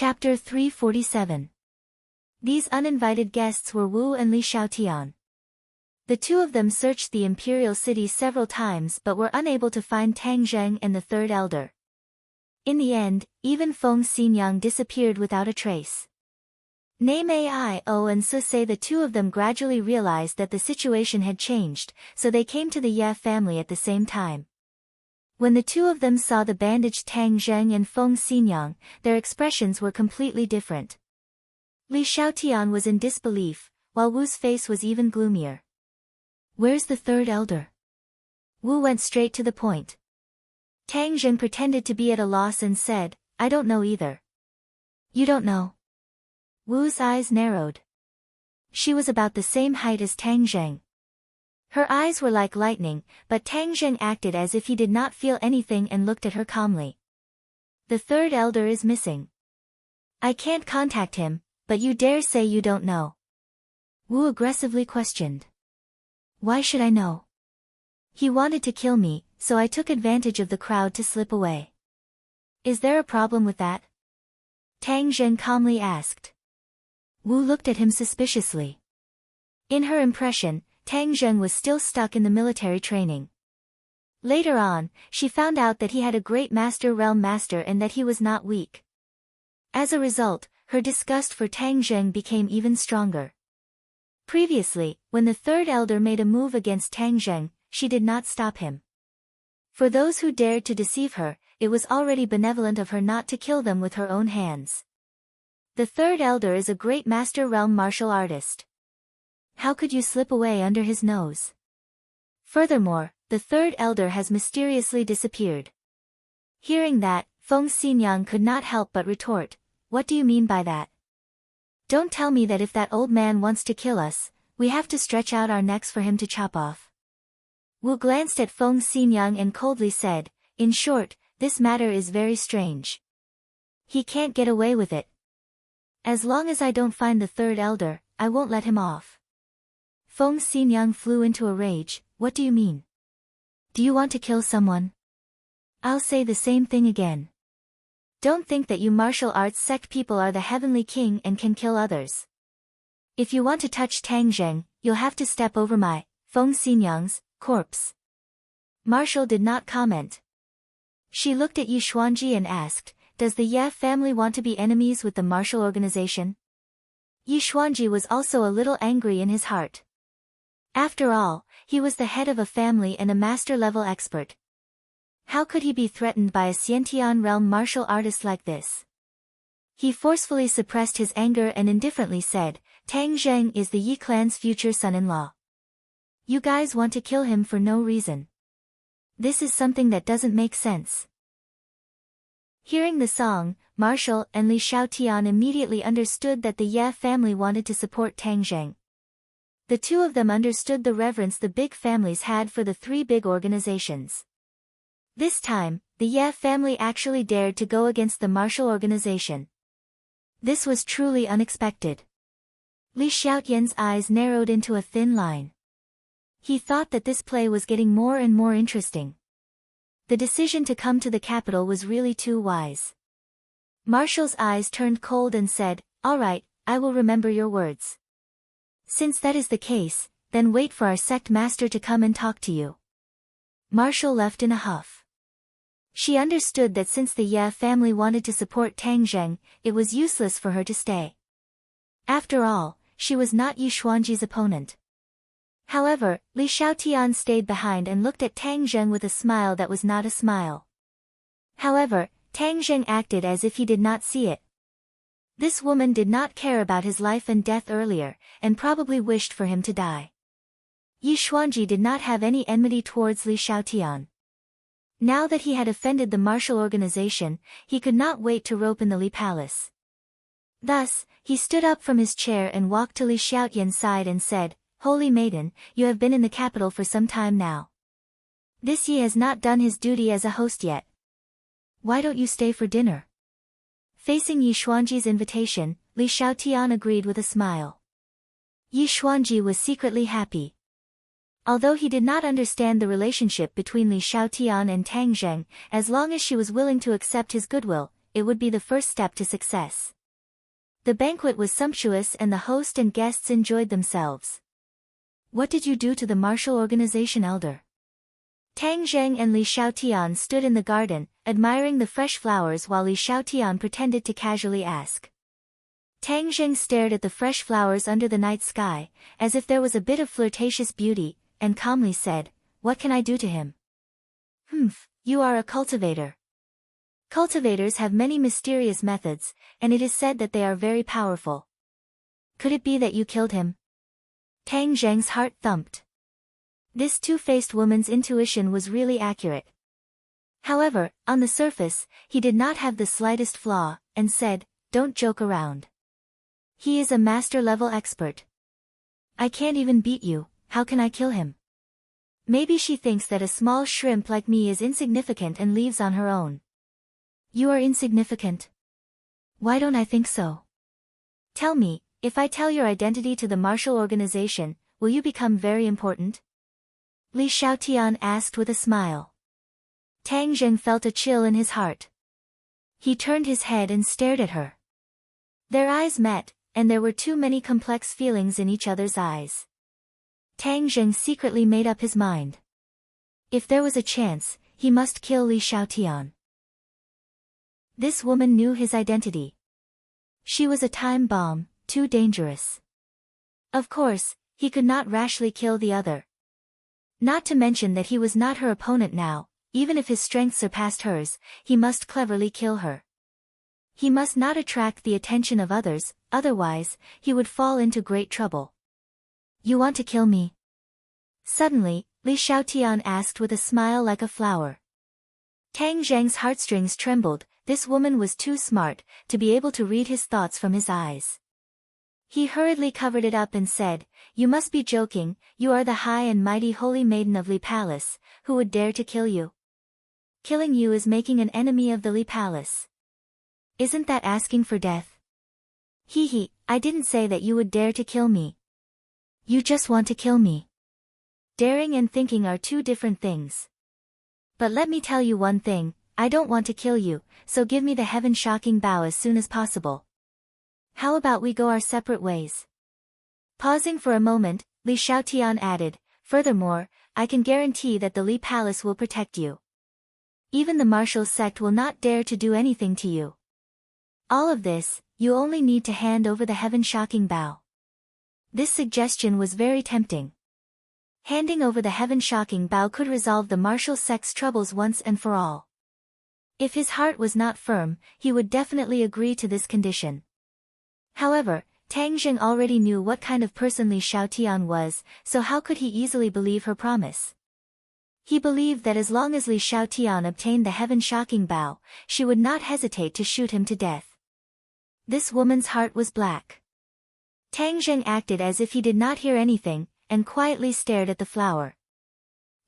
Chapter 347. These uninvited guests were Wu and Li Xiaotian. The two of them searched the imperial city several times but were unable to find Tang Zheng and the third elder. In the end, even Feng Xinyang disappeared without a trace. Name Ai-O and Su say the two of them gradually realized that the situation had changed, so they came to the Ye family at the same time. When the two of them saw the bandaged Tang Zheng and Feng Xinyang, their expressions were completely different. Li Xiaotian was in disbelief, while Wu's face was even gloomier. "Where's the third elder?" Wu went straight to the point. Tang Zheng pretended to be at a loss and said, "I don't know either." "You don't know?" Wu's eyes narrowed. She was about the same height as Tang Zheng. Her eyes were like lightning, but Tang Zheng acted as if he did not feel anything and looked at her calmly. "The third elder is missing. I can't contact him, but you dare say you don't know?" Wu aggressively questioned. "Why should I know? He wanted to kill me, so I took advantage of the crowd to slip away." "Is there a problem with that?" Tang Zheng calmly asked. Wu looked at him suspiciously. In her impression, Tang Zheng was still stuck in the military training. Later on, she found out that he had a great realm master and that he was not weak. As a result, her disgust for Tang Zheng became even stronger. Previously, when the third elder made a move against Tang Zheng, she did not stop him. For those who dared to deceive her, it was already benevolent of her not to kill them with her own hands. The third elder is a great realm martial artist. How could you slip away under his nose? Furthermore, the third elder has mysteriously disappeared. Hearing that, Feng Xinyang could not help but retort, "What do you mean by that? Don't tell me that if that old man wants to kill us, we have to stretch out our necks for him to chop off." Wu glanced at Feng Xinyang and coldly said, "In short, this matter is very strange. He can't get away with it. As long as I don't find the third elder, I won't let him off." Feng Xinyang flew into a rage. "What do you mean? Do you want to kill someone?" "I'll say the same thing again. Don't think that you martial arts sect people are the heavenly king and can kill others. If you want to touch Tang Zheng, you'll have to step over my, Feng Xinyang's, corpse." Marshall did not comment. She looked at Yi Xuanji and asked, "Does the Ye family want to be enemies with the martial organization?" Yi Xuanji was also a little angry in his heart. After all, he was the head of a family and a master-level expert. How could he be threatened by a Xiantian realm martial artist like this? He forcefully suppressed his anger and indifferently said, "Tang Zheng is the Yi clan's future son-in-law. You guys want to kill him for no reason. This is something that doesn't make sense." Hearing the song, Marshall and Li Xiaotian immediately understood that the Ye family wanted to support Tang Zheng. The two of them understood the reverence the big families had for the three big organizations. This time, the Ye family actually dared to go against the martial organization. This was truly unexpected. Li Xiaotian's eyes narrowed into a thin line. He thought that this play was getting more and more interesting. The decision to come to the capital was really too wise. Marshall's eyes turned cold and said, "All right, I will remember your words. Since that is the case, then wait for our sect master to come and talk to you." Marshall left in a huff. She understood that since the Ye family wanted to support Tang Zheng, it was useless for her to stay. After all, she was not Yi Xuanji's opponent. However, Li Xiaotian stayed behind and looked at Tang Zheng with a smile that was not a smile. However, Tang Zheng acted as if he did not see it. This woman did not care about his life and death earlier, and probably wished for him to die. Yi Xuanji did not have any enmity towards Li Xiaotian. Now that he had offended the martial organization, he could not wait to rope in the Li Palace. Thus, he stood up from his chair and walked to Li Xiaotian's side and said, "Holy maiden, you have been in the capital for some time now. This Yi has not done his duty as a host yet. Why don't you stay for dinner?" Facing Yi Xuanji's invitation, Li Xiaotian agreed with a smile. Yi Xuanji was secretly happy. Although he did not understand the relationship between Li Xiaotian and Tang Zheng, as long as she was willing to accept his goodwill, it would be the first step to success. The banquet was sumptuous and the host and guests enjoyed themselves. What did you do to the martial organization elder? Tang Zheng and Li Xiaotian stood in the garden, admiring the fresh flowers while Li Xiaotian pretended to casually ask. Tang Zheng stared at the fresh flowers under the night sky, as if there was a bit of flirtatious beauty, and calmly said, "What can I do to him?" You are a cultivator. Cultivators have many mysterious methods, and it is said that they are very powerful. Could it be that you killed him? Tang Zheng's heart thumped. This two-faced woman's intuition was really accurate. However, on the surface, he did not have the slightest flaw, and said, "Don't joke around. He is a master-level expert. I can't even beat you, how can I kill him?" Maybe she thinks that a small shrimp like me is insignificant and leaves on her own. You are insignificant? Why don't I think so? Tell me, if I tell your identity to the martial organization, will you become very important? Li Xiaotian asked with a smile. Tang Zheng felt a chill in his heart. He turned his head and stared at her. Their eyes met, and there were too many complex feelings in each other's eyes. Tang Zheng secretly made up his mind. If there was a chance, he must kill Li Xiaotian. This woman knew his identity. She was a time bomb, too dangerous. Of course, he could not rashly kill the other. Not to mention that he was not her opponent now, even if his strength surpassed hers, he must cleverly kill her. He must not attract the attention of others, otherwise, he would fall into great trouble. You want to kill me? Suddenly, Li Xiaotian asked with a smile like a flower. Tang Zheng's heartstrings trembled, this woman was too smart, to be able to read his thoughts from his eyes. He hurriedly covered it up and said, "You must be joking, you are the high and mighty holy maiden of Li Palace, who would dare to kill you? Killing you is making an enemy of the Li Palace. Isn't that asking for death?" I didn't say that you would dare to kill me. You just want to kill me. Daring and thinking are two different things. But let me tell you one thing, I don't want to kill you, so give me the heaven-shocking bow as soon as possible. How about we go our separate ways? Pausing for a moment, Li Xiaotian added, "Furthermore, I can guarantee that the Li Palace will protect you. Even the martial sect will not dare to do anything to you. All of this, you only need to hand over the heaven-shocking bow." This suggestion was very tempting. Handing over the heaven-shocking bow could resolve the martial sect's troubles once and for all. If his heart was not firm, he would definitely agree to this condition. However, Tang Zheng already knew what kind of person Li Xiaotian was, so how could he easily believe her promise? He believed that as long as Li Xiaotian obtained the heaven-shocking bow, she would not hesitate to shoot him to death. This woman's heart was black. Tang Zheng acted as if he did not hear anything, and quietly stared at the flower.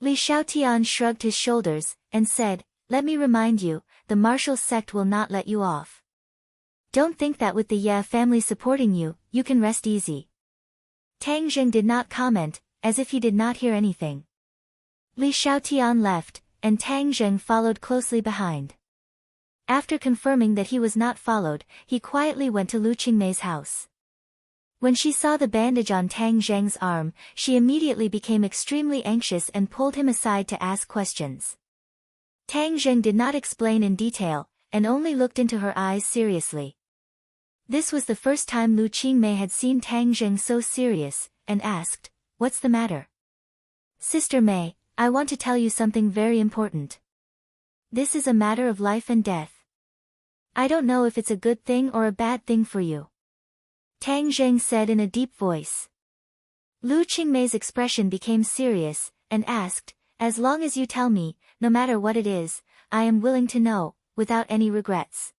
Li Xiaotian shrugged his shoulders, and said, "Let me remind you, the martial sect will not let you off. Don't think that with the Ye family supporting you, you can rest easy." Tang Zheng did not comment, as if he did not hear anything. Li Xiaotian left, and Tang Zheng followed closely behind. After confirming that he was not followed, he quietly went to Lu Qingmei's house. When she saw the bandage on Tang Zheng's arm, she immediately became extremely anxious and pulled him aside to ask questions. Tang Zheng did not explain in detail, and only looked into her eyes seriously. This was the first time Lu Qingmei had seen Tang Zheng so serious, and asked, "What's the matter?" "Sister Mei, I want to tell you something very important. This is a matter of life and death. I don't know if it's a good thing or a bad thing for you," Tang Zheng said in a deep voice. Lu Qingmei's expression became serious, and asked, "As long as you tell me, no matter what it is, I am willing to know, without any regrets."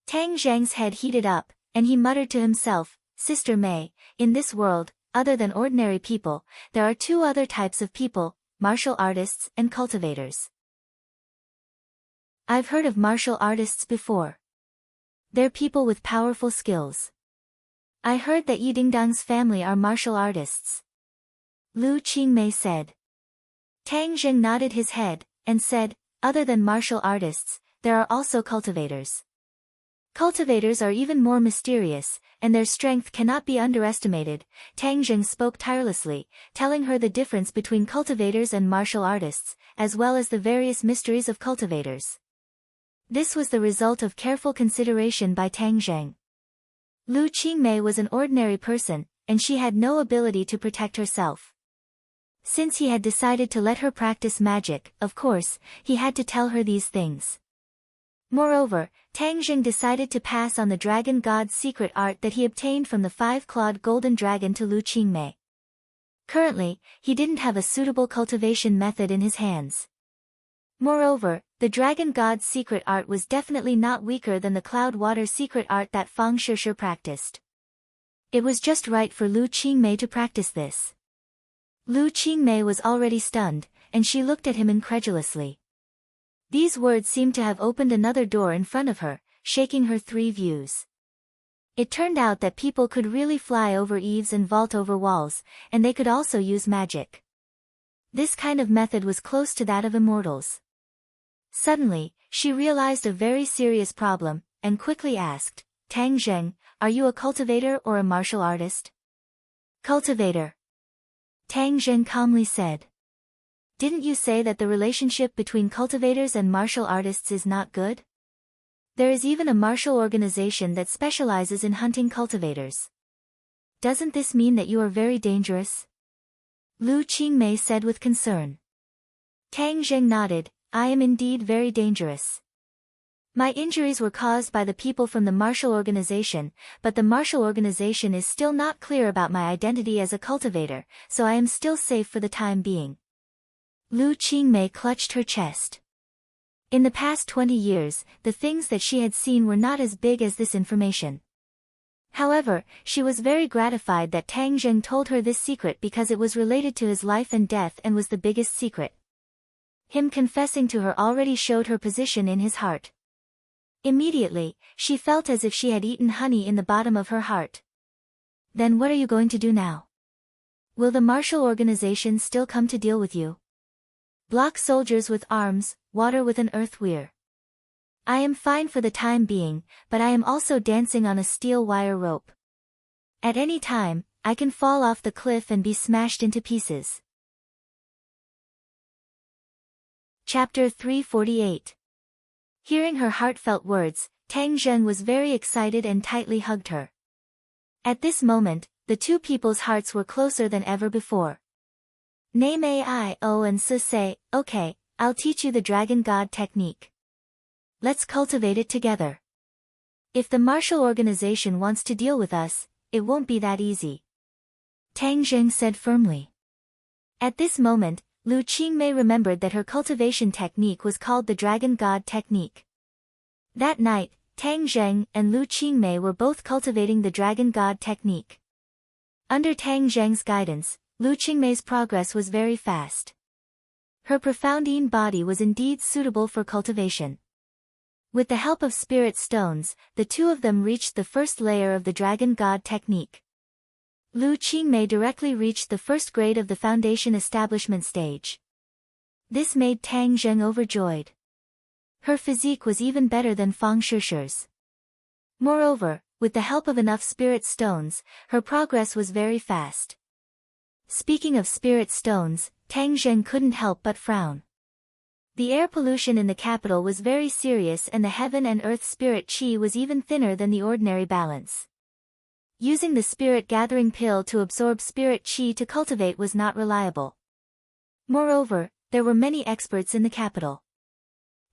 Tang Zheng's head heated up, and he muttered to himself, "Sister Mei, in this world, other than ordinary people, there are two other types of people, martial artists and cultivators. I've heard of martial artists before. They're people with powerful skills. I heard that Yi Dingdang's family are martial artists," Lu Qingmei said. Tang Zheng nodded his head, and said, "Other than martial artists, there are also cultivators. Cultivators are even more mysterious, and their strength cannot be underestimated. Tang Jing spoke tirelessly, telling her the difference between cultivators and martial artists, as well as the various mysteries of cultivators. This was the result of careful consideration by Tang Zheng. Lu Qingmei was an ordinary person, and she had no ability to protect herself. Since he had decided to let her practice magic, of course, he had to tell her these things. Moreover, Tang Jing decided to pass on the dragon god's secret art that he obtained from the five-clawed golden dragon to Lu Qingmei. Currently, he didn't have a suitable cultivation method in his hands. Moreover, the dragon god's secret art was definitely not weaker than the cloud water secret art that Fang Shishir practiced. It was just right for Lu Qingmei to practice this. Lu Qingmei was already stunned, and she looked at him incredulously. These words seemed to have opened another door in front of her, shaking her three views. It turned out that people could really fly over eaves and vault over walls, and they could also use magic. This kind of method was close to that of immortals. Suddenly, she realized a very serious problem, and quickly asked, Tang Zheng, are you a cultivator or a martial artist? Cultivator. Tang Zheng calmly said. Didn't you say that the relationship between cultivators and martial artists is not good? There is even a martial organization that specializes in hunting cultivators. Doesn't this mean that you are very dangerous? Lu Qingmei said with concern. Tang Zheng nodded, I am indeed very dangerous. My injuries were caused by the people from the martial organization, but the martial organization is still not clear about my identity as a cultivator, so I am still safe for the time being. Lu Qingmei clutched her chest. In the past 20 years, the things that she had seen were not as big as this information. However, she was very gratified that Tang Zheng told her this secret because it was related to his life and death and was the biggest secret. Him confessing to her already showed her position in his heart. Immediately, she felt as if she had eaten honey in the bottom of her heart. Then what are you going to do now? Will the martial organization still come to deal with you? Block soldiers with arms, water with an earth weir. I am fine for the time being, but I am also dancing on a steel wire rope. At any time, I can fall off the cliff and be smashed into pieces. Chapter 348. Hearing her heartfelt words, Tang Zheng was very excited and tightly hugged her. At this moment, the two people's hearts were closer than ever before. Name A-I-O and S say, okay, I'll teach you the dragon god technique. Let's cultivate it together. If the martial organization wants to deal with us, it won't be that easy. Tang Zheng said firmly. At this moment, Lu Qingmei remembered that her cultivation technique was called the dragon god technique. That night, Tang Zheng and Lu Qingmei were both cultivating the dragon god technique. Under Tang Zheng's guidance, Lu Qingmei's progress was very fast. Her profound body was indeed suitable for cultivation. With the help of spirit stones, the two of them reached the first layer of the dragon god technique. Lu Qingmei directly reached the first grade of the foundation establishment stage. This made Tang Zheng overjoyed. Her physique was even better than Fang Shishir's. Moreover, with the help of enough spirit stones, her progress was very fast. Speaking of spirit stones, Tang Zheng couldn't help but frown. The air pollution in the capital was very serious and the heaven and earth spirit chi was even thinner than the ordinary balance. Using the spirit gathering pill to absorb spirit chi to cultivate was not reliable. Moreover, there were many experts in the capital.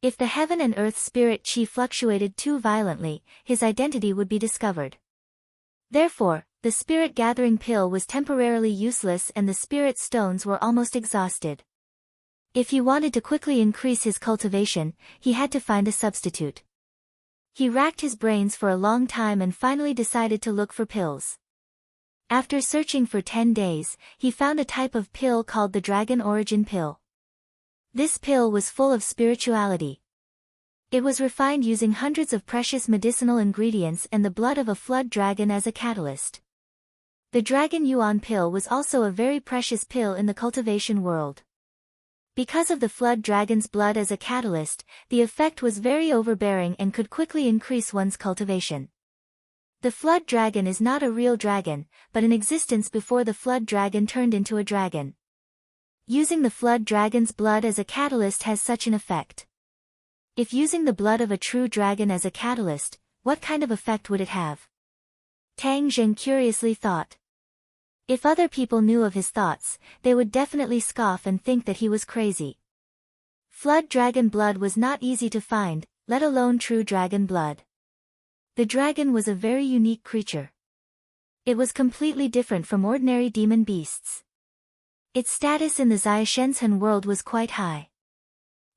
If the heaven and earth spirit chi fluctuated too violently, his identity would be discovered. Therefore, the spirit gathering pill was temporarily useless and the spirit stones were almost exhausted. If he wanted to quickly increase his cultivation, he had to find a substitute. He racked his brains for a long time and finally decided to look for pills. After searching for 10 days, he found a type of pill called the Dragon Origin Pill. This pill was full of spirituality. It was refined using hundreds of precious medicinal ingredients and the blood of a flood dragon as a catalyst. The Dragon Yuan Pill was also a very precious pill in the cultivation world. Because of the flood dragon's blood as a catalyst, the effect was very overbearing and could quickly increase one's cultivation. The flood dragon is not a real dragon, but in existence before the flood dragon turned into a dragon. Using the flood dragon's blood as a catalyst has such an effect. If using the blood of a true dragon as a catalyst, what kind of effect would it have? Tang Zheng curiously thought. If other people knew of his thoughts, they would definitely scoff and think that he was crazy. Flood dragon blood was not easy to find, let alone true dragon blood. The dragon was a very unique creature. It was completely different from ordinary demon beasts. Its status in the Xiashenzhen world was quite high.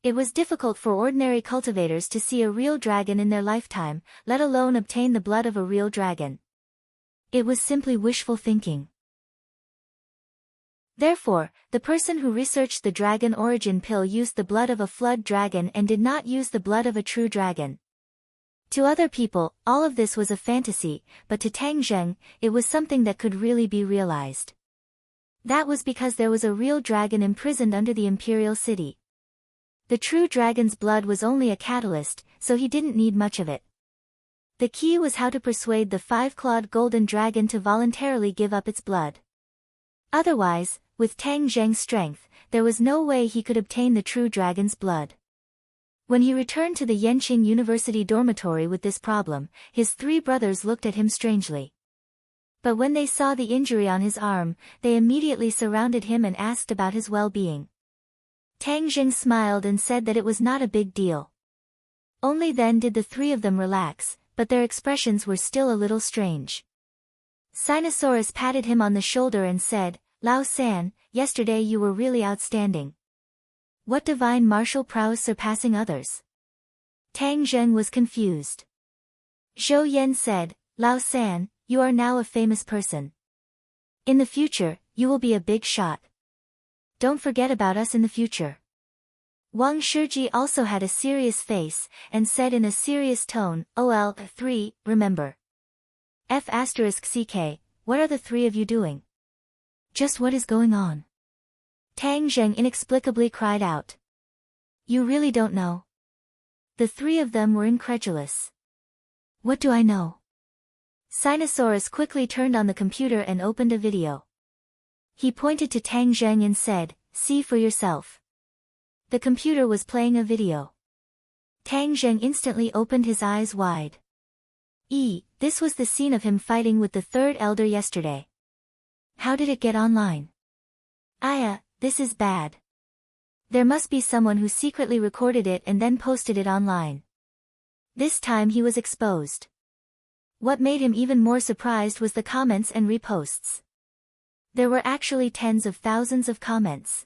It was difficult for ordinary cultivators to see a real dragon in their lifetime, let alone obtain the blood of a real dragon. It was simply wishful thinking. Therefore, the person who researched the dragon origin pill used the blood of a flood dragon and did not use the blood of a true dragon. To other people, all of this was a fantasy, but to Tang Zheng, it was something that could really be realized. That was because there was a real dragon imprisoned under the imperial city. The true dragon's blood was only a catalyst, so he didn't need much of it. The key was how to persuade the five-clawed golden dragon to voluntarily give up its blood. Otherwise, with Tang Zheng's strength, there was no way he could obtain the true dragon's blood. When he returned to the Yenqing University dormitory with this problem, his three brothers looked at him strangely. But when they saw the injury on his arm, they immediately surrounded him and asked about his well-being. Tang Zheng smiled and said that it was not a big deal. Only then did the three of them relax, but their expressions were still a little strange. Sinosaurus patted him on the shoulder and said, "Lao San, yesterday you were really outstanding. What divine martial prowess surpassing others?" Tang Zheng was confused. Zhou Yan said, "Lao San, you are now a famous person. In the future, you will be a big shot. Don't forget about us in the future." Wang Shiji also had a serious face, and said in a serious tone, "OL3, remember. F*CK, what are the three of you doing? Just what is going on?" Tang Zheng inexplicably cried out. "You really don't know?" The three of them were incredulous. "What do I know?" Sinosaurus quickly turned on the computer and opened a video. He pointed to Tang Zheng and said, "See for yourself." The computer was playing a video. Tang Zheng instantly opened his eyes wide. This was the scene of him fighting with the third elder yesterday. How did it get online? This is bad. There must be someone who secretly recorded it and then posted it online. This time he was exposed. What made him even more surprised was the comments and reposts. There were actually tens of thousands of comments.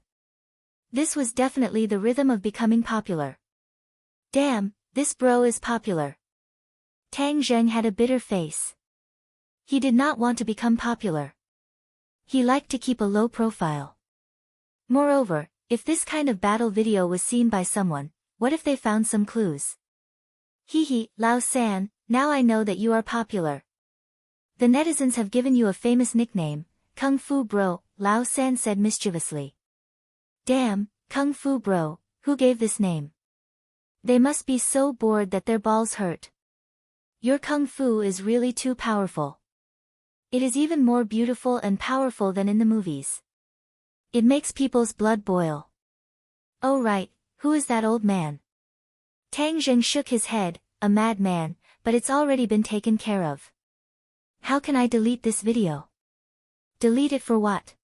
This was definitely the rhythm of becoming popular. Damn, this bro is popular. Tang Zheng had a bitter face. He did not want to become popular. He liked to keep a low profile. Moreover, if this kind of battle video was seen by someone, what if they found some clues? Lao San, now I know that you are popular. The netizens have given you a famous nickname, Kung Fu Bro, Lao San said mischievously. Damn, Kung Fu Bro, who gave this name? They must be so bored that their balls hurt. Your Kung Fu is really too powerful. It is even more beautiful and powerful than in the movies. It makes people's blood boil. Oh right, who is that old man? Tang Zheng shook his head, a madman, but it's already been taken care of. How can I delete this video? Delete it for what?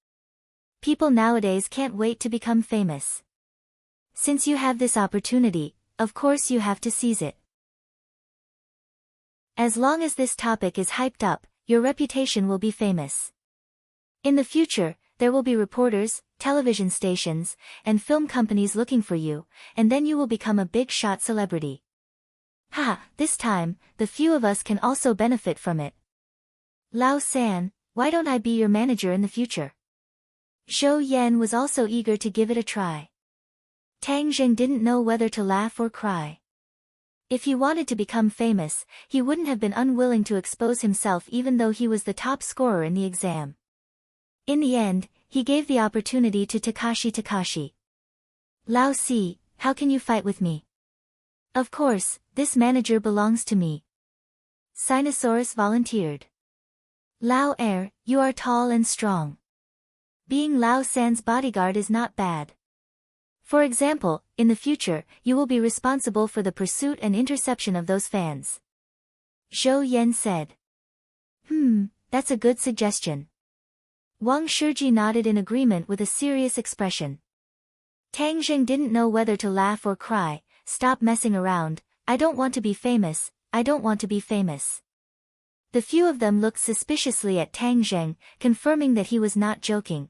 People nowadays can't wait to become famous. Since you have this opportunity, of course you have to seize it. As long as this topic is hyped up, your reputation will be famous. In the future, there will be reporters, television stations, and film companies looking for you, and then you will become a big-shot celebrity. This time, the few of us can also benefit from it. Lao San, why don't I be your manager in the future? Zhou Yan was also eager to give it a try. Tang Zheng didn't know whether to laugh or cry. If he wanted to become famous, he wouldn't have been unwilling to expose himself even though he was the top scorer in the exam. In the end, he gave the opportunity to Takashi. Lao Si, how can you fight with me? Of course, this manager belongs to me. Sinosaurus volunteered. Lao Er, you are tall and strong. Being Lao San's bodyguard is not bad. For example, in the future, you will be responsible for the pursuit and interception of those fans. Zhou Yan said. That's a good suggestion. Wang Shiji nodded in agreement with a serious expression. Tang Zheng didn't know whether to laugh or cry. Stop messing around, I don't want to be famous, I don't want to be famous. The few of them looked suspiciously at Tang Zheng, confirming that he was not joking.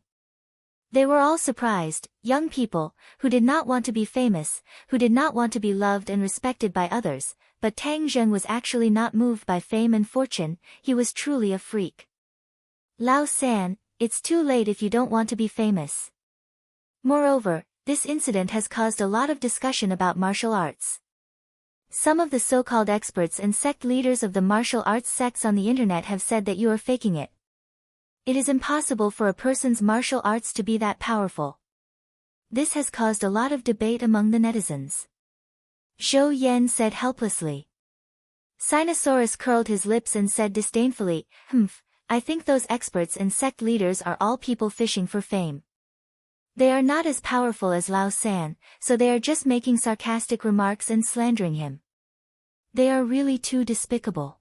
They were all surprised, young people, who did not want to be famous, who did not want to be loved and respected by others, but Tang Zheng was actually not moved by fame and fortune, he was truly a freak. Lao San, it's too late if you don't want to be famous. Moreover, this incident has caused a lot of discussion about martial arts. Some of the so-called experts and sect leaders of the martial arts sects on the internet have said that you are faking it. It is impossible for a person's martial arts to be that powerful. This has caused a lot of debate among the netizens. Zhou Yan said helplessly. Sinosaurus curled his lips and said disdainfully, I think those experts and sect leaders are all people fishing for fame. They are not as powerful as Lao San, so they are just making sarcastic remarks and slandering him. They are really too despicable.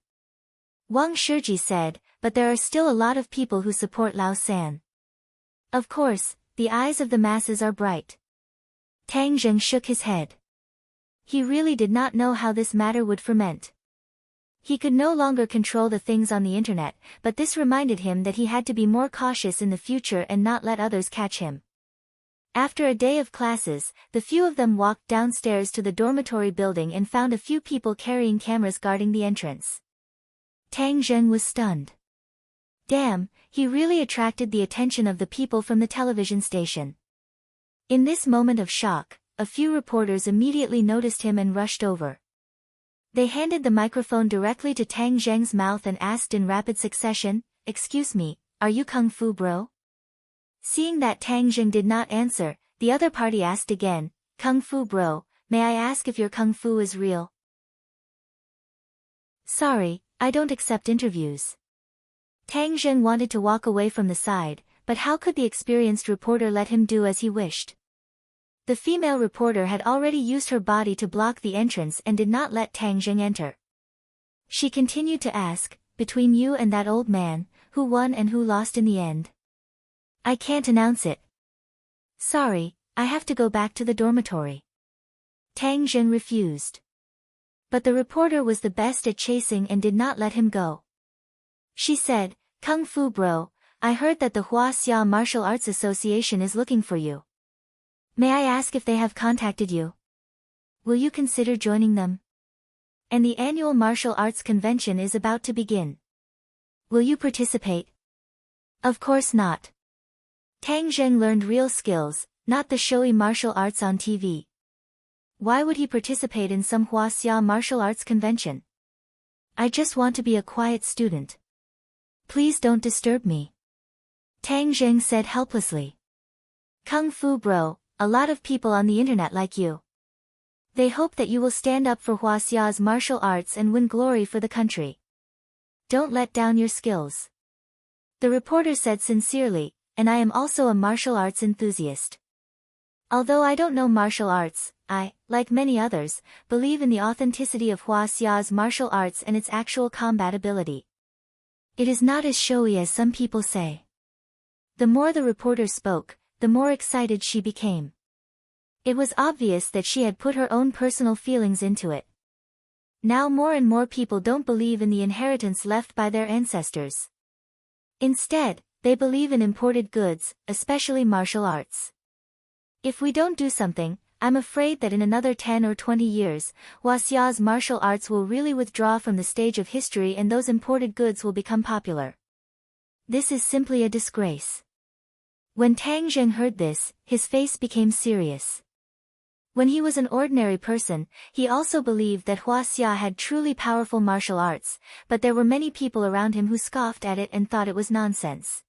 Wang Shiji said, but there are still a lot of people who support Lao San. Of course, the eyes of the masses are bright. Tang Zheng shook his head. He really did not know how this matter would ferment. He could no longer control the things on the internet, but this reminded him that he had to be more cautious in the future and not let others catch him. After a day of classes, the few of them walked downstairs to the dormitory building and found a few people carrying cameras guarding the entrance. Tang Zheng was stunned. Damn, he really attracted the attention of the people from the television station. In this moment of shock, a few reporters immediately noticed him and rushed over. They handed the microphone directly to Tang Zheng's mouth and asked in rapid succession, "Excuse me, are you Kung Fu Bro?" Seeing that Tang Zheng did not answer, the other party asked again, "Kung Fu Bro, may I ask if your Kung Fu is real?" "Sorry, I don't accept interviews." Tang Zheng wanted to walk away from the side, but how could the experienced reporter let him do as he wished? The female reporter had already used her body to block the entrance and did not let Tang Zheng enter. She continued to ask, "Between you and that old man, who won and who lost in the end?" "I can't announce it. Sorry, I have to go back to the dormitory." Tang Zheng refused. But the reporter was the best at chasing and did not let him go. She said, "Kung Fu Bro, I heard that the Huaxia Martial Arts Association is looking for you. May I ask if they have contacted you? Will you consider joining them? And the annual martial arts convention is about to begin. Will you participate?" "Of course not." Tang Zheng learned real skills, not the showy martial arts on TV. Why would he participate in some Huaxia martial arts convention? "I just want to be a quiet student. Please don't disturb me," Tang Zheng said helplessly. "Kung Fu Bro, a lot of people on the internet like you. They hope that you will stand up for Huaxia's martial arts and win glory for the country. Don't let down your skills." The reporter said sincerely, "And I am also a martial arts enthusiast. Although I don't know martial arts, I, like many others, believe in the authenticity of Huaxia's martial arts and its actual combat ability. It is not as showy as some people say." The more the reporter spoke, the more excited she became. It was obvious that she had put her own personal feelings into it. Now more and more people don't believe in the inheritance left by their ancestors. Instead, they believe in imported goods, especially martial arts. If we don't do something, I'm afraid that in another 10 or 20 years, Huaxia's martial arts will really withdraw from the stage of history and those imported goods will become popular. This is simply a disgrace. When Tang Zheng heard this, his face became serious. When he was an ordinary person, he also believed that Huaxia had truly powerful martial arts, but there were many people around him who scoffed at it and thought it was nonsense.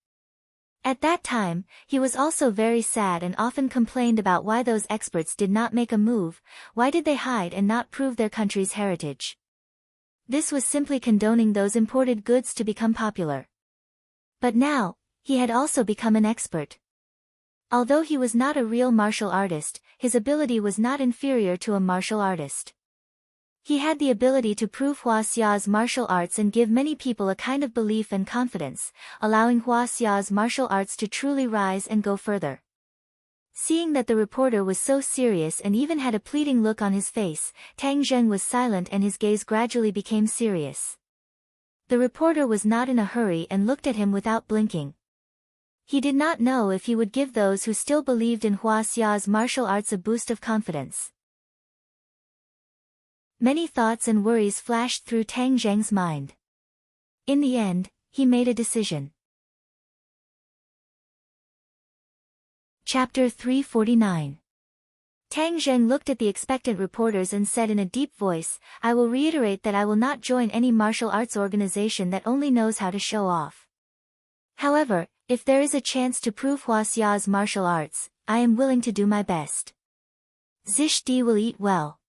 At that time, he was also very sad and often complained about why those experts did not make a move, why did they hide and not prove their country's heritage. This was simply condoning those imported goods to become popular. But now, he had also become an expert. Although he was not a real martial artist, his ability was not inferior to a martial artist. He had the ability to prove Hua Xia's martial arts and give many people a kind of belief and confidence, allowing Hua Xia's martial arts to truly rise and go further. Seeing that the reporter was so serious and even had a pleading look on his face, Tang Zheng was silent and his gaze gradually became serious. The reporter was not in a hurry and looked at him without blinking. He did not know if he would give those who still believed in Hua Xia's martial arts a boost of confidence. Many thoughts and worries flashed through Tang Zheng's mind. In the end, he made a decision. Chapter 349. Tang Zheng looked at the expectant reporters and said in a deep voice, "I will reiterate that I will not join any martial arts organization that only knows how to show off. However, if there is a chance to prove Hua Xia's martial arts, I am willing to do my best. Zish Di will eat well."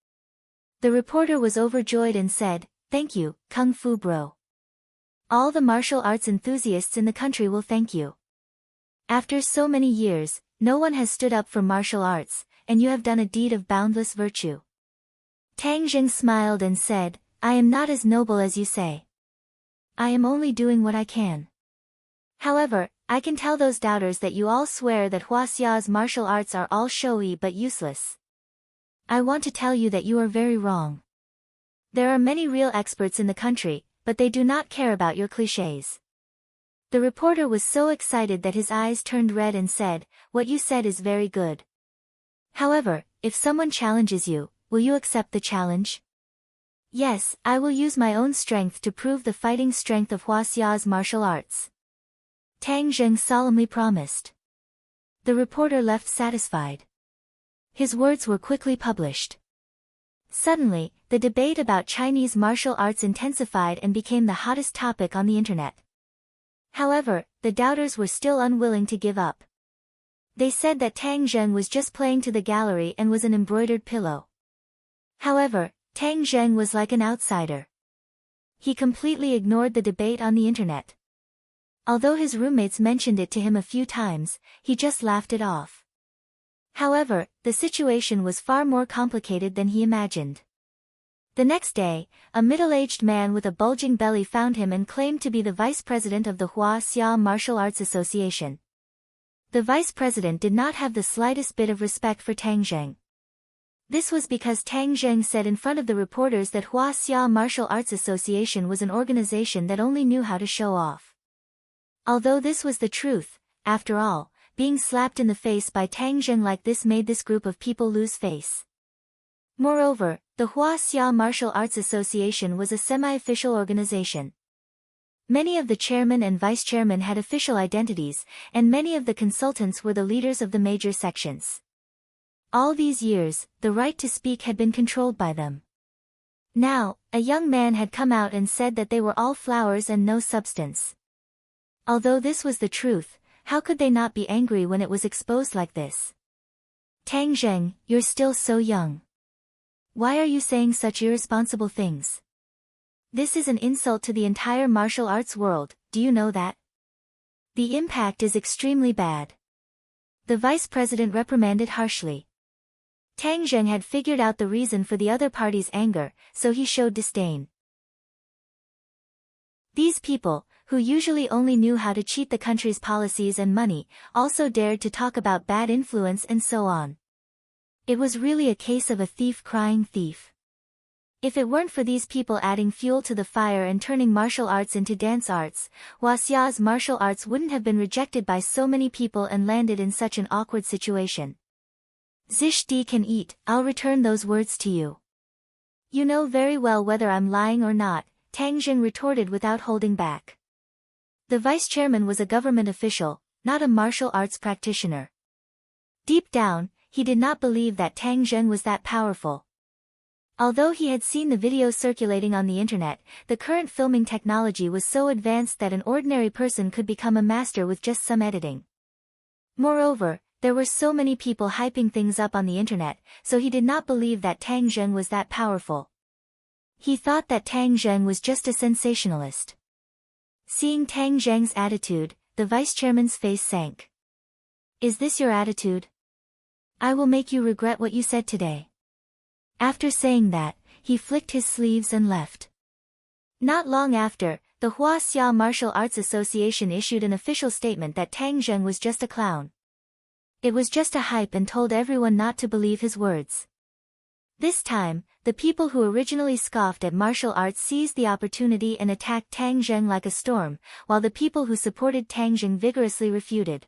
The reporter was overjoyed and said, "Thank you, Kung Fu Bro. All the martial arts enthusiasts in the country will thank you. After so many years, no one has stood up for martial arts, and you have done a deed of boundless virtue." Tang Zheng smiled and said, "I am not as noble as you say. I am only doing what I can. However, I can tell those doubters that you all swear that Hua Xia's martial arts are all showy but useless. I want to tell you that you are very wrong. There are many real experts in the country, but they do not care about your clichés." The reporter was so excited that his eyes turned red and said, "What you said is very good. However, if someone challenges you, will you accept the challenge?" "Yes, I will use my own strength to prove the fighting strength of Hua Xia's martial arts," Tang Zheng solemnly promised. The reporter left satisfied. His words were quickly published. Suddenly, the debate about Chinese martial arts intensified and became the hottest topic on the internet. However, the doubters were still unwilling to give up. They said that Tang Zheng was just playing to the gallery and was an embroidered pillow. However, Tang Zheng was like an outsider. He completely ignored the debate on the internet. Although his roommates mentioned it to him a few times, he just laughed it off. However, the situation was far more complicated than he imagined. The next day, a middle-aged man with a bulging belly found him and claimed to be the vice president of the Hua Xia Martial Arts Association. The vice president did not have the slightest bit of respect for Tang Zheng. This was because Tang Zheng said in front of the reporters that Hua Xia Martial Arts Association was an organization that only knew how to show off. Although this was the truth, after all, being slapped in the face by Tang Zheng like this made this group of people lose face. Moreover, the Hua Xia Martial Arts Association was a semi-official organization. Many of the chairman and vice-chairman had official identities, and many of the consultants were the leaders of the major sections. All these years, the right to speak had been controlled by them. Now, a young man had come out and said that they were all flowers and no substance. Although this was the truth, how could they not be angry when it was exposed like this? "Tang Zheng, you're still so young. Why are you saying such irresponsible things? This is an insult to the entire martial arts world, do you know that? The impact is extremely bad." The vice president reprimanded harshly. Tang Zheng had figured out the reason for the other party's anger, so he showed disdain. These people, who usually only knew how to cheat the country's policies and money, also dared to talk about bad influence and so on. It was really a case of a thief crying thief. If it weren't for these people adding fuel to the fire and turning martial arts into dance arts, Hua Xia's martial arts wouldn't have been rejected by so many people and landed in such an awkward situation. "Zish Di can eat, I'll return those words to you." "You know very well whether I'm lying or not," Tang Zheng retorted without holding back. The vice-chairman was a government official, not a martial arts practitioner. Deep down, he did not believe that Tang Zheng was that powerful. Although he had seen the video circulating on the internet, the current filming technology was so advanced that an ordinary person could become a master with just some editing. Moreover, there were so many people hyping things up on the internet, so he did not believe that Tang Zheng was that powerful. He thought that Tang Zheng was just a sensationalist. Seeing Tang Zheng's attitude, the vice chairman's face sank. Is this your attitude? I will make you regret what you said today. After saying that, he flicked his sleeves and left. Not long after, the Huaxia Martial Arts Association issued an official statement that Tang Zheng was just a clown. It was just a hype and told everyone not to believe his words. This time, the people who originally scoffed at martial arts seized the opportunity and attacked Tang Zheng like a storm, while the people who supported Tang Zheng vigorously refuted.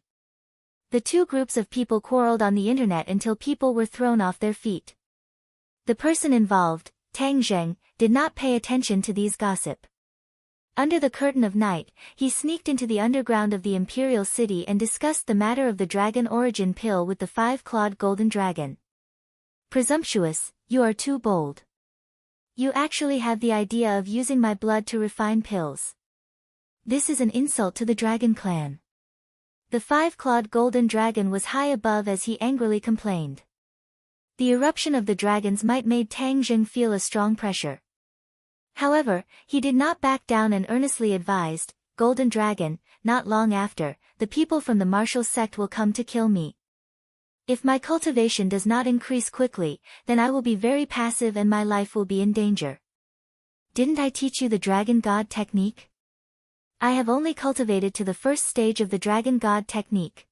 The two groups of people quarreled on the internet until people were thrown off their feet. The person involved, Tang Zheng, did not pay attention to these gossip. Under the curtain of night, he sneaked into the underground of the imperial city and discussed the matter of the dragon origin pill with the five-clawed golden dragon. Presumptuous, you are too bold. You actually have the idea of using my blood to refine pills. This is an insult to the dragon clan. The five-clawed golden dragon was high above as he angrily complained. The eruption of the dragons might made Tang Zheng feel a strong pressure. However, he did not back down and earnestly advised, Golden Dragon, not long after, the people from the martial sect will come to kill me. If my cultivation does not increase quickly, then I will be very passive and my life will be in danger. Didn't I teach you the Dragon God technique? I have only cultivated to the first stage of the Dragon God technique.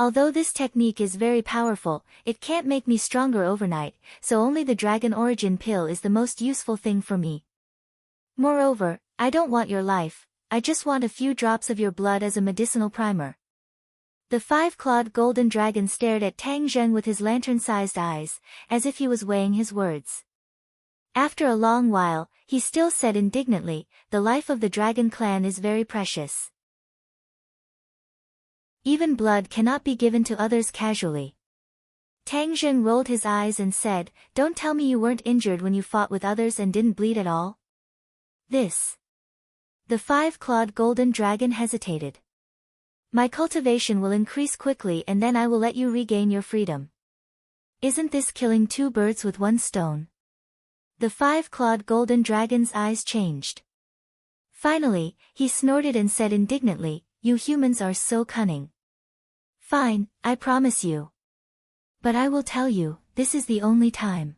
Although this technique is very powerful, it can't make me stronger overnight, so only the dragon origin pill is the most useful thing for me. Moreover, I don't want your life, I just want a few drops of your blood as a medicinal primer. The five-clawed golden dragon stared at Tang Zheng with his lantern-sized eyes, as if he was weighing his words. After a long while, he still said indignantly, the life of the dragon clan is very precious. Even blood cannot be given to others casually. Tang Zheng rolled his eyes and said, don't tell me you weren't injured when you fought with others and didn't bleed at all? This. The five-clawed golden dragon hesitated. My cultivation will increase quickly and then I will let you regain your freedom. Isn't this killing two birds with one stone? The five-clawed golden dragon's eyes changed. Finally, he snorted and said indignantly, you humans are so cunning. Fine, I promise you. But I will tell you, this is the only time.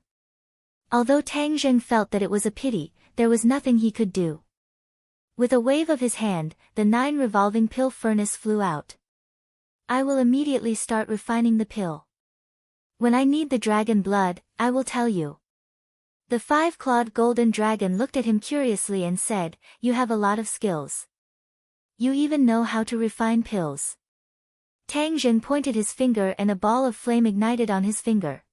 Although Tang Zheng felt that it was a pity, there was nothing he could do. With a wave of his hand, the 9 revolving pill furnace flew out. I will immediately start refining the pill. When I need the dragon blood, I will tell you. The five-clawed golden dragon looked at him curiously and said, you have a lot of skills. You even know how to refine pills. Tang Zheng pointed his finger and a ball of flame ignited on his finger.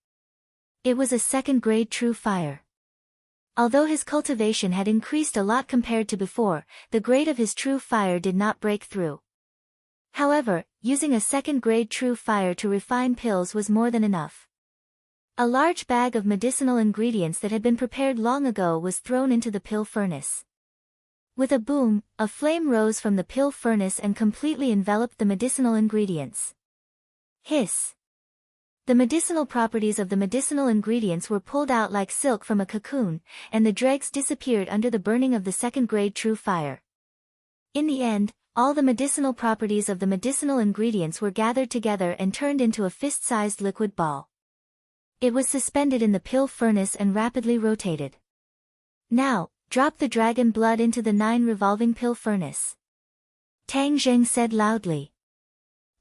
It was a second-grade true fire. Although his cultivation had increased a lot compared to before, the grade of his true fire did not break through. However, using a second-grade true fire to refine pills was more than enough. A large bag of medicinal ingredients that had been prepared long ago was thrown into the pill furnace. With a boom, a flame rose from the pill furnace and completely enveloped the medicinal ingredients. Hiss! The medicinal properties of the medicinal ingredients were pulled out like silk from a cocoon, and the dregs disappeared under the burning of the second-grade true fire. In the end, all the medicinal properties of the medicinal ingredients were gathered together and turned into a fist-sized liquid ball. It was suspended in the pill furnace and rapidly rotated. Now, drop the dragon blood into the 9 revolving pill furnace. Tang Zheng said loudly.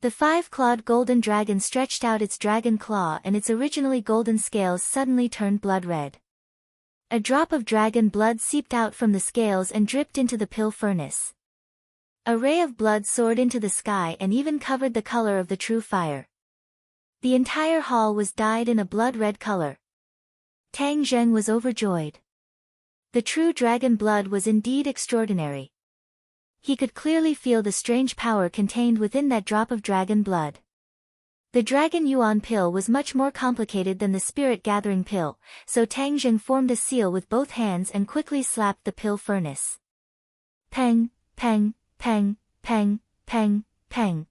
The five-clawed golden dragon stretched out its dragon claw and its originally golden scales suddenly turned blood red. A drop of dragon blood seeped out from the scales and dripped into the pill furnace. A ray of blood soared into the sky and even covered the color of the true fire. The entire hall was dyed in a blood-red color. Tang Zheng was overjoyed. The true dragon blood was indeed extraordinary. He could clearly feel the strange power contained within that drop of dragon blood. The Dragon Yuan pill was much more complicated than the spirit gathering pill, so Tang Zheng formed a seal with both hands and quickly slapped the pill furnace. Peng, peng, peng, peng, peng, peng.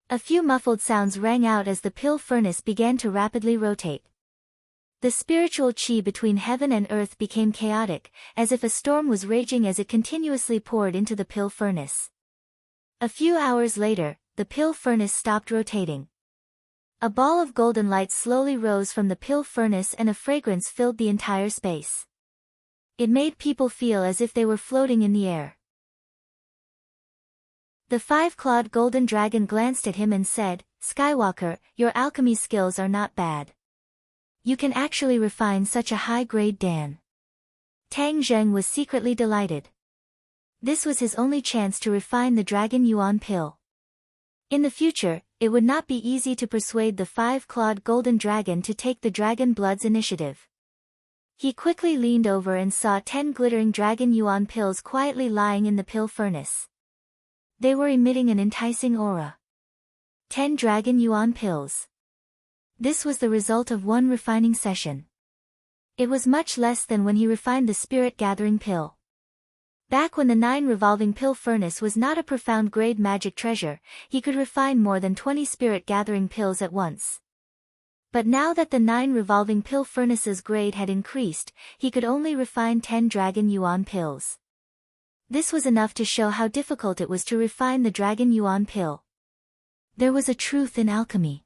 A few muffled sounds rang out as the pill furnace began to rapidly rotate. The spiritual qi between heaven and earth became chaotic, as if a storm was raging as it continuously poured into the pill furnace. A few hours later, the pill furnace stopped rotating. A ball of golden light slowly rose from the pill furnace and a fragrance filled the entire space. It made people feel as if they were floating in the air. The five-clawed golden dragon glanced at him and said, "Skywalker, your alchemy skills are not bad. You can actually refine such a high-grade Dan." Tang Zheng was secretly delighted. This was his only chance to refine the Dragon Yuan pill. In the future, it would not be easy to persuade the five-clawed golden dragon to take the Dragon Blood's initiative. He quickly leaned over and saw 10 glittering Dragon Yuan pills quietly lying in the pill furnace. They were emitting an enticing aura. 10 Dragon Yuan pills. This was the result of one refining session. It was much less than when he refined the spirit gathering pill. Back when the 9 revolving pill furnace was not a profound grade magic treasure, he could refine more than 20 spirit gathering pills at once. But now that the 9 revolving pill furnace's grade had increased, he could only refine 10 Dragon Yuan pills. This was enough to show how difficult it was to refine the Dragon Yuan pill. There was a truth in alchemy.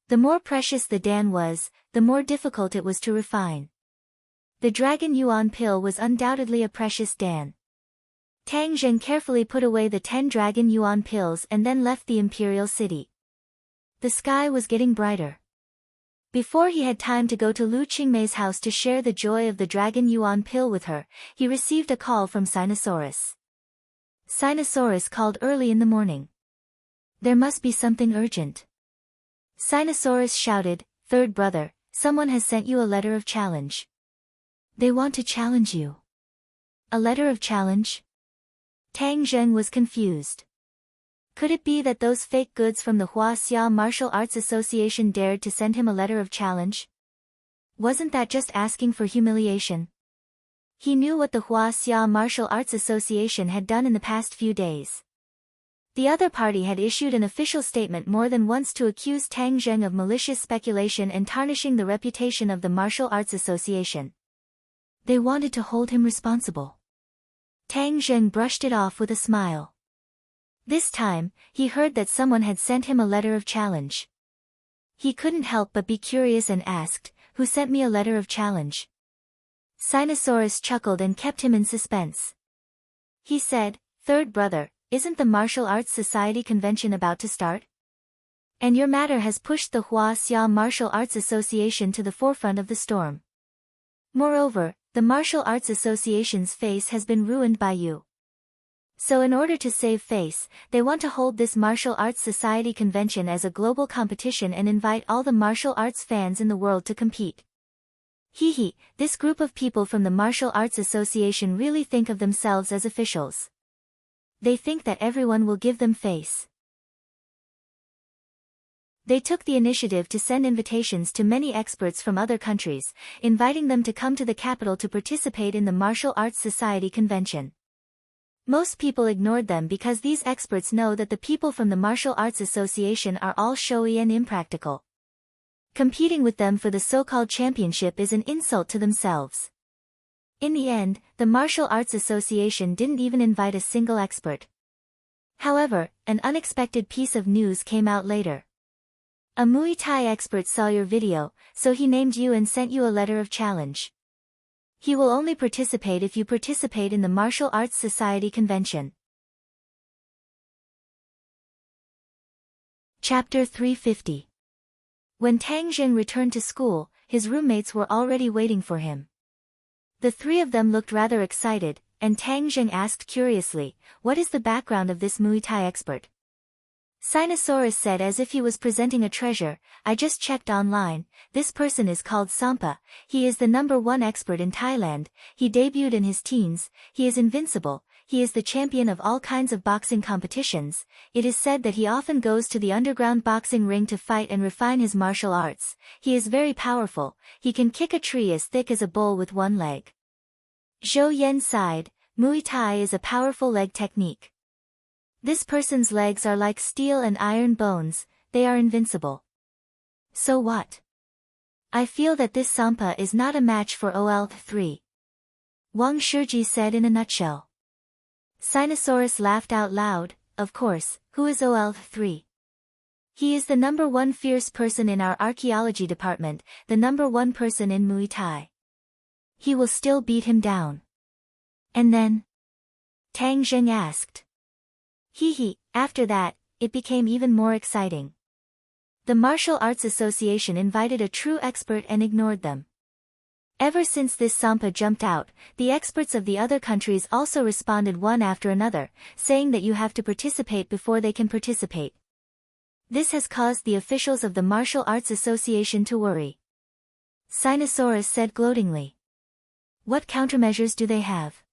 The more precious the Dan was, the more difficult it was to refine. The Dragon Yuan pill was undoubtedly a precious Dan. Tang Zheng carefully put away the 10 Dragon Yuan pills and then left the imperial city. The sky was getting brighter. Before he had time to go to Lu Qingmei's house to share the joy of the Dragon Yuan pill with her, he received a call from Sinosaurus. Sinosaurus called early in the morning. There must be something urgent. Sinosaurus shouted, "Third brother, someone has sent you a letter of challenge. They want to challenge you." A letter of challenge? Tang Zheng was confused. Could it be that those fake goods from the Huaxia Martial Arts Association dared to send him a letter of challenge? Wasn't that just asking for humiliation? He knew what the Huaxia Martial Arts Association had done in the past few days. The other party had issued an official statement more than once to accuse Tang Zheng of malicious speculation and tarnishing the reputation of the Martial Arts Association. They wanted to hold him responsible. Tang Zheng brushed it off with a smile. This time, he heard that someone had sent him a letter of challenge. He couldn't help but be curious and asked, "Who sent me a letter of challenge?" Sinosaurus chuckled and kept him in suspense. He said, "Third brother, isn't the Martial Arts Society convention about to start? And your matter has pushed the Huaxia Martial Arts Association to the forefront of the storm. Moreover, the Martial Arts Association's face has been ruined by you. So in order to save face, they want to hold this Martial Arts Society convention as a global competition and invite all the martial arts fans in the world to compete. Hee, this group of people from the Martial Arts Association really think of themselves as officials. They think that everyone will give them face." They took the initiative to send invitations to many experts from other countries, inviting them to come to the capital to participate in the Martial Arts Society convention. Most people ignored them because these experts know that the people from the Martial Arts Association are all showy and impractical. Competing with them for the so-called championship is an insult to themselves. In the end, the Martial Arts Association didn't even invite a single expert. However, an unexpected piece of news came out later. A Muay Thai expert saw your video, so he named you and sent you a letter of challenge. He will only participate if you participate in the Martial Arts Society convention. Chapter 350. When Tang Zheng returned to school, his roommates were already waiting for him. The three of them looked rather excited, and Tang Zheng asked curiously, "What is the background of this Muay Thai expert?" Sinosaurus said as if he was presenting a treasure, "I just checked online, this person is called Sampa, he is the #1 expert in Thailand, he debuted in his teens, he is invincible, he is the champion of all kinds of boxing competitions. It is said that he often goes to the underground boxing ring to fight and refine his martial arts. He is very powerful, he can kick a tree as thick as a bull with one leg. Zhou Yan sighed. Muay Thai is a powerful leg technique. This person's legs are like steel and iron bones, they are invincible. So what? I feel that this Sampa is not a match for OL3. Wang Shiji said in a nutshell. Sinosaurus laughed out loud. Of course, who is OL3? He is the #1 fierce person in our archaeology department, the #1 person in Muay Thai. He will still beat him down. And then? Tang Zheng asked. After that, it became even more exciting. The Martial Arts Association invited a true expert and ignored them. Ever since this Sampa jumped out, the experts of the other countries also responded one after another, saying that you have to participate before they can participate. This has caused the officials of the Martial Arts Association to worry. Sinosaurus said gloatingly. What countermeasures do they have?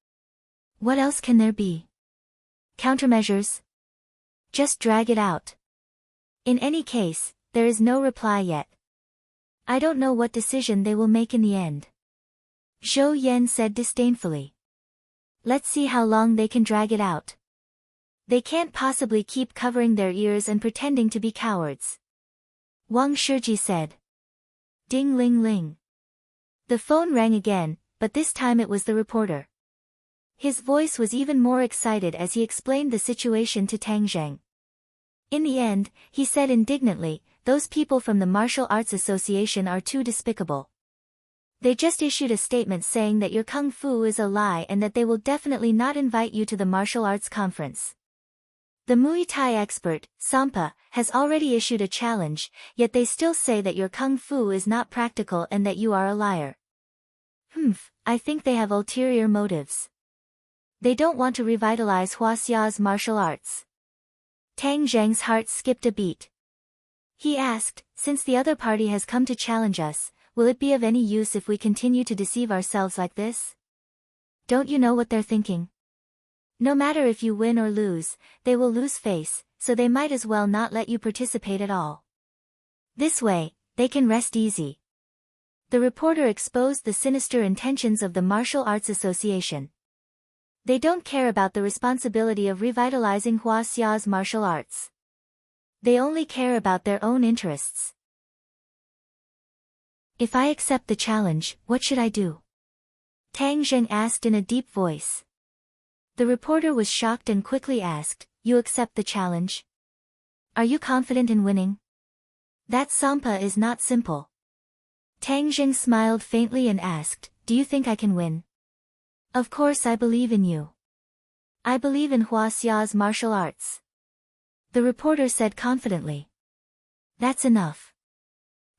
What else can there be? Countermeasures? Just drag it out. In any case, there is no reply yet. I don't know what decision they will make in the end. Zhou Yan said disdainfully. Let's see how long they can drag it out. They can't possibly keep covering their ears and pretending to be cowards. Wang Shiji said. Ding ling ling. The phone rang again, but this time it was the reporter. His voice was even more excited as he explained the situation to Tang Zheng. In the end, he said indignantly, those people from the Martial Arts Association are too despicable. They just issued a statement saying that your kung fu is a lie and that they will definitely not invite you to the martial arts conference. The Muay Thai expert, Sampa, has already issued a challenge, yet they still say that your kung fu is not practical and that you are a liar. I think they have ulterior motives. They don't want to revitalize Huaxia's martial arts. Tang Zheng's heart skipped a beat. He asked, since the other party has come to challenge us, will it be of any use if we continue to deceive ourselves like this? Don't you know what they're thinking? No matter if you win or lose, they will lose face, so they might as well not let you participate at all. This way, they can rest easy. The reporter exposed the sinister intentions of the Martial Arts Association. They don't care about the responsibility of revitalizing Huaxia's martial arts. They only care about their own interests. If I accept the challenge, what should I do? Tang Zheng asked in a deep voice. The reporter was shocked and quickly asked, you accept the challenge? Are you confident in winning? That Sampa is not simple. Tang Zheng smiled faintly and asked, do you think I can win? Of course I believe in you. I believe in Huaxia's martial arts. The reporter said confidently. That's enough.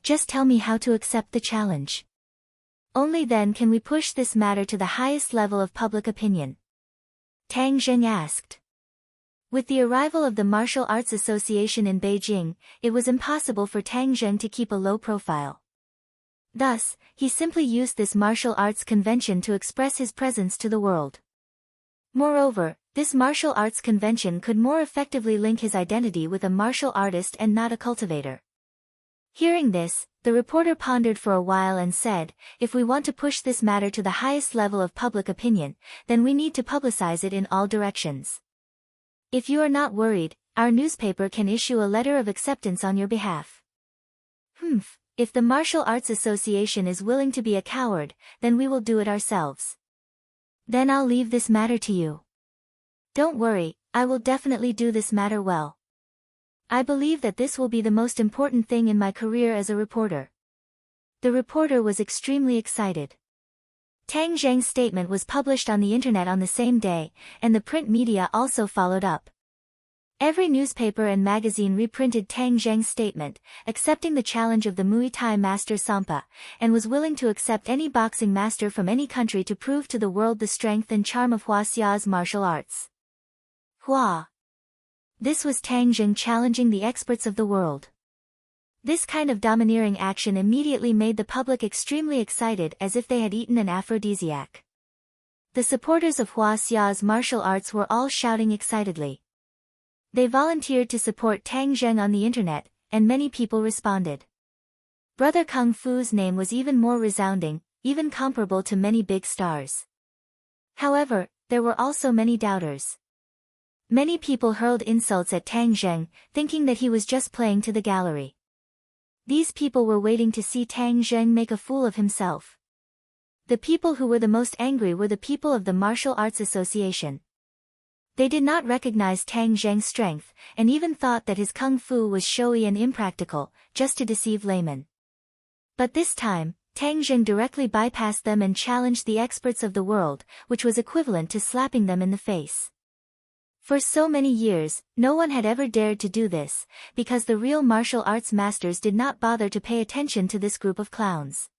Just tell me how to accept the challenge. Only then can we push this matter to the highest level of public opinion. Tang Zheng asked. With the arrival of the Martial Arts Association in Beijing, it was impossible for Tang Zheng to keep a low profile. Thus, he simply used this martial arts convention to express his presence to the world. Moreover, this martial arts convention could more effectively link his identity with a martial artist and not a cultivator. Hearing this, the reporter pondered for a while and said, if we want to push this matter to the highest level of public opinion, then we need to publicize it in all directions. If you are not worried, our newspaper can issue a letter of acceptance on your behalf. If the Martial Arts Association is willing to be a coward, then we will do it ourselves. Then I'll leave this matter to you. Don't worry, I will definitely do this matter well. I believe that this will be the most important thing in my career as a reporter. The reporter was extremely excited. Tang Zheng's statement was published on the internet on the same day, and the print media also followed up. Every newspaper and magazine reprinted Tang Zheng's statement, accepting the challenge of the Muay Thai master Sampa, and was willing to accept any boxing master from any country to prove to the world the strength and charm of Huaxia's martial arts. Hua! This was Tang Zheng challenging the experts of the world. This kind of domineering action immediately made the public extremely excited as if they had eaten an aphrodisiac. The supporters of Hua Xia's martial arts were all shouting excitedly. They volunteered to support Tang Zheng on the internet, and many people responded. Brother Kung Fu's name was even more resounding, even comparable to many big stars. However, there were also many doubters. Many people hurled insults at Tang Zheng, thinking that he was just playing to the gallery. These people were waiting to see Tang Zheng make a fool of himself. The people who were the most angry were the people of the Martial Arts Association. They did not recognize Tang Zheng's strength, and even thought that his kung fu was showy and impractical, just to deceive laymen. But this time, Tang Zheng directly bypassed them and challenged the experts of the world, which was equivalent to slapping them in the face. For so many years, no one had ever dared to do this, because the real martial arts masters did not bother to pay attention to this group of clowns.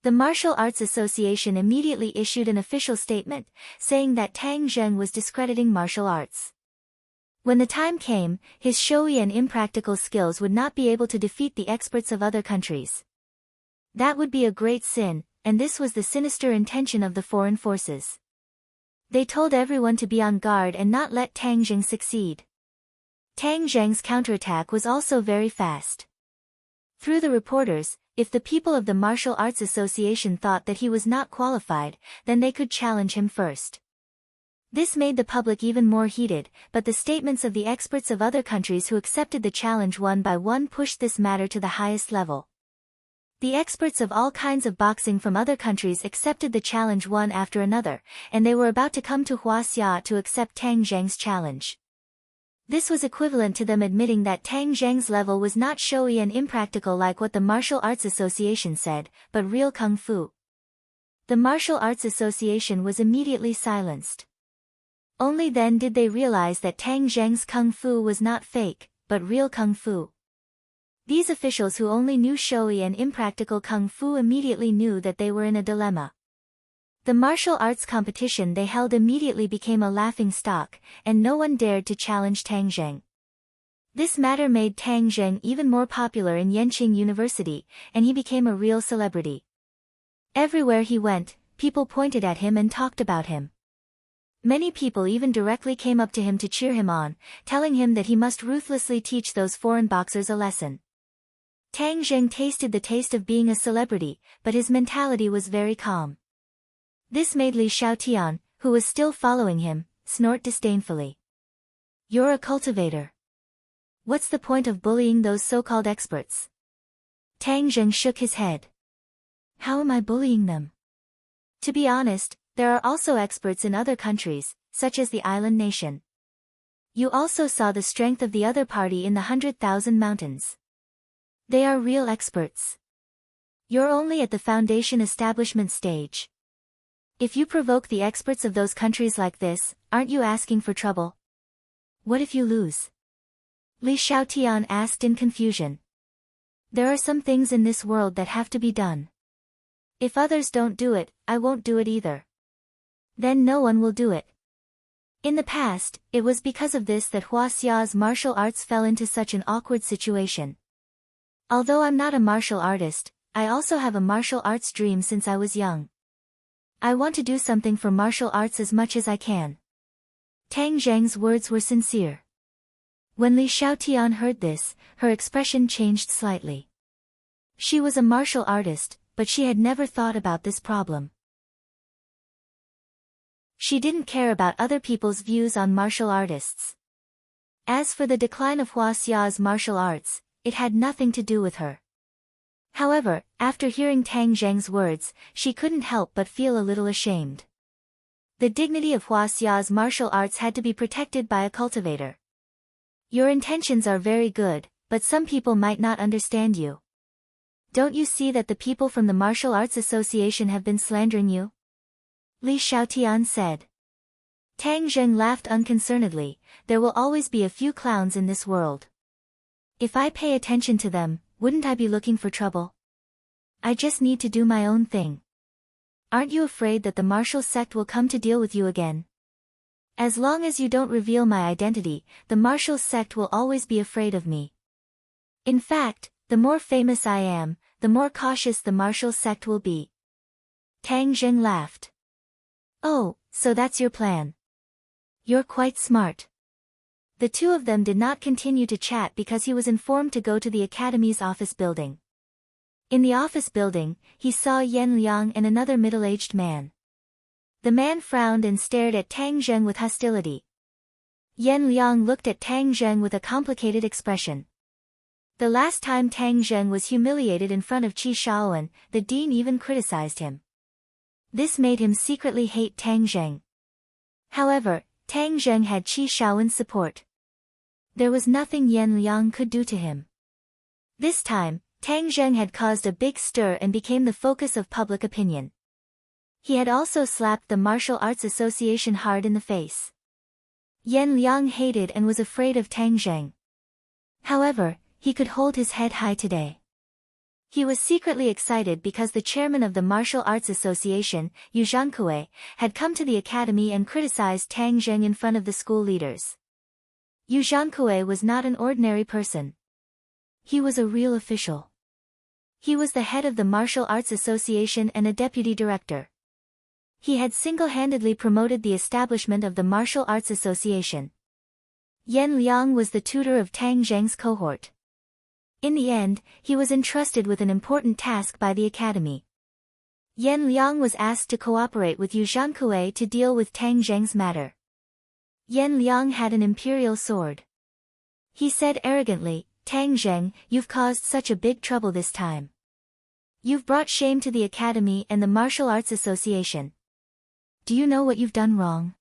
The Martial Arts Association immediately issued an official statement, saying that Tang Zheng was discrediting martial arts. When the time came, his showy and impractical skills would not be able to defeat the experts of other countries. That would be a great sin, and this was the sinister intention of the foreign forces. They told everyone to be on guard and not let Tang Zheng succeed. Tang Zheng's counterattack was also very fast. Through the reporters, if the people of the Martial Arts Association thought that he was not qualified, then they could challenge him first. This made the public even more heated, but the statements of the experts of other countries who accepted the challenge one by one pushed this matter to the highest level. The experts of all kinds of boxing from other countries accepted the challenge one after another, and they were about to come to Hua Xia to accept Tang Zheng's challenge. This was equivalent to them admitting that Tang Zheng's level was not showy and impractical like what the Martial Arts Association said, but real kung fu. The Martial Arts Association was immediately silenced. Only then did they realize that Tang Zheng's kung fu was not fake, but real kung fu. These officials who only knew showy and impractical kung fu immediately knew that they were in a dilemma. The martial arts competition they held immediately became a laughing stock, and no one dared to challenge Tang Zheng. This matter made Tang Zheng even more popular in Yenqing University, and he became a real celebrity. Everywhere he went, people pointed at him and talked about him. Many people even directly came up to him to cheer him on, telling him that he must ruthlessly teach those foreign boxers a lesson. Tang Zheng tasted the taste of being a celebrity, but his mentality was very calm. This made Li Xiaotian, who was still following him, snort disdainfully. "You're a cultivator. What's the point of bullying those so-called experts?" Tang Zheng shook his head. "How am I bullying them? To be honest, there are also experts in other countries, such as the island nation. You also saw the strength of the other party in the 100,000 mountains. They are real experts. You're only at the foundation establishment stage. If you provoke the experts of those countries like this, aren't you asking for trouble? What if you lose?" Li Xiaotian asked in confusion. "There are some things in this world that have to be done. If others don't do it, I won't do it either. Then no one will do it." In the past, it was because of this that Hua Xia's martial arts fell into such an awkward situation. "Although I'm not a martial artist, I also have a martial arts dream since I was young. I want to do something for martial arts as much as I can." Tang Zheng's words were sincere. When Li Xiaotian heard this, her expression changed slightly. She was a martial artist, but she had never thought about this problem. She didn't care about other people's views on martial artists. As for the decline of Hua Xia's martial arts, it had nothing to do with her. However, after hearing Tang Zheng's words, she couldn't help but feel a little ashamed. The dignity of Hua Xia's martial arts had to be protected by a cultivator. "Your intentions are very good, but some people might not understand you. Don't you see that the people from the Martial Arts Association have been slandering you?" Li Xiaotian said. Tang Zheng laughed unconcernedly. "There will always be a few clowns in this world. If I pay attention to them, wouldn't I be looking for trouble? I just need to do my own thing. Aren't you afraid that the martial sect will come to deal with you again? As long as you don't reveal my identity, the martial sect will always be afraid of me. In fact, the more famous I am, the more cautious the martial sect will be. Tang Zheng laughed. Oh, so that's your plan. You're quite smart. The two of them did not continue to chat because he was informed to go to the academy's office building. In the office building, he saw Yan Liang and another middle-aged man. The man frowned and stared at Tang Zheng with hostility. Yan Liang looked at Tang Zheng with a complicated expression. The last time Tang Zheng was humiliated in front of Qi Shaoan, the dean even criticized him. This made him secretly hate Tang Zheng. However, Tang Zheng had Qi Shaoan's support. There was nothing Yan Liang could do to him. This time, Tang Zheng had caused a big stir and became the focus of public opinion. He had also slapped the Martial Arts Association hard in the face. Yan Liang hated and was afraid of Tang Zheng. However, he could hold his head high today. He was secretly excited because the chairman of the Martial Arts Association, Yu Zhankue, had come to the academy and criticized Tang Zheng in front of the school leaders. Yu Zhankue was not an ordinary person. He was a real official. He was the head of the Martial Arts Association and a deputy director. He had single-handedly promoted the establishment of the Martial Arts Association. Yan Liang was the tutor of Tang Zheng's cohort. In the end, he was entrusted with an important task by the academy. Yan Liang was asked to cooperate with Yu Zhankue to deal with Tang Zheng's matter. Yan Liang had an imperial sword. He said arrogantly, Tang Zheng, you've caused such a big trouble this time. You've brought shame to the academy and the Martial Arts Association. Do you know what you've done wrong?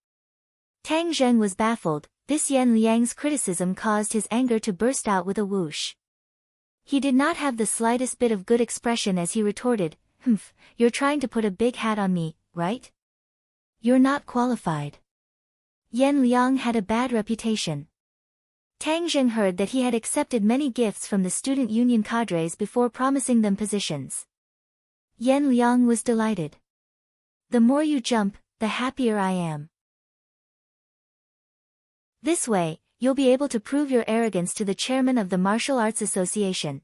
Tang Zheng was baffled. This Yan Liang's criticism caused his anger to burst out with a whoosh. He did not have the slightest bit of good expression as he retorted, Humph, you're trying to put a big hat on me, right? You're not qualified. Yan Liang had a bad reputation. Tang Zheng heard that he had accepted many gifts from the student union cadres before promising them positions. Yan Liang was delighted. The more you jump, the happier I am. This way, you'll be able to prove your arrogance to the chairman of the Martial Arts Association.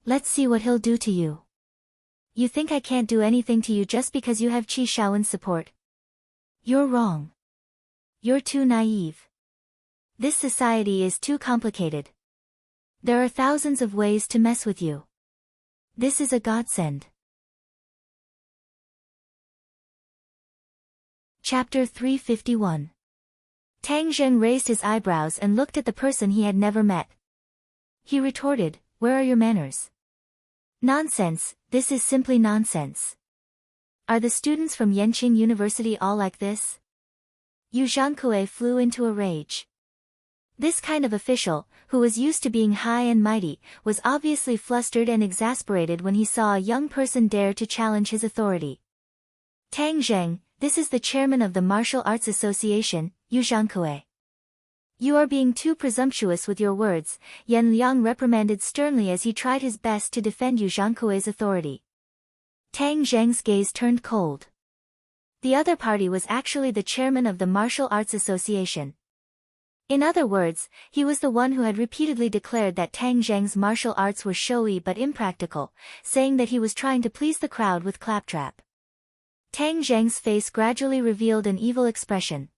Let's see what he'll do to you. You think I can't do anything to you just because you have Qi Shaoan's support? You're wrong. You're too naive. This society is too complicated. There are thousands of ways to mess with you. This is a godsend. Chapter 351. Tang Zheng raised his eyebrows and looked at the person he had never met. He retorted, Where are your manners? Nonsense, this is simply nonsense. Are the students from Yenqing University all like this? Yu Zhankue flew into a rage. This kind of official, who was used to being high and mighty, was obviously flustered and exasperated when he saw a young person dare to challenge his authority. Tang Zheng, this is the chairman of the Martial Arts Association, Yu Zhankue. You are being too presumptuous with your words, Yan Liang reprimanded sternly as he tried his best to defend Yu Zhankue's authority. Tang Zheng's gaze turned cold. The other party was actually the chairman of the Martial Arts Association. In other words, he was the one who had repeatedly declared that Tang Zheng's martial arts were showy but impractical, saying that he was trying to please the crowd with claptrap. Tang Zheng's face gradually revealed an evil expression.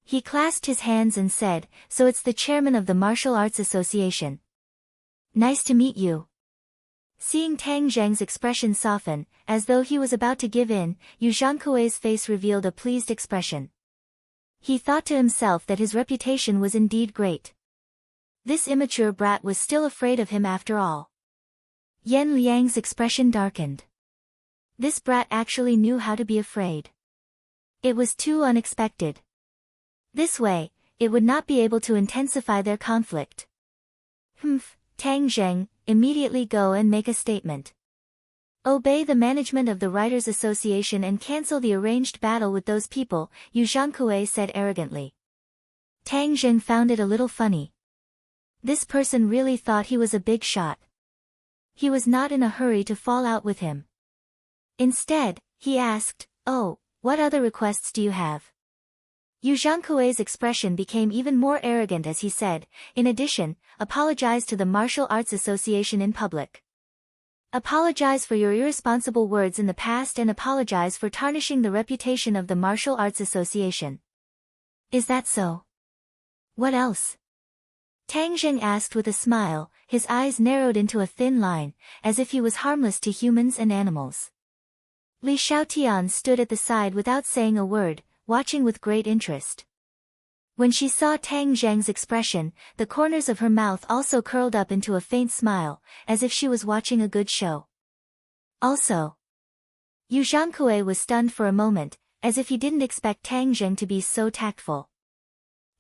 He clasped his hands and said, So it's the chairman of the Martial Arts Association. Nice to meet you. Seeing Tang Zheng's expression soften, as though he was about to give in, Yu Zhankue's face revealed a pleased expression. He thought to himself that his reputation was indeed great. This immature brat was still afraid of him after all. Yan Liang's expression darkened. This brat actually knew how to be afraid. It was too unexpected. This way, it would not be able to intensify their conflict. Humph, Tang Zheng, immediately go and make a statement. Obey the management of the Writers' Association and cancel the arranged battle with those people, Yu Zhankue said arrogantly. Tang Zheng found it a little funny. This person really thought he was a big shot. He was not in a hurry to fall out with him. Instead, he asked, Oh, what other requests do you have? Yu Zhankue's expression became even more arrogant as he said, in addition, apologize to the Martial Arts Association in public. Apologize for your irresponsible words in the past and apologize for tarnishing the reputation of the Martial Arts Association. Is that so? What else? Tang Zheng asked with a smile, his eyes narrowed into a thin line, as if he was harmless to humans and animals. Li Xiaotian stood at the side without saying a word, watching with great interest. When she saw Tang Zheng's expression, the corners of her mouth also curled up into a faint smile, as if she was watching a good show. Also, Yu Zhangkue was stunned for a moment, as if he didn't expect Tang Zheng to be so tactful.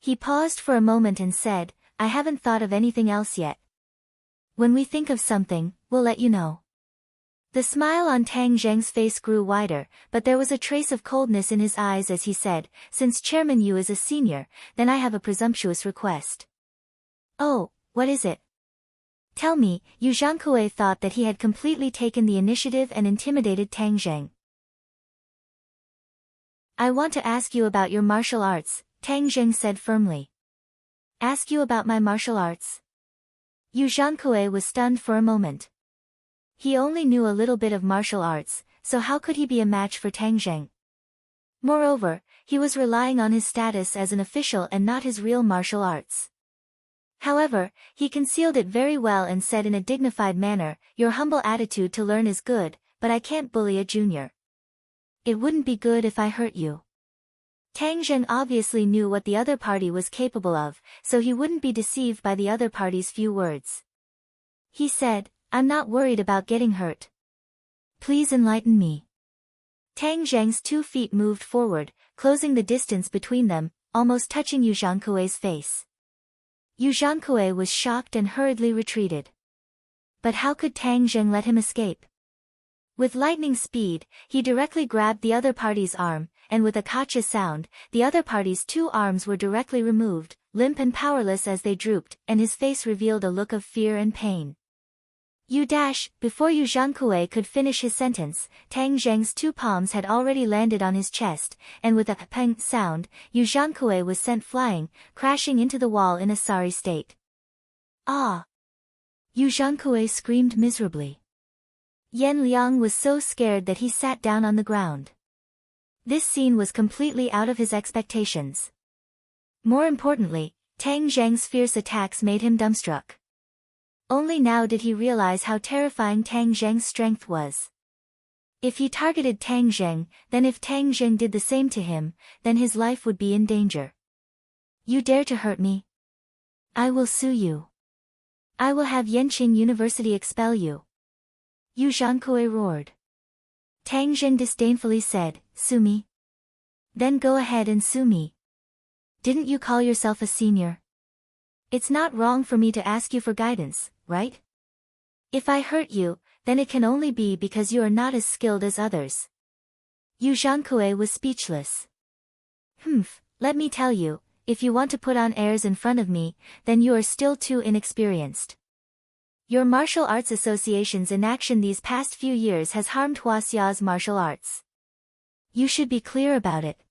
He paused for a moment and said, I haven't thought of anything else yet. When we think of something, we'll let you know. The smile on Tang Zheng's face grew wider, but there was a trace of coldness in his eyes as he said, since Chairman Yu is a senior, then I have a presumptuous request. Oh, what is it? Tell me. Yu Zhangkue thought that he had completely taken the initiative and intimidated Tang Zheng. I want to ask you about your martial arts, Tang Zheng said firmly. Ask you about my martial arts? Yu Zhangkue was stunned for a moment. He only knew a little bit of martial arts, so how could he be a match for Tang Zheng? Moreover, he was relying on his status as an official and not his real martial arts. However, he concealed it very well and said in a dignified manner, your humble attitude to learn is good, but I can't bully a junior. It wouldn't be good if I hurt you. Tang Zheng obviously knew what the other party was capable of, so he wouldn't be deceived by the other party's few words. He said, I'm not worried about getting hurt. Please enlighten me. Tang Zheng's 2 feet moved forward, closing the distance between them, almost touching Yu Zhangkue's face. Yu Zhangkue was shocked and hurriedly retreated. But how could Tang Zheng let him escape? With lightning speed, he directly grabbed the other party's arm, and with a kacha sound, the other party's 2 arms were directly removed, limp and powerless as they drooped, and his face revealed a look of fear and pain. Before Yu Zhangkue could finish his sentence, Tang Zheng's 2 palms had already landed on his chest, and with a peng sound, Yu Zhangkue was sent flying, crashing into the wall in a sorry state. Ah! Yu Zhangkue screamed miserably. Yan Liang was so scared that he sat down on the ground. This scene was completely out of his expectations. More importantly, Tang Zheng's fierce attacks made him dumbstruck. Only now did he realize how terrifying Tang Zheng's strength was. If he targeted Tang Zheng, then if Tang Zheng did the same to him, then his life would be in danger. You dare to hurt me? I will sue you. I will have Yanqing University expel you. Yu Zhangkue roared. Tang Zheng disdainfully said, sue me? Then go ahead and sue me. Didn't you call yourself a senior? It's not wrong for me to ask you for guidance, right? If I hurt you, then it can only be because you are not as skilled as others. Yu Zhangkue was speechless. Let me tell you, if you want to put on airs in front of me, then you are still too inexperienced. Your martial arts association's inaction these past few years has harmed Huaxia's martial arts. You should be clear about it.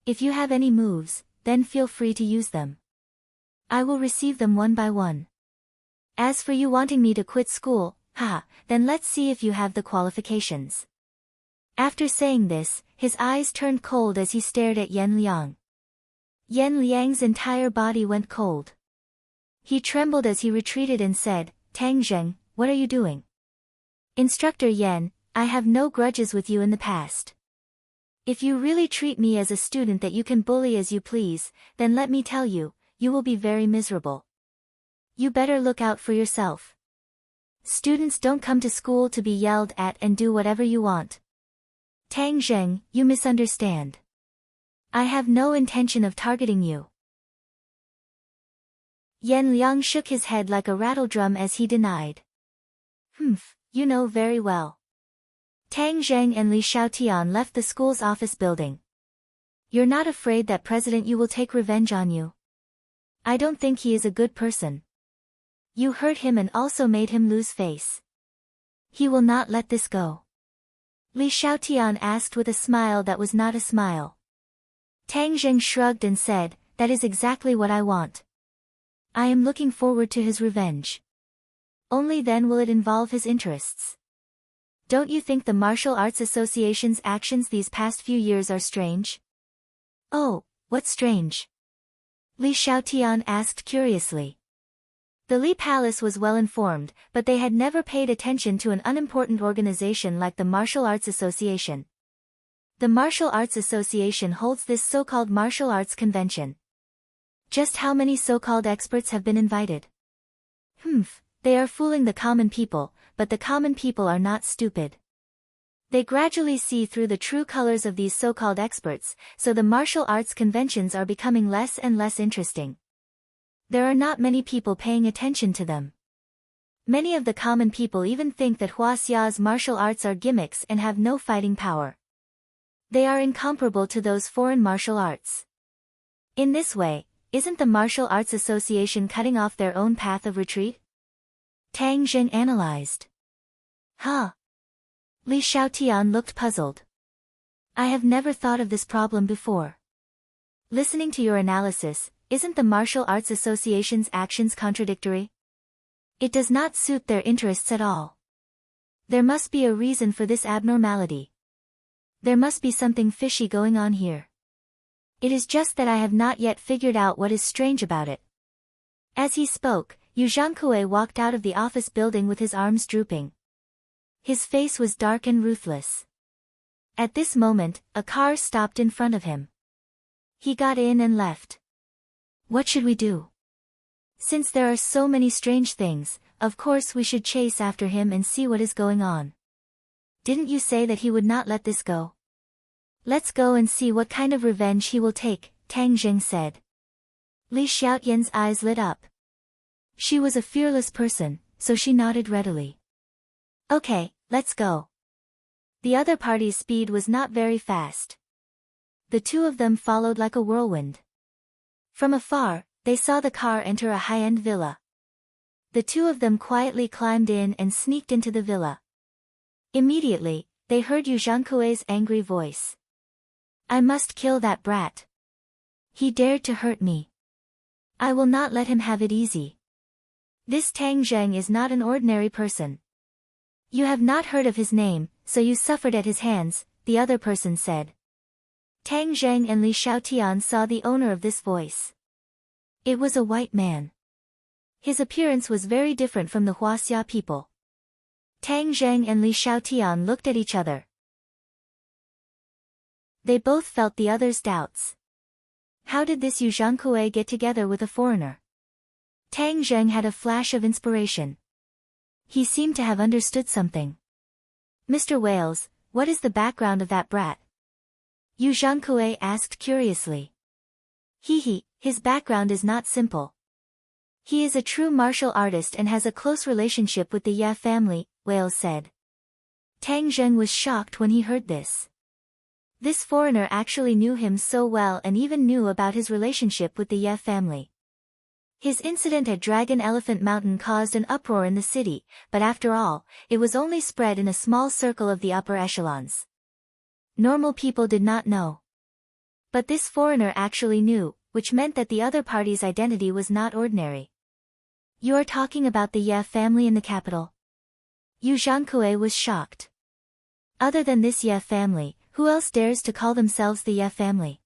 If you have any moves, then feel free to use them. I will receive them one by one. As for you wanting me to quit school, then let's see if you have the qualifications. After saying this, his eyes turned cold as he stared at Yan Liang. Yan Liang's entire body went cold. He trembled as he retreated and said, Tang Zheng, what are you doing? Instructor Yan, I have no grudges with you in the past. If you really treat me as a student that you can bully as you please, then let me tell you, you will be very miserable. You better look out for yourself. Students don't come to school to be yelled at and do whatever you want. Tang Zheng, you misunderstand. I have no intention of targeting you. Yan Liang shook his head like a rattledrum as he denied. You know very well. Tang Zheng and Li Xiaotian left the school's office building. You're not afraid that President Yu will take revenge on you? I don't think he is a good person. You hurt him and also made him lose face. He will not let this go. Li Xiaotian asked with a smile that was not a smile. Tang Zheng shrugged and said, that is exactly what I want. I am looking forward to his revenge. Only then will it involve his interests. Don't you think the Martial Arts Association's actions these past few years are strange? Oh, what's strange? Li Xiaotian asked curiously. The Li Palace was well informed, but they had never paid attention to an unimportant organization like the Martial Arts Association. The Martial Arts Association holds this so-called martial arts convention. Just how many so-called experts have been invited? They are fooling the common people, but the common people are not stupid. They gradually see through the true colors of these so-called experts, so the martial arts conventions are becoming less and less interesting. There are not many people paying attention to them. Many of the common people even think that Huaxia's martial arts are gimmicks and have no fighting power. They are incomparable to those foreign martial arts. In this way, isn't the Martial Arts Association cutting off their own path of retreat? Tang Zheng analyzed. Huh? Li Xiaotian looked puzzled. I have never thought of this problem before. Listening to your analysis, isn't the Martial Arts Association's actions contradictory? It does not suit their interests at all. There must be a reason for this abnormality. There must be something fishy going on here. It is just that I have not yet figured out what is strange about it. As he spoke, Yu Zhangkue walked out of the office building with his arms drooping. His face was dark and ruthless. At this moment, a car stopped in front of him. He got in and left. What should we do? Since there are so many strange things, of course we should chase after him and see what is going on. Didn't you say that he would not let this go? Let's go and see what kind of revenge he will take, Tang Zheng said. Li Xiaotian's eyes lit up. She was a fearless person, so she nodded readily. Okay, let's go. The other party's speed was not very fast. The two of them followed like a whirlwind. From afar, they saw the car enter a high-end villa. The two of them quietly climbed in and sneaked into the villa. Immediately, they heard Yu Zhangkue's angry voice. I must kill that brat. He dared to hurt me. I will not let him have it easy. This Tang Zheng is not an ordinary person. You have not heard of his name, so you suffered at his hands, the other person said. Tang Zheng and Li Xiaotian saw the owner of this voice. It was a white man. His appearance was very different from the Huaxia people. Tang Zheng and Li Xiaotian looked at each other. They both felt the other's doubts. How did this Yu Zhangkue get together with a foreigner? Tang Zheng had a flash of inspiration. He seemed to have understood something. Mr. Wales, what is the background of that brat? Yu Zhangkue asked curiously. His background is not simple. He is a true martial artist and has a close relationship with the Ye family, Wales said. Tang Zheng was shocked when he heard this. This foreigner actually knew him so well and even knew about his relationship with the Ye family. His incident at Dragon Elephant Mountain caused an uproar in the city, but after all, it was only spread in a small circle of the upper echelons. Normal people did not know. But this foreigner actually knew, which meant that the other party's identity was not ordinary. You are talking about the Ye family in the capital? Yu Zhangkue was shocked. Other than this Ye family, who else dares to call themselves the Ye family?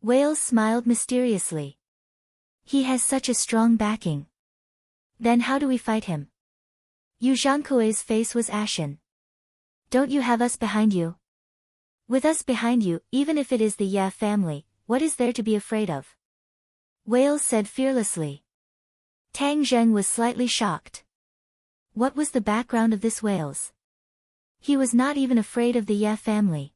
Wales smiled mysteriously. He has such a strong backing. Then how do we fight him? Yu Zhangkue's face was ashen. Don't you have us behind you? With us behind you, even if it is the Ye family, what is there to be afraid of? Wales said fearlessly. Tang Zheng was slightly shocked. What was the background of this Wales? He was not even afraid of the Ye family.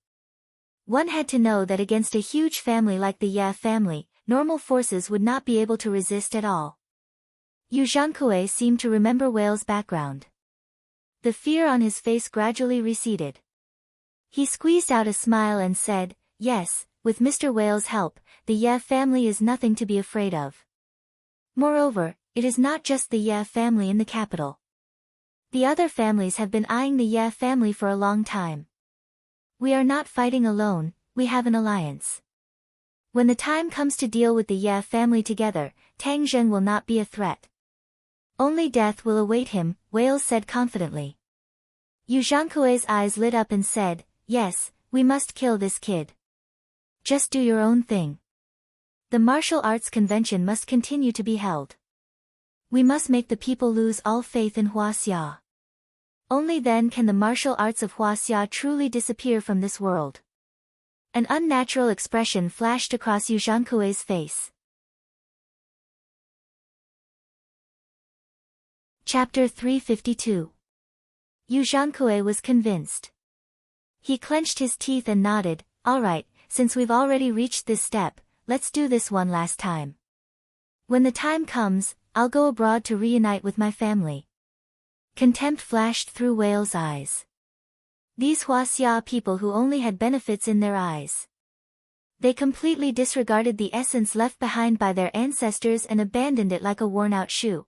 One had to know that against a huge family like the Ye family, normal forces would not be able to resist at all. Yu Zhangkue seemed to remember Wales' background. The fear on his face gradually receded. He squeezed out a smile and said, yes, with Mr. Wales' help, the Ye family is nothing to be afraid of. Moreover, it is not just the Ye family in the capital. The other families have been eyeing the Ye family for a long time. We are not fighting alone, we have an alliance. When the time comes to deal with the Ye family together, Tang Zheng will not be a threat. Only death will await him, Wales said confidently. Yu Zhangkui's eyes lit up and said, yes, we must kill this kid. Just do your own thing. The martial arts convention must continue to be held. We must make the people lose all faith in Huaxia. Only then can the martial arts of Huaxia truly disappear from this world. An unnatural expression flashed across Yu Zhangkui's face. Chapter 352. Yu Zhangkui was convinced. He clenched his teeth and nodded, all right, since we've already reached this step, let's do this one last time. When the time comes, I'll go abroad to reunite with my family. Contempt flashed through Whale's eyes. These Huaxia people who only had benefits in their eyes. They completely disregarded the essence left behind by their ancestors and abandoned it like a worn-out shoe.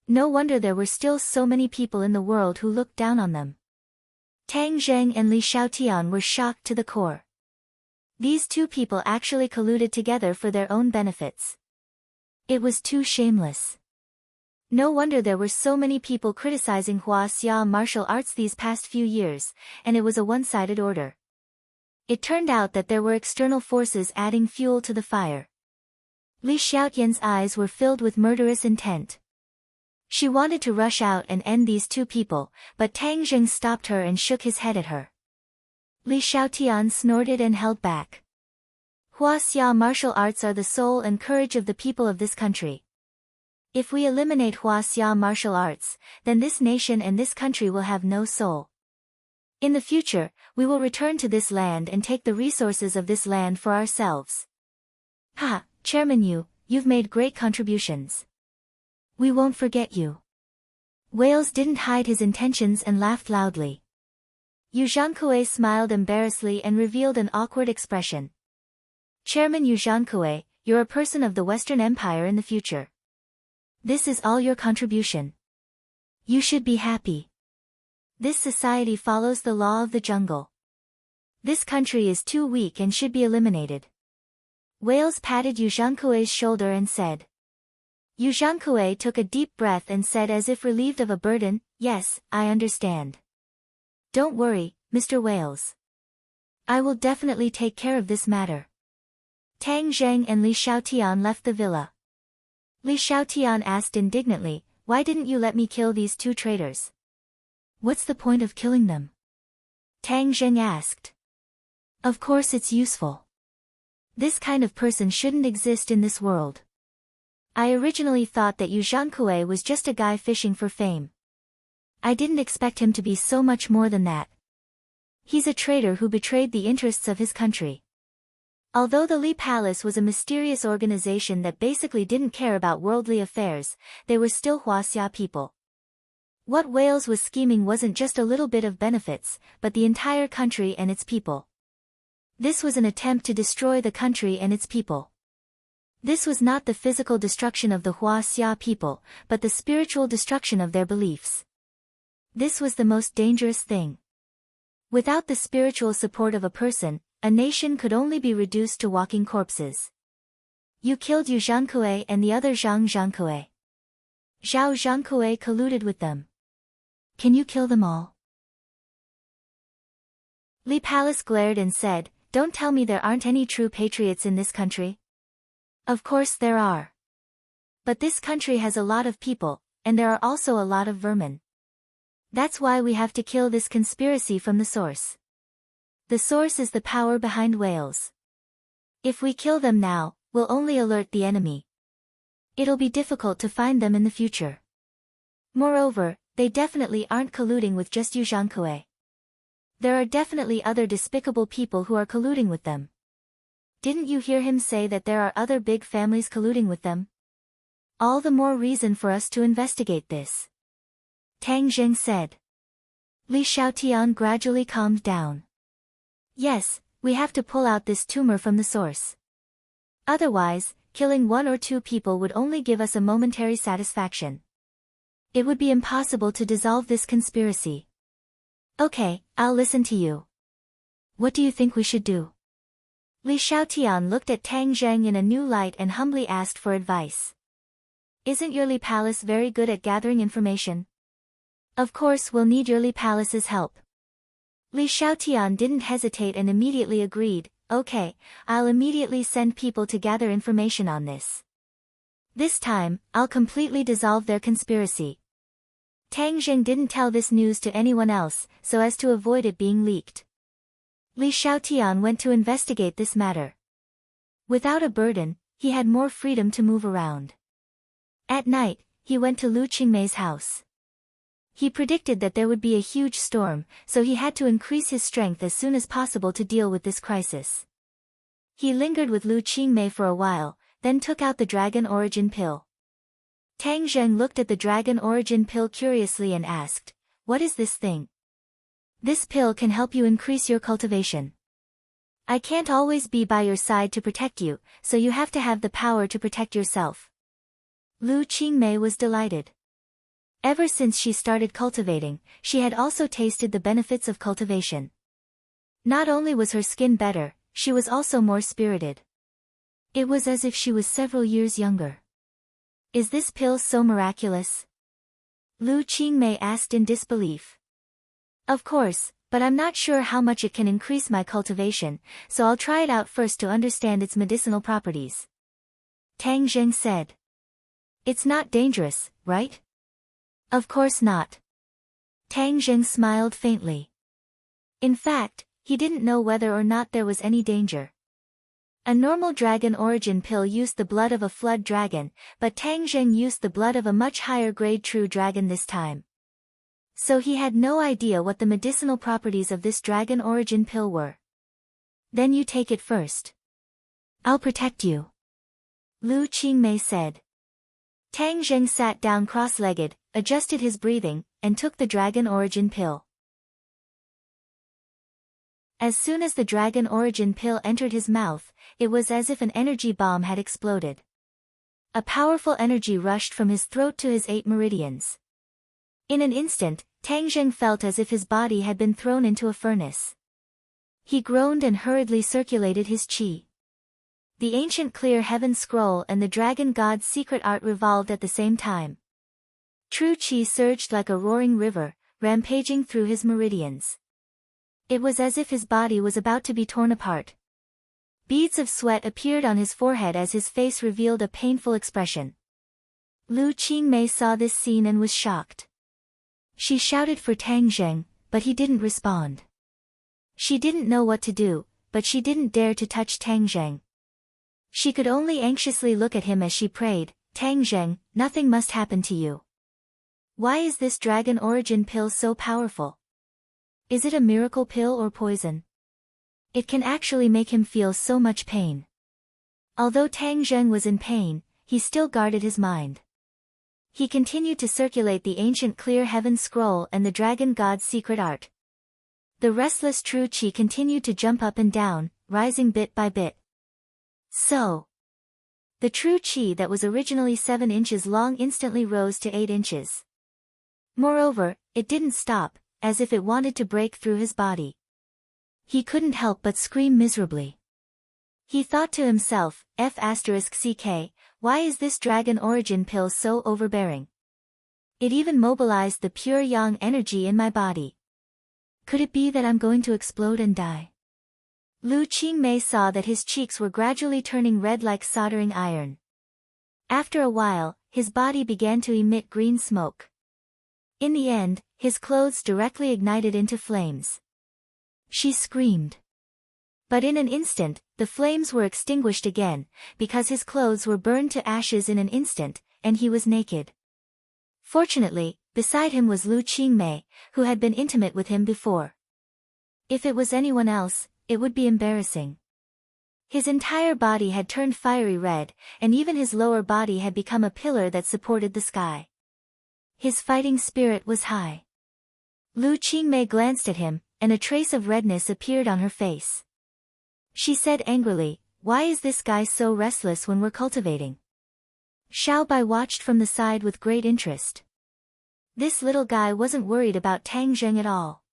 No wonder there were still so many people in the world who looked down on them. Tang Zheng and Li Xiaotian were shocked to the core. These two people actually colluded together for their own benefits. It was too shameless. No wonder there were so many people criticizing Huaxia martial arts these past few years, and it was a one-sided order. It turned out that there were external forces adding fuel to the fire. Li Xiaotian's eyes were filled with murderous intent. She wanted to rush out and end these two people, but Tang Zheng stopped her and shook his head at her. Li Xiaotian snorted and held back. Huaxia martial arts are the soul and courage of the people of this country. If we eliminate Huaxia martial arts, then this nation and this country will have no soul. In the future, we will return to this land and take the resources of this land for ourselves. Ha, Chairman Yu, you've made great contributions. We won't forget you. Wales didn't hide his intentions and laughed loudly. Yu Zhangkui smiled embarrassedly and revealed an awkward expression. Chairman Yu Zhangkui, you're a person of the Western Empire in the future. This is all your contribution. You should be happy. This society follows the law of the jungle. This country is too weak and should be eliminated. Wales patted Yu Zhangkui's shoulder and said. Yu Zhangkui took a deep breath and said as if relieved of a burden, yes, I understand. Don't worry, Mr. Wales. I will definitely take care of this matter. Tang Zheng and Li Xiaotian left the villa. Li Xiaotian asked indignantly, why didn't you let me kill these two traitors? What's the point of killing them? Tang Zheng asked. Of course it's useful. This kind of person shouldn't exist in this world. I originally thought that Yu Zhangkui was just a guy fishing for fame. I didn't expect him to be so much more than that. He's a traitor who betrayed the interests of his country. Although the Li Palace was a mysterious organization that basically didn't care about worldly affairs, they were still Huaxia people. What Wales was scheming wasn't just a little bit of benefits, but the entire country and its people. This was an attempt to destroy the country and its people. This was not the physical destruction of the Huaxia people, but the spiritual destruction of their beliefs. This was the most dangerous thing. Without the spiritual support of a person, a nation could only be reduced to walking corpses. You killed Yu Zhangkui and the other Zhang Zhangkui. Zhao Zhangkui colluded with them. Can you kill them all? Li Palace glared and said, don't tell me there aren't any true patriots in this country. Of course there are. But this country has a lot of people, and there are also a lot of vermin. That's why we have to kill this conspiracy from the source. The source is the power behind Wales. If we kill them now, we'll only alert the enemy. It'll be difficult to find them in the future. Moreover, they definitely aren't colluding with just Yu Zhangkui. There are definitely other despicable people who are colluding with them. Didn't you hear him say that there are other big families colluding with them? All the more reason for us to investigate this. Tang Zheng said. Li Xiaotian gradually calmed down. Yes, we have to pull out this tumor from the source. Otherwise, killing one or two people would only give us a momentary satisfaction. It would be impossible to dissolve this conspiracy. Okay, I'll listen to you. What do you think we should do? Li Xiaotian looked at Tang Zheng in a new light and humbly asked for advice. Isn't your Li Palace very good at gathering information? Of course we'll need your Li Palace's help. Li Xiaotian didn't hesitate and immediately agreed, okay, I'll immediately send people to gather information on this. This time, I'll completely dissolve their conspiracy. Tang Zheng didn't tell this news to anyone else, so as to avoid it being leaked. Li Xiaotian went to investigate this matter. Without a burden, he had more freedom to move around. At night, he went to Lu Qingmei's house. He predicted that there would be a huge storm, so he had to increase his strength as soon as possible to deal with this crisis. He lingered with Lu Qingmei for a while, then took out the Dragon Origin Pill. Tang Zheng looked at the Dragon Origin Pill curiously and asked, "What is this thing?" "This pill can help you increase your cultivation. I can't always be by your side to protect you, so you have to have the power to protect yourself." Lu Qingmei was delighted. Ever since she started cultivating, she had also tasted the benefits of cultivation. Not only was her skin better, she was also more spirited. It was as if she was several years younger. "Is this pill so miraculous?" Lu Qingmei asked in disbelief. "Of course, but I'm not sure how much it can increase my cultivation, so I'll try it out first to understand its medicinal properties." Tang Zheng said. "It's not dangerous, right?" "Of course not." Tang Zheng smiled faintly. In fact, he didn't know whether or not there was any danger. A normal dragon origin pill used the blood of a flood dragon, but Tang Zheng used the blood of a much higher grade true dragon this time. So he had no idea what the medicinal properties of this dragon origin pill were. "Then you take it first. I'll protect you," Lu Qingmei said. Tang Zheng sat down cross-legged, adjusted his breathing, and took the dragon origin pill. As soon as the dragon origin pill entered his mouth, it was as if an energy bomb had exploded. A powerful energy rushed from his throat to his 8 meridians. In an instant, Tang Zheng felt as if his body had been thrown into a furnace. He groaned and hurriedly circulated his qi. The ancient clear heaven scroll and the dragon god's secret art revolved at the same time. True qi surged like a roaring river, rampaging through his meridians. It was as if his body was about to be torn apart. Beads of sweat appeared on his forehead as his face revealed a painful expression. Lu Qingmei saw this scene and was shocked. She shouted for Tang Zheng, but he didn't respond. She didn't know what to do, but she didn't dare to touch Tang Zheng. She could only anxiously look at him as she prayed, "Tang Zheng, nothing must happen to you. Why is this dragon origin pill so powerful? Is it a miracle pill or poison? It can actually make him feel so much pain." Although Tang Zheng was in pain, he still guarded his mind. He continued to circulate the ancient clear heaven scroll and the dragon god's secret art. The restless true qi continued to jump up and down, rising bit by bit. So, the true qi that was originally 7 inches long instantly rose to 8 inches. Moreover, it didn't stop, as if it wanted to break through his body. He couldn't help but scream miserably. He thought to himself, F***ck, why is this dragon origin pill so overbearing? It even mobilized the pure yang energy in my body. Could it be that I'm going to explode and die? Lu Qingmei saw that his cheeks were gradually turning red like soldering iron. After a while, his body began to emit green smoke. In the end, his clothes directly ignited into flames. She screamed. But in an instant, the flames were extinguished again, because his clothes were burned to ashes in an instant, and he was naked. Fortunately, beside him was Lu Qingmei, who had been intimate with him before. If it was anyone else, it would be embarrassing. His entire body had turned fiery red, and even his lower body had become a pillar that supported the sky. His fighting spirit was high. Lu Qingmei glanced at him, and a trace of redness appeared on her face. She said angrily, "Why is this guy so restless when we're cultivating?" Xiao Bai watched from the side with great interest. This little guy wasn't worried about Tang Zheng at all.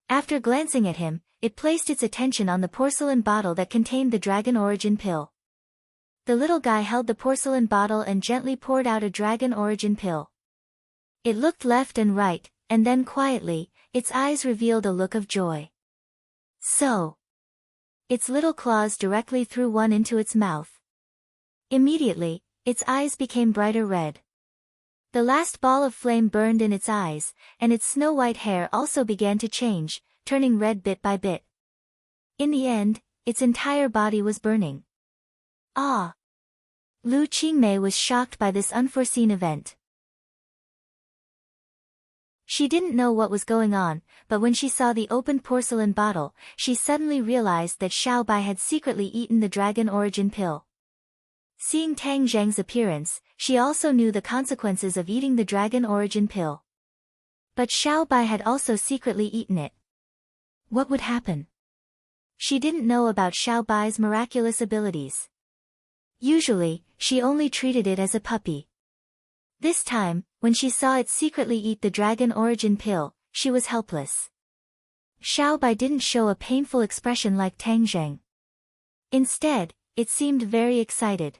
After glancing at him, it placed its attention on the porcelain bottle that contained the dragon origin pill. The little guy held the porcelain bottle and gently poured out a dragon origin pill. It looked left and right, and then quietly, its eyes revealed a look of joy. So. Its little claws directly threw one into its mouth. Immediately, its eyes became brighter red. The last ball of flame burned in its eyes, and its snow-white hair also began to change, turning red bit by bit. In the end, its entire body was burning. Ah! Lu Qingmei was shocked by this unforeseen event. She didn't know what was going on, but when she saw the opened porcelain bottle, she suddenly realized that Xiao Bai had secretly eaten the dragon origin pill. Seeing Tang Zheng's appearance, she also knew the consequences of eating the dragon origin pill. But Xiao Bai had also secretly eaten it. What would happen? She didn't know about Xiao Bai's miraculous abilities. Usually, she only treated it as a puppy. This time, when she saw it secretly eat the dragon origin pill, she was helpless. Xiao Bai didn't show a painful expression like Tang Zheng. Instead, it seemed very excited.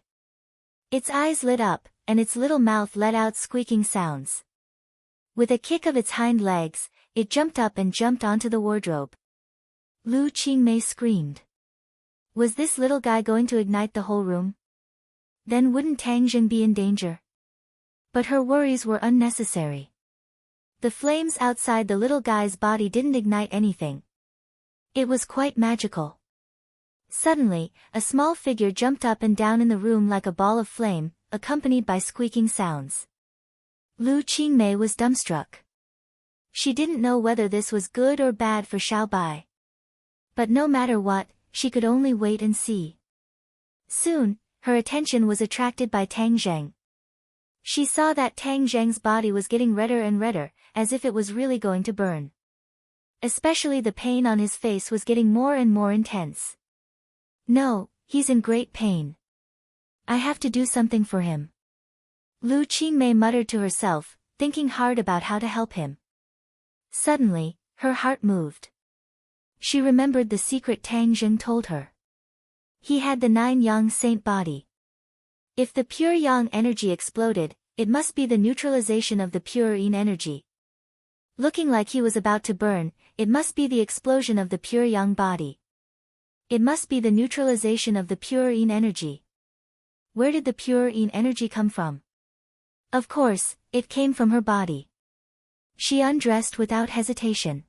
Its eyes lit up, and its little mouth let out squeaking sounds. With a kick of its hind legs, it jumped up and jumped onto the wardrobe. Lu Qingmei screamed. Was this little guy going to ignite the whole room? Then wouldn't Tang Zheng be in danger? But her worries were unnecessary. The flames outside the little guy's body didn't ignite anything. It was quite magical. Suddenly, a small figure jumped up and down in the room like a ball of flame, accompanied by squeaking sounds. Lu Qingmei was dumbstruck. She didn't know whether this was good or bad for Xiao Bai. But no matter what, she could only wait and see. Soon, her attention was attracted by Tang Zheng. She saw that Tang Zheng's body was getting redder and redder, as if it was really going to burn. Especially the pain on his face was getting more and more intense. No, he's in great pain. I have to do something for him. Lu Qingmei muttered to herself, thinking hard about how to help him. Suddenly, her heart moved. She remembered the secret Tang Zheng told her. He had the 9 yang saint body. If the pure yang energy exploded, it must be the neutralization of the pure yin energy. Looking like he was about to burn, it must be the explosion of the pure yang body. It must be the neutralization of the pure yin energy. Where did the pure yin energy come from? Of course, it came from her body. She undressed without hesitation.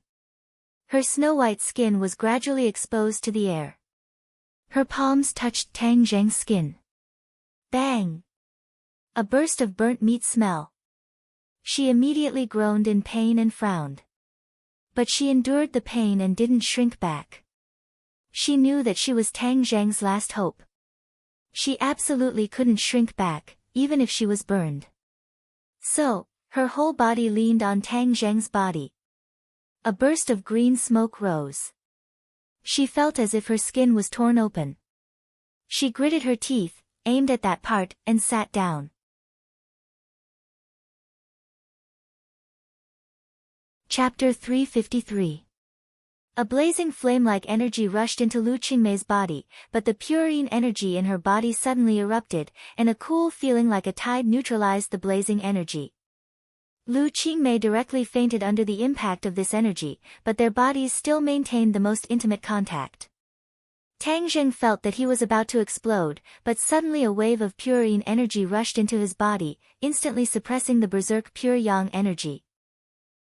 Her snow-white skin was gradually exposed to the air. Her palms touched Tang Zheng's skin. Bang! A burst of burnt meat smell. She immediately groaned in pain and frowned. But she endured the pain and didn't shrink back. She knew that she was Tang Zheng's last hope. She absolutely couldn't shrink back, even if she was burned. So, her whole body leaned on Tang Zheng's body. A burst of green smoke rose. She felt as if her skin was torn open. She gritted her teeth, aimed at that part, and sat down. Chapter 353. A blazing flame-like energy rushed into Lu Qingmei's body, but the pure yin energy in her body suddenly erupted, and a cool feeling like a tide neutralized the blazing energy. Lu Qingmei directly fainted under the impact of this energy, but their bodies still maintained the most intimate contact. Tang Zheng felt that he was about to explode, but suddenly a wave of pure yin energy rushed into his body, instantly suppressing the berserk pure yang energy.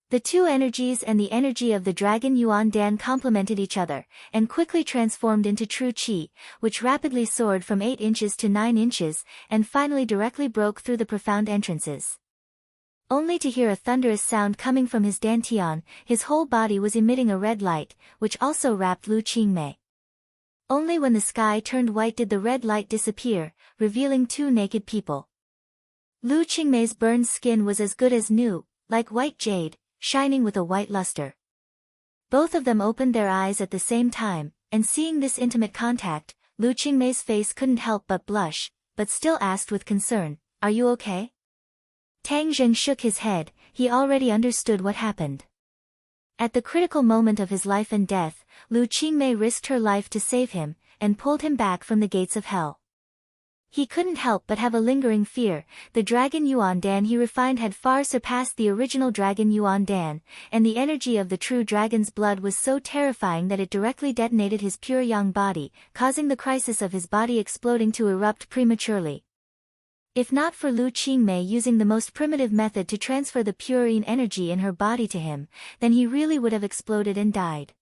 The two energies and the energy of the dragon Yuan Dan complemented each other, and quickly transformed into true qi, which rapidly soared from 8 inches to 9 inches, and finally directly broke through the profound entrances. Only to hear a thunderous sound coming from his dantian, his whole body was emitting a red light, which also wrapped Lu Qingmei. Only when the sky turned white did the red light disappear, revealing 2 naked people. Lu Qingmei's burned skin was as good as new, like white jade, shining with a white luster. Both of them opened their eyes at the same time, and seeing this intimate contact, Lu Qingmei's face couldn't help but blush, but still asked with concern, "Are you okay?" Tang Zheng shook his head, he already understood what happened. At the critical moment of his life and death, Lu Qingmei risked her life to save him, and pulled him back from the gates of hell. He couldn't help but have a lingering fear. The dragon Yuan Dan he refined had far surpassed the original dragon Yuan Dan, and the energy of the true dragon's blood was so terrifying that it directly detonated his pure yang body, causing the crisis of his body exploding to erupt prematurely. If not for Lu Qingmei using the most primitive method to transfer the purine energy in her body to him, then he really would have exploded and died.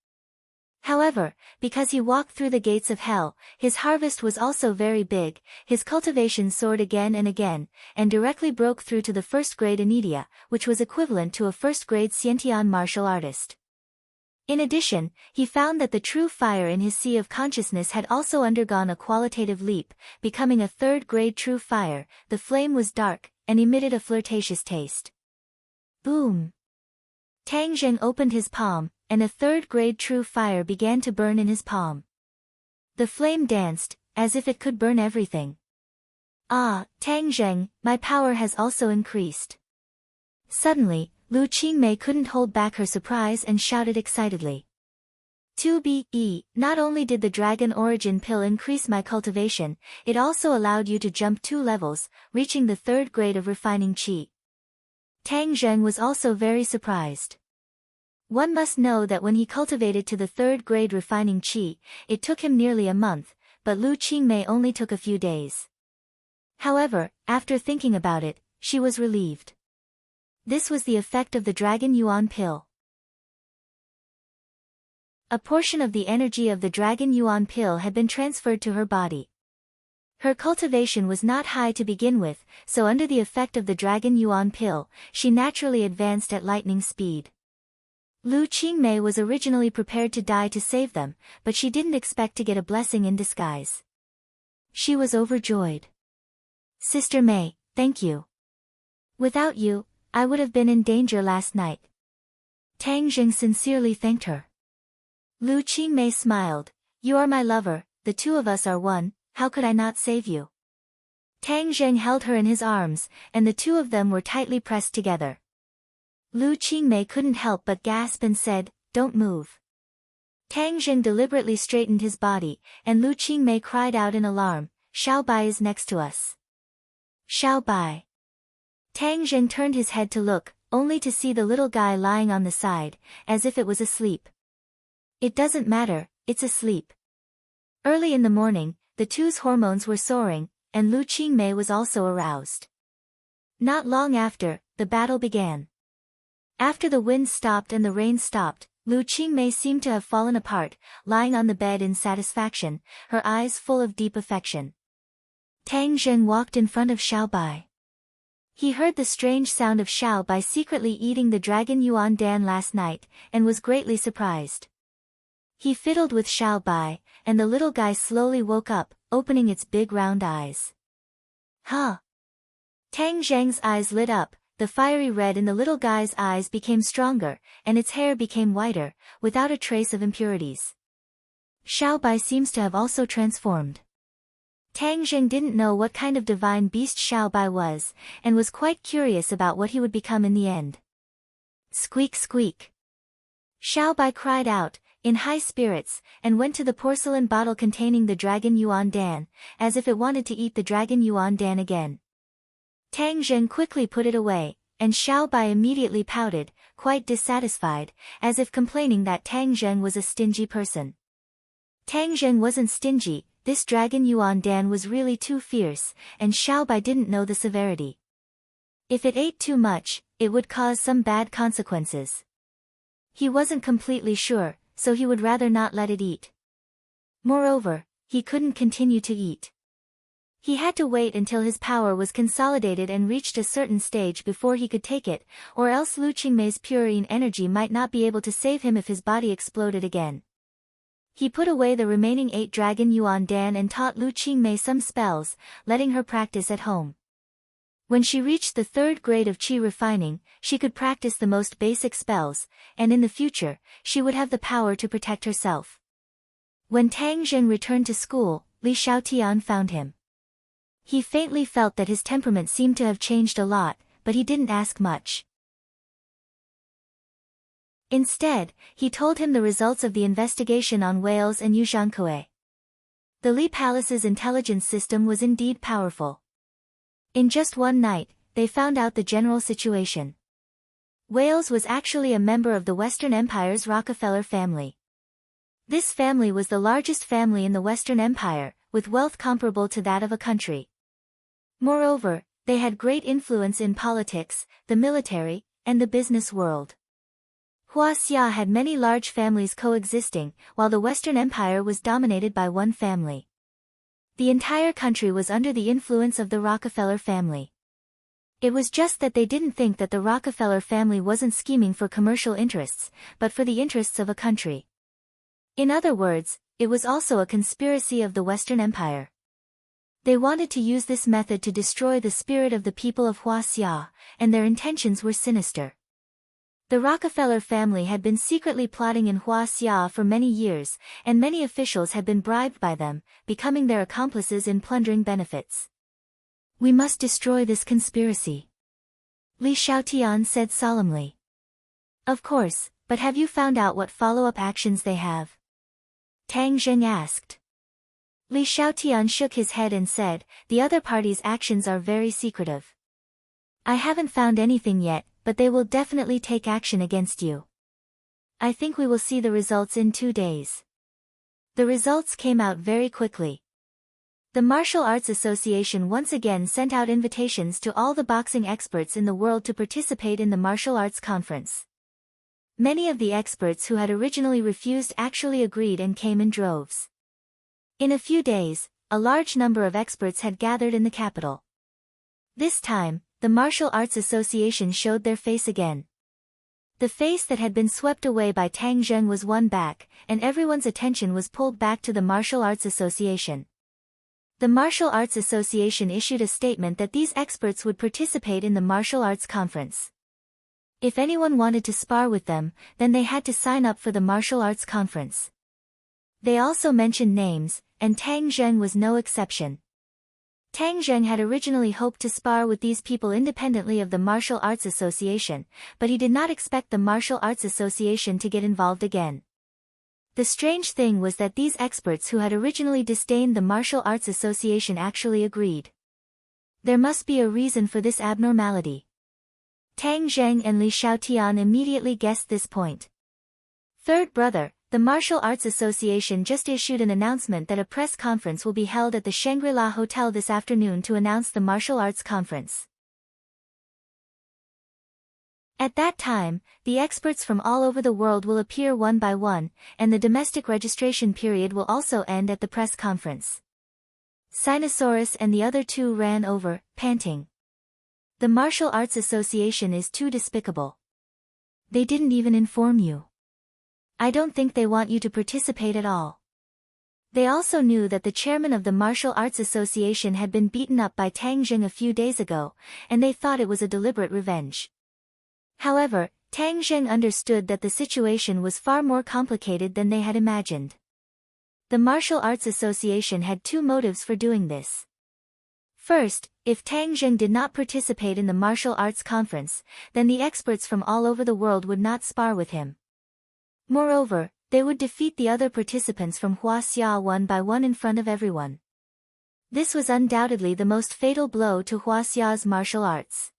However, because he walked through the gates of hell, his harvest was also very big, his cultivation soared again and again, and directly broke through to the first-grade Anidia, which was equivalent to a first-grade Xiantian martial artist. In addition, he found that the true fire in his sea of consciousness had also undergone a qualitative leap, becoming a third-grade true fire. The flame was dark, and emitted a flirtatious taste. Boom! Tang Zheng opened his palm, and a third-grade true fire began to burn in his palm. The flame danced, as if it could burn everything. Ah, Tang Zheng, my power has also increased. Suddenly, Lu Qingmei couldn't hold back her surprise and shouted excitedly. 2BE, not only did the Dragon Origin Pill increase my cultivation, it also allowed you to jump 2 levels, reaching the 3rd grade of refining qi. Tang Zheng was also very surprised. One must know that when he cultivated to the 3rd grade refining qi, it took him nearly a month, but Lu Qingmei only took a few days. However, after thinking about it, she was relieved. This was the effect of the Dragon Yuan Pill. A portion of the energy of the Dragon Yuan Pill had been transferred to her body. Her cultivation was not high to begin with, so under the effect of the Dragon Yuan Pill, she naturally advanced at lightning speed. Lu Qingmei was originally prepared to die to save them, but she didn't expect to get a blessing in disguise. She was overjoyed. Sister Mei, thank you. Without you, I would have been in danger last night. Tang Zheng sincerely thanked her. Lu Qingmei smiled. You are my lover, the two of us are one, how could I not save you? Tang Zheng held her in his arms, and the two of them were tightly pressed together. Lu Qingmei couldn't help but gasp and said, don't move. Tang Zheng deliberately straightened his body, and Lu Qingmei cried out in alarm, Xiao Bai is next to us. Xiao Bai. Tang Zheng turned his head to look, only to see the little guy lying on the side, as if it was asleep. It doesn't matter, it's asleep. Early in the morning, the two's hormones were soaring, and Lu Qingmei was also aroused. Not long after, the battle began. After the wind stopped and the rain stopped, Lu Qingmei seemed to have fallen apart, lying on the bed in satisfaction, her eyes full of deep affection. Tang Zheng walked in front of Xiao Bai. He heard the strange sound of Xiao Bai secretly eating the Dragon Yuan Dan last night, and was greatly surprised. He fiddled with Xiao Bai, and the little guy slowly woke up, opening its big round eyes. Huh! Tang Zheng's eyes lit up, the fiery red in the little guy's eyes became stronger, and its hair became whiter, without a trace of impurities. Xiao Bai seems to have also transformed. Tang Zheng didn't know what kind of divine beast Xiao Bai was, and was quite curious about what he would become in the end. Squeak squeak! Xiao Bai cried out, in high spirits, and went to the porcelain bottle containing the Dragon Yuan Dan, as if it wanted to eat the Dragon Yuan Dan again. Tang Zheng quickly put it away, and Xiao Bai immediately pouted, quite dissatisfied, as if complaining that Tang Zheng was a stingy person. Tang Zheng wasn't stingy, this Dragon Yuan Dan was really too fierce, and Xiao Bai didn't know the severity. If it ate too much, it would cause some bad consequences. He wasn't completely sure, so he would rather not let it eat. Moreover, he couldn't continue to eat. He had to wait until his power was consolidated and reached a certain stage before he could take it, or else Lu Qingmei's purine energy might not be able to save him if his body exploded again. He put away the remaining 8 Dragon Yuan Dan and taught Lu Qingmei some spells, letting her practice at home. When she reached the 3rd grade of qi refining, she could practice the most basic spells, and in the future, she would have the power to protect herself. When Tang Zheng returned to school, Li Xiaotian found him. He faintly felt that his temperament seemed to have changed a lot, but he didn't ask much. Instead, he told him the results of the investigation on whales and Yuzhankue. The Li Palace's intelligence system was indeed powerful. In just one night, they found out the general situation. Wales was actually a member of the Western Empire's Rockefeller family. This family was the largest family in the Western Empire, with wealth comparable to that of a country. Moreover, they had great influence in politics, the military, and the business world. Huaxia had many large families coexisting, while the Western Empire was dominated by one family. The entire country was under the influence of the Rockefeller family. It was just that they didn't think that the Rockefeller family wasn't scheming for commercial interests, but for the interests of a country. In other words, it was also a conspiracy of the Western Empire. They wanted to use this method to destroy the spirit of the people of Huaxia, and their intentions were sinister. The Rockefeller family had been secretly plotting in Huaxia for many years, and many officials had been bribed by them, becoming their accomplices in plundering benefits. "We must destroy this conspiracy," Li Xiaotian said solemnly. "Of course, but have you found out what follow-up actions they have?" Tang Zheng asked. Li Xiaotian shook his head and said, "The other party's actions are very secretive. I haven't found anything yet, but they will definitely take action against you. I think we will see the results in 2 days." The results came out very quickly. The Martial Arts Association once again sent out invitations to all the boxing experts in the world to participate in the martial arts conference. Many of the experts who had originally refused actually agreed and came in droves. In a few days, a large number of experts had gathered in the capital. This time, the Martial Arts Association showed their face again. The face that had been swept away by Tang Zheng was won back, and everyone's attention was pulled back to the Martial Arts Association. The Martial Arts Association issued a statement that these experts would participate in the martial arts conference. If anyone wanted to spar with them, then they had to sign up for the martial arts conference. They also mentioned names, and Tang Zheng was no exception. Tang Zheng had originally hoped to spar with these people independently of the Martial Arts Association, but he did not expect the Martial Arts Association to get involved again. The strange thing was that these experts who had originally disdained the Martial Arts Association actually agreed. There must be a reason for this abnormality. Tang Zheng and Li Xiaotian immediately guessed this point. "Third brother, the Martial Arts Association just issued an announcement that a press conference will be held at the Shangri-La Hotel this afternoon to announce the martial arts conference. At that time, the experts from all over the world will appear one by one, and the domestic registration period will also end at the press conference." Sinosaurus and the other two ran over, panting. "The Martial Arts Association is too despicable. They didn't even inform you. I don't think they want you to participate at all." They also knew that the chairman of the Martial Arts Association had been beaten up by Tang Zheng a few days ago, and they thought it was a deliberate revenge. However, Tang Zheng understood that the situation was far more complicated than they had imagined. The Martial Arts Association had two motives for doing this. First, if Tang Zheng did not participate in the martial arts conference, then the experts from all over the world would not spar with him. Moreover, they would defeat the other participants from Huaxia one by one in front of everyone. This was undoubtedly the most fatal blow to Huaxia's martial arts.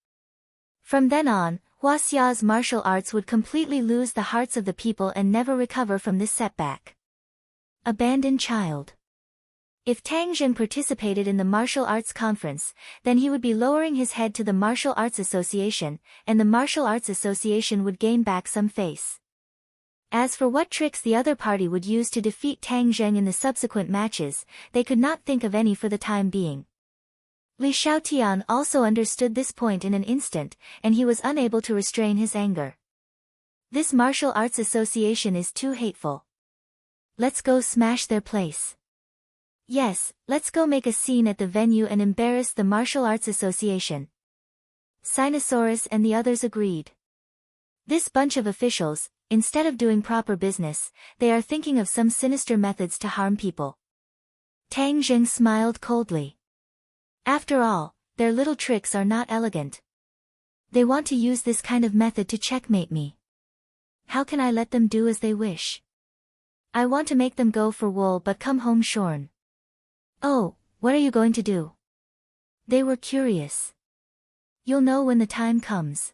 From then on, Huaxia's martial arts would completely lose the hearts of the people and never recover from this setback. Abandoned child. If Tang Zheng participated in the martial arts conference, then he would be lowering his head to the Martial Arts Association, and the Martial Arts Association would gain back some face. As for what tricks the other party would use to defeat Tang Zheng in the subsequent matches, they could not think of any for the time being. Li Xiaotian also understood this point in an instant, and he was unable to restrain his anger. This Martial Arts Association is too hateful. Let's go smash their place. Yes, let's go make a scene at the venue and embarrass the Martial Arts Association. Sinosaurus and the others agreed. This bunch of officials, instead of doing proper business, they are thinking of some sinister methods to harm people. Tang Zheng smiled coldly. After all, their little tricks are not elegant. They want to use this kind of method to checkmate me. How can I let them do as they wish? I want to make them go for wool but come home shorn. Oh, what are you going to do? They were curious. You'll know when the time comes.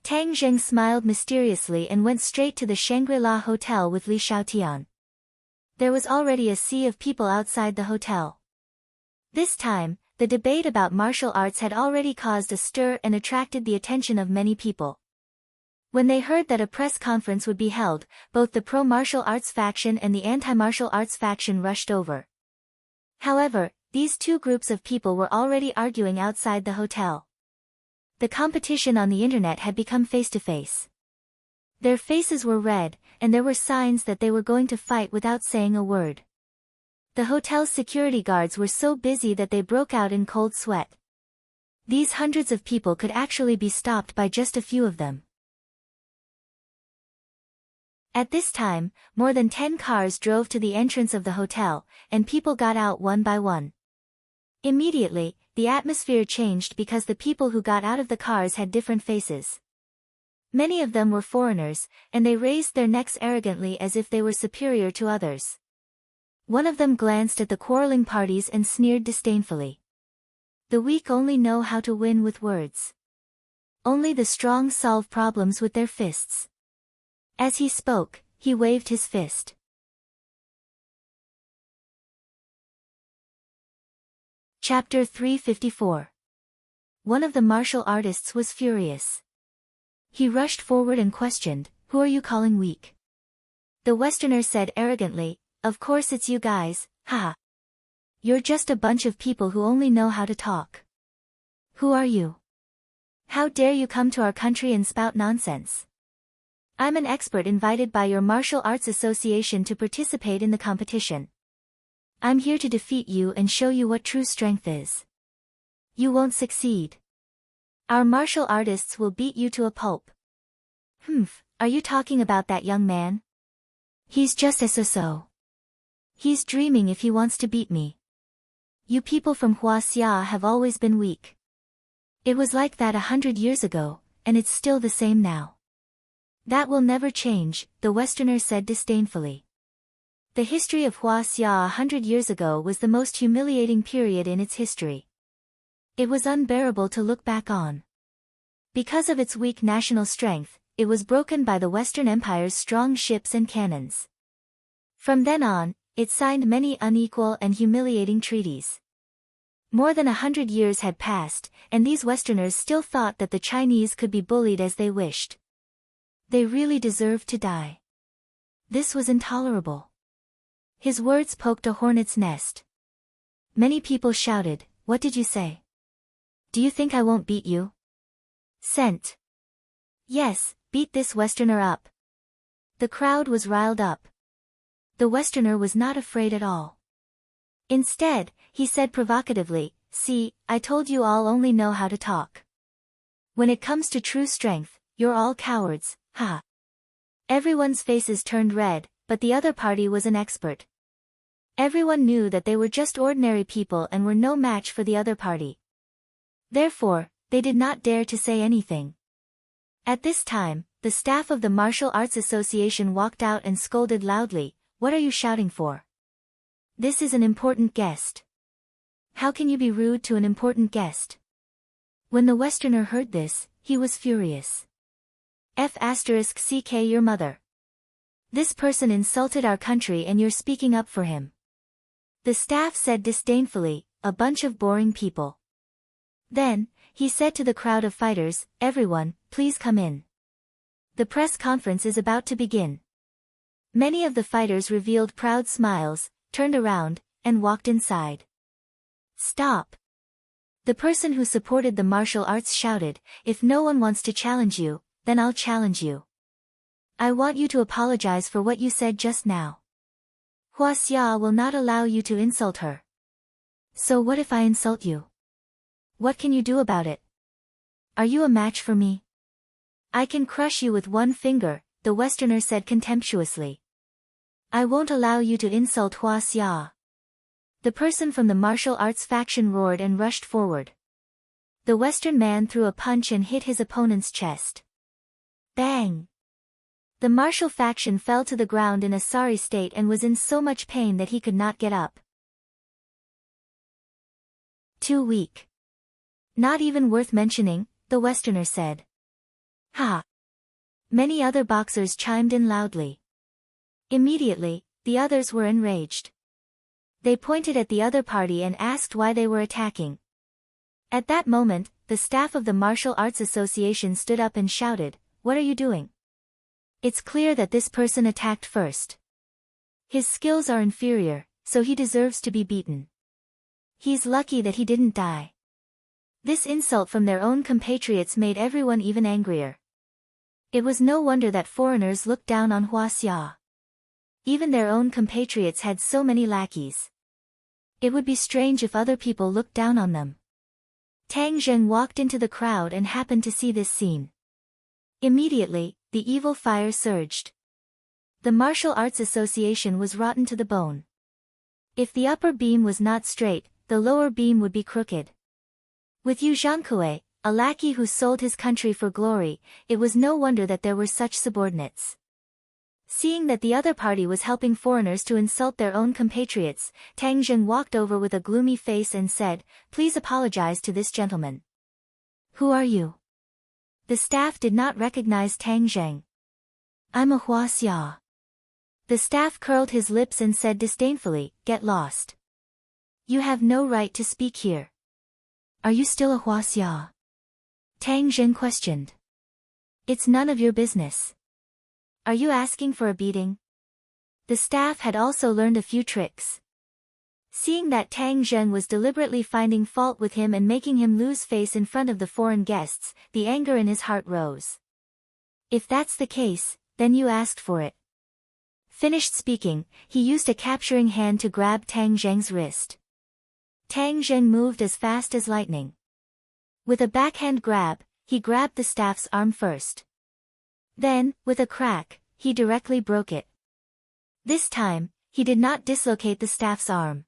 Tang Zheng smiled mysteriously and went straight to the Shangri-La Hotel with Li Xiaotian. There was already a sea of people outside the hotel. This time, the debate about martial arts had already caused a stir and attracted the attention of many people. When they heard that a press conference would be held, both the pro-martial arts faction and the anti-martial arts faction rushed over. However, these two groups of people were already arguing outside the hotel. The competition on the internet had become face-to-face. Their faces were red, and there were signs that they were going to fight without saying a word. The hotel's security guards were so busy that they broke out in cold sweat. These hundreds of people could actually be stopped by just a few of them. At this time, more than 10 cars drove to the entrance of the hotel, and people got out one by one. Immediately, the atmosphere changed because the people who got out of the cars had different faces. Many of them were foreigners, and they raised their necks arrogantly as if they were superior to others. One of them glanced at the quarreling parties and sneered disdainfully. The weak only know how to win with words. Only the strong solve problems with their fists. As he spoke, he waved his fist. Chapter 354. One of the martial artists was furious. He rushed forward and questioned, "Who are you calling weak?" The Westerner said arrogantly, "Of course it's you guys, haha. You're just a bunch of people who only know how to talk. Who are you? How dare you come to our country and spout nonsense? I'm an expert invited by your martial arts association to participate in the competition. I'm here to defeat you and show you what true strength is. You won't succeed. Our martial artists will beat you to a pulp." Are you talking about that young man? He's just so. He's dreaming if he wants to beat me. You people from Huaxia have always been weak. It was like that 100 years ago, and it's still the same now. That will never change, the Westerner said disdainfully. The history of Huaxia 100 years ago was the most humiliating period in its history. It was unbearable to look back on. Because of its weak national strength, it was broken by the Western Empire's strong ships and cannons. From then on, it signed many unequal and humiliating treaties. More than 100 years had passed, and these Westerners still thought that the Chinese could be bullied as they wished. They really deserved to die. This was intolerable. His words poked a hornet's nest. Many people shouted, "What did you say? Do you think I won't beat you?" Sent. Yes, beat this Westerner up. The crowd was riled up. The Westerner was not afraid at all. Instead, he said provocatively, "See, I told you all only know how to talk. When it comes to true strength, you're all cowards, ha." Everyone's faces turned red, but the other party was an expert. Everyone knew that they were just ordinary people and were no match for the other party. Therefore, they did not dare to say anything. At this time, the staff of the Martial Arts Association walked out and scolded loudly, "What are you shouting for? This is an important guest. How can you be rude to an important guest?" When the Westerner heard this, he was furious. *CK your mother. This person insulted our country and you're speaking up for him. The staff said disdainfully, "A bunch of boring people." Then, he said to the crowd of fighters, "Everyone, please come in. The press conference is about to begin." Many of the fighters revealed proud smiles, turned around, and walked inside. "Stop!" The person who supported the martial arts shouted, "If no one wants to challenge you, then I'll challenge you. I want you to apologize for what you said just now. Huaxia will not allow you to insult her. So what if I insult you? What can you do about it? Are you a match for me? I can crush you with one finger," the Westerner said contemptuously. "I won't allow you to insult Huaxia." The person from the martial arts faction roared and rushed forward. The Western man threw a punch and hit his opponent's chest. Bang! The martial faction fell to the ground in a sorry state and was in so much pain that he could not get up. too weak. Not even worth mentioning, the Westerner said. Ha! Many other boxers chimed in loudly. Immediately, the others were enraged. They pointed at the other party and asked why they were attacking. At that moment, the staff of the Martial Arts Association stood up and shouted, "What are you doing? It's clear that this person attacked first. His skills are inferior, so he deserves to be beaten. He's lucky that he didn't die." This insult from their own compatriots made everyone even angrier. It was no wonder that foreigners looked down on Huaxia. Even their own compatriots had so many lackeys. It would be strange if other people looked down on them. Tang Zheng walked into the crowd and happened to see this scene. Immediately, the evil fire surged. The Martial Arts Association was rotten to the bone. If the upper beam was not straight, the lower beam would be crooked. With Yu Zhangkue, a lackey who sold his country for glory, it was no wonder that there were such subordinates. Seeing that the other party was helping foreigners to insult their own compatriots, Tang Zheng walked over with a gloomy face and said, "Please apologize to this gentleman." "Who are you?" The staff did not recognize Tang Zheng. "I'm a Huaxia." The staff curled his lips and said disdainfully, "Get lost. You have no right to speak here." "Are you still a Huaxia?" Tang Zheng questioned. "It's none of your business. Are you asking for a beating?" The staff had also learned a few tricks. Seeing that Tang Zheng was deliberately finding fault with him and making him lose face in front of the foreign guests, the anger in his heart rose. "If that's the case, then you asked for it." Finished speaking, he used a capturing hand to grab Tang Zheng's wrist. Tang Zheng moved as fast as lightning. With a backhand grab, he grabbed the staff's arm first. Then, with a crack, he directly broke it. This time, he did not dislocate the staff's arm.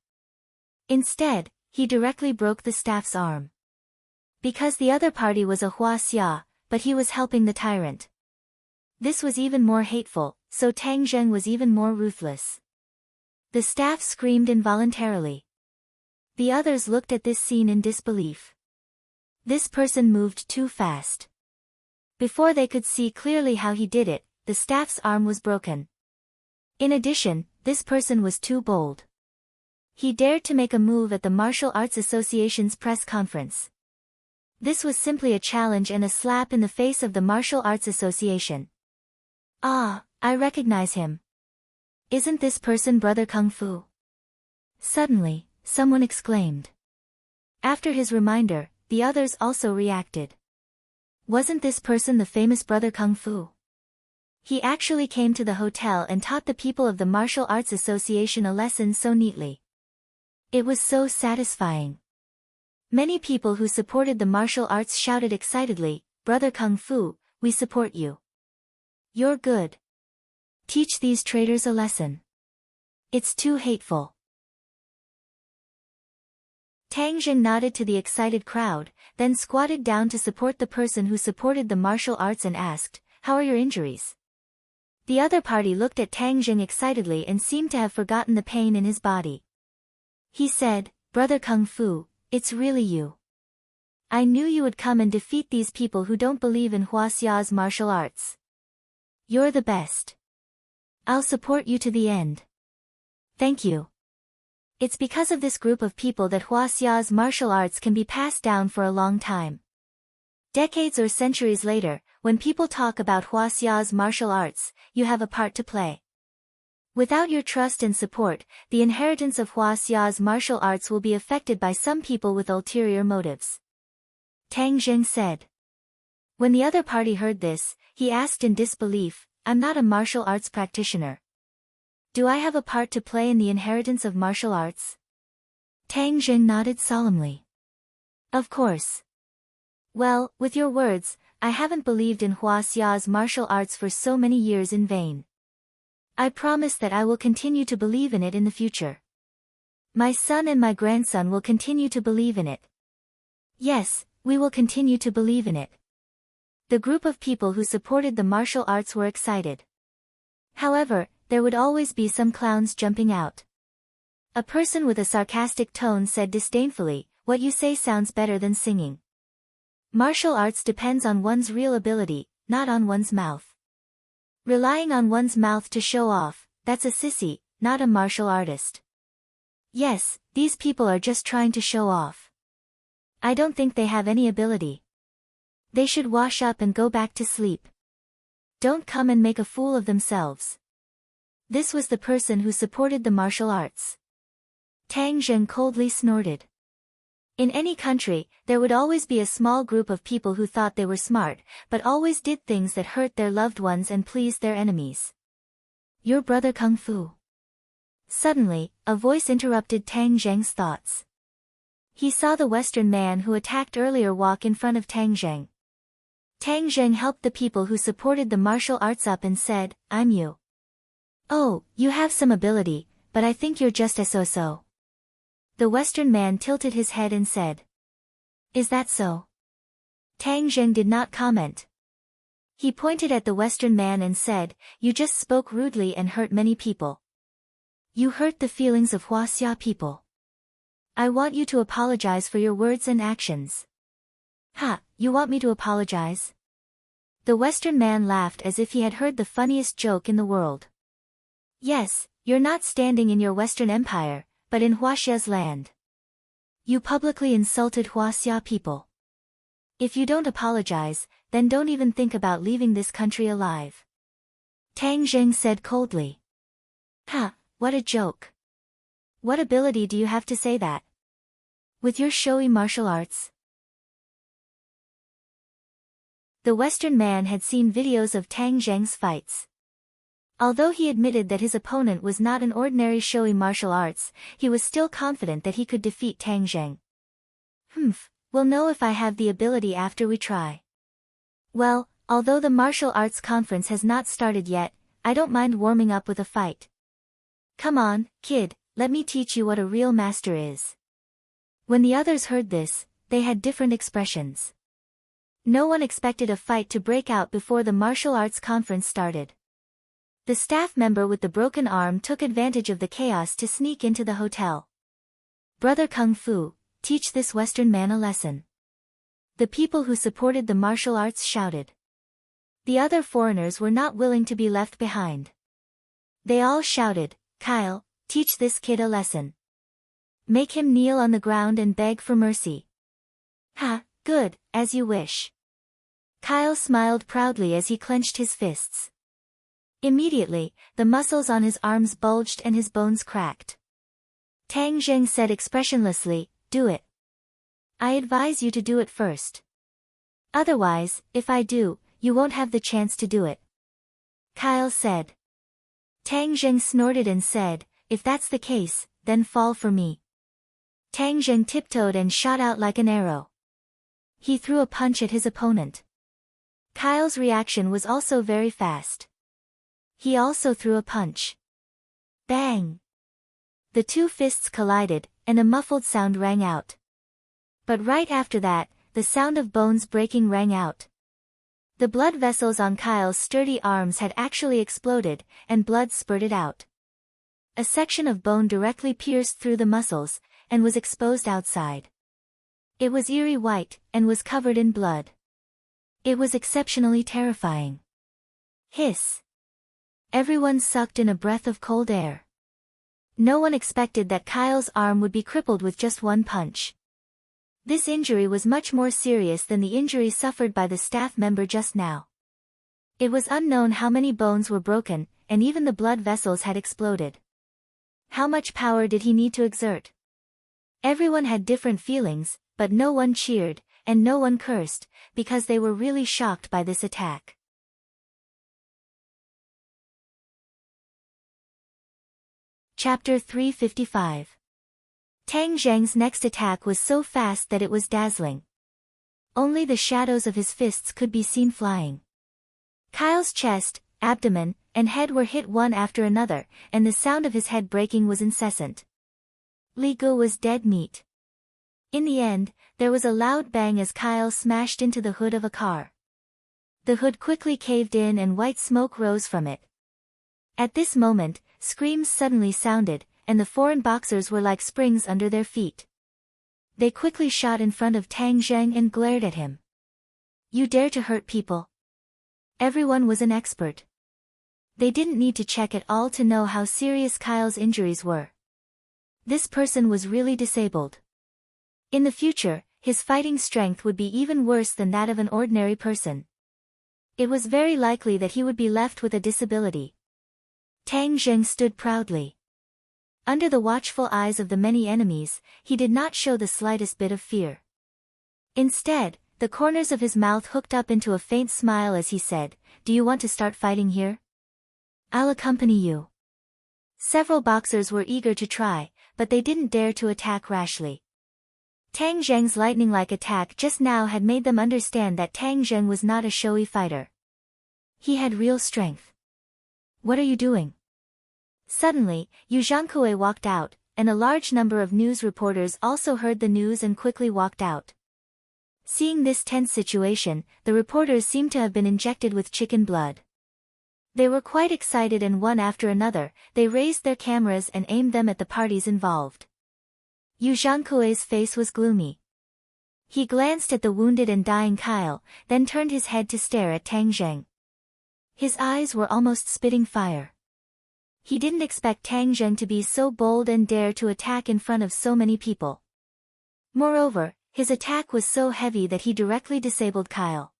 Instead, he directly broke the staff's arm. Because the other party was a Huaxia, but he was helping the tyrant. This was even more hateful, so Tang Zheng was even more ruthless. The staff screamed involuntarily. The others looked at this scene in disbelief. This person moved too fast. Before they could see clearly how he did it, the staff's arm was broken. In addition, this person was too bold. He dared to make a move at the Martial Arts Association's press conference. This was simply a challenge and a slap in the face of the Martial Arts Association. "Ah, I recognize him. Isn't this person Brother Kung Fu?" Suddenly, someone exclaimed. After his reminder, the others also reacted. Wasn't this person the famous Brother Kung Fu? He actually came to the hotel and taught the people of the Martial Arts Association a lesson so neatly. It was so satisfying. Many people who supported the martial arts shouted excitedly, "Brother Kung Fu, we support you. You're good. Teach these traitors a lesson. It's too hateful." Tang Zheng nodded to the excited crowd, then squatted down to support the person who supported the martial arts and asked, "How are your injuries?" The other party looked at Tang Zheng excitedly and seemed to have forgotten the pain in his body. He said, "Brother Kung Fu, it's really you. I knew you would come and defeat these people who don't believe in Huaxia's martial arts. You're the best. I'll support you to the end. Thank you. It's because of this group of people that Huaxia's martial arts can be passed down for a long time. Decades or centuries later, when people talk about Huaxia's martial arts, you have a part to play. Without your trust and support, the inheritance of Huaxia's martial arts will be affected by some people with ulterior motives." Tang Zheng said. When the other party heard this, he asked in disbelief, "I'm not a martial arts practitioner. Do I have a part to play in the inheritance of martial arts?" Tang Zheng nodded solemnly. "Of course. Well, with your words, I haven't believed in Huaxia's martial arts for so many years in vain. I promise that I will continue to believe in it in the future. My son and my grandson will continue to believe in it. Yes, we will continue to believe in it." The group of people who supported the martial arts were excited. However, there would always be some clowns jumping out. A person with a sarcastic tone said disdainfully, what you say sounds better than singing. Martial arts depends on one's real ability, not on one's mouth. Relying on one's mouth to show off, that's a sissy, not a martial artist. Yes, these people are just trying to show off. I don't think they have any ability. They should wash up and go back to sleep. Don't come and make a fool of themselves. This was the person who supported the martial arts. Tang Zheng coldly snorted. In any country, there would always be a small group of people who thought they were smart, but always did things that hurt their loved ones and pleased their enemies. Your brother Kung Fu. Suddenly, a voice interrupted Tang Zheng's thoughts. He saw the Western man who attacked earlier walk in front of Tang Zheng. Tang Zheng helped the people who supported the martial arts up and said, I'm you. Oh, you have some ability, but I think you're just a so-so. The Western man tilted his head and said. Is that so? Tang Zheng did not comment. He pointed at the Western man and said, you just spoke rudely and hurt many people. You hurt the feelings of Huaxia people. I want you to apologize for your words and actions. Ha, you want me to apologize? The Western man laughed as if he had heard the funniest joke in the world. Yes, you're not standing in your Western Empire, but in Huaxia's land. You publicly insulted Huaxia people. If you don't apologize, then don't even think about leaving this country alive. Tang Zheng said coldly. Ha, what a joke. What ability do you have to say that? With your showy martial arts? The Western man had seen videos of Tang Zheng's fights. Although he admitted that his opponent was not an ordinary showy martial arts, he was still confident that he could defeat Tang Zheng. We'll know if I have the ability after we try. Well, although the martial arts conference has not started yet, I don't mind warming up with a fight. Come on, kid, let me teach you what a real master is. When the others heard this, they had different expressions. No one expected a fight to break out before the martial arts conference started. The staff member with the broken arm took advantage of the chaos to sneak into the hotel. Brother Kung Fu, teach this Western man a lesson. The people who supported the martial arts shouted. The other foreigners were not willing to be left behind. They all shouted, Kyle, teach this kid a lesson. Make him kneel on the ground and beg for mercy. Ha, good, as you wish. Kyle smiled proudly as he clenched his fists. Immediately, the muscles on his arms bulged and his bones cracked. Tang Zheng said expressionlessly, do it. I advise you to do it first. Otherwise, if I do, you won't have the chance to do it. Kyle said. Tang Zheng snorted and said, if that's the case, then fall for me. Tang Zheng tiptoed and shot out like an arrow. He threw a punch at his opponent. Kyle's reaction was also very fast. He also threw a punch. Bang! The two fists collided, and a muffled sound rang out. But right after that, the sound of bones breaking rang out. The blood vessels on Kyle's sturdy arms had actually exploded, and blood spurted out. A section of bone directly pierced through the muscles, and was exposed outside. It was eerie white, and was covered in blood. It was exceptionally terrifying. Hiss! Everyone sucked in a breath of cold air. No one expected that Kyle's arm would be crippled with just one punch. This injury was much more serious than the injury suffered by the staff member just now. It was unknown how many bones were broken, and even the blood vessels had exploded. How much power did he need to exert? Everyone had different feelings, but no one cheered, and no one cursed, because they were really shocked by this attack. Chapter 355. Tang Zheng's next attack was so fast that it was dazzling. Only the shadows of his fists could be seen flying. Kyle's chest, abdomen, and head were hit one after another, and the sound of his head breaking was incessant. Li Gu was dead meat. In the end, there was a loud bang as Kyle smashed into the hood of a car. The hood quickly caved in and white smoke rose from it. At this moment, screams suddenly sounded, and the foreign boxers were like springs under their feet. They quickly shot in front of Tang Zheng and glared at him. You dare to hurt people? Everyone was an expert. They didn't need to check at all to know how serious Kyle's injuries were. This person was really disabled. In the future, his fighting strength would be even worse than that of an ordinary person. It was very likely that he would be left with a disability. Tang Zheng stood proudly. Under the watchful eyes of the many enemies, he did not show the slightest bit of fear. Instead, the corners of his mouth hooked up into a faint smile as he said, "Do you want to start fighting here? I'll accompany you." Several boxers were eager to try, but they didn't dare to attack rashly. Tang Zheng's lightning-like attack just now had made them understand that Tang Zheng was not a showy fighter. He had real strength. What are you doing? Suddenly, Yu Zhankue walked out, and a large number of news reporters also heard the news and quickly walked out. Seeing this tense situation, the reporters seemed to have been injected with chicken blood. They were quite excited and one after another, they raised their cameras and aimed them at the parties involved. Yu Zhankue's face was gloomy. He glanced at the wounded and dying Kyle, then turned his head to stare at Tang Zheng. His eyes were almost spitting fire. He didn't expect Tang Zheng to be so bold and dare to attack in front of so many people. Moreover, his attack was so heavy that he directly disabled Kyle.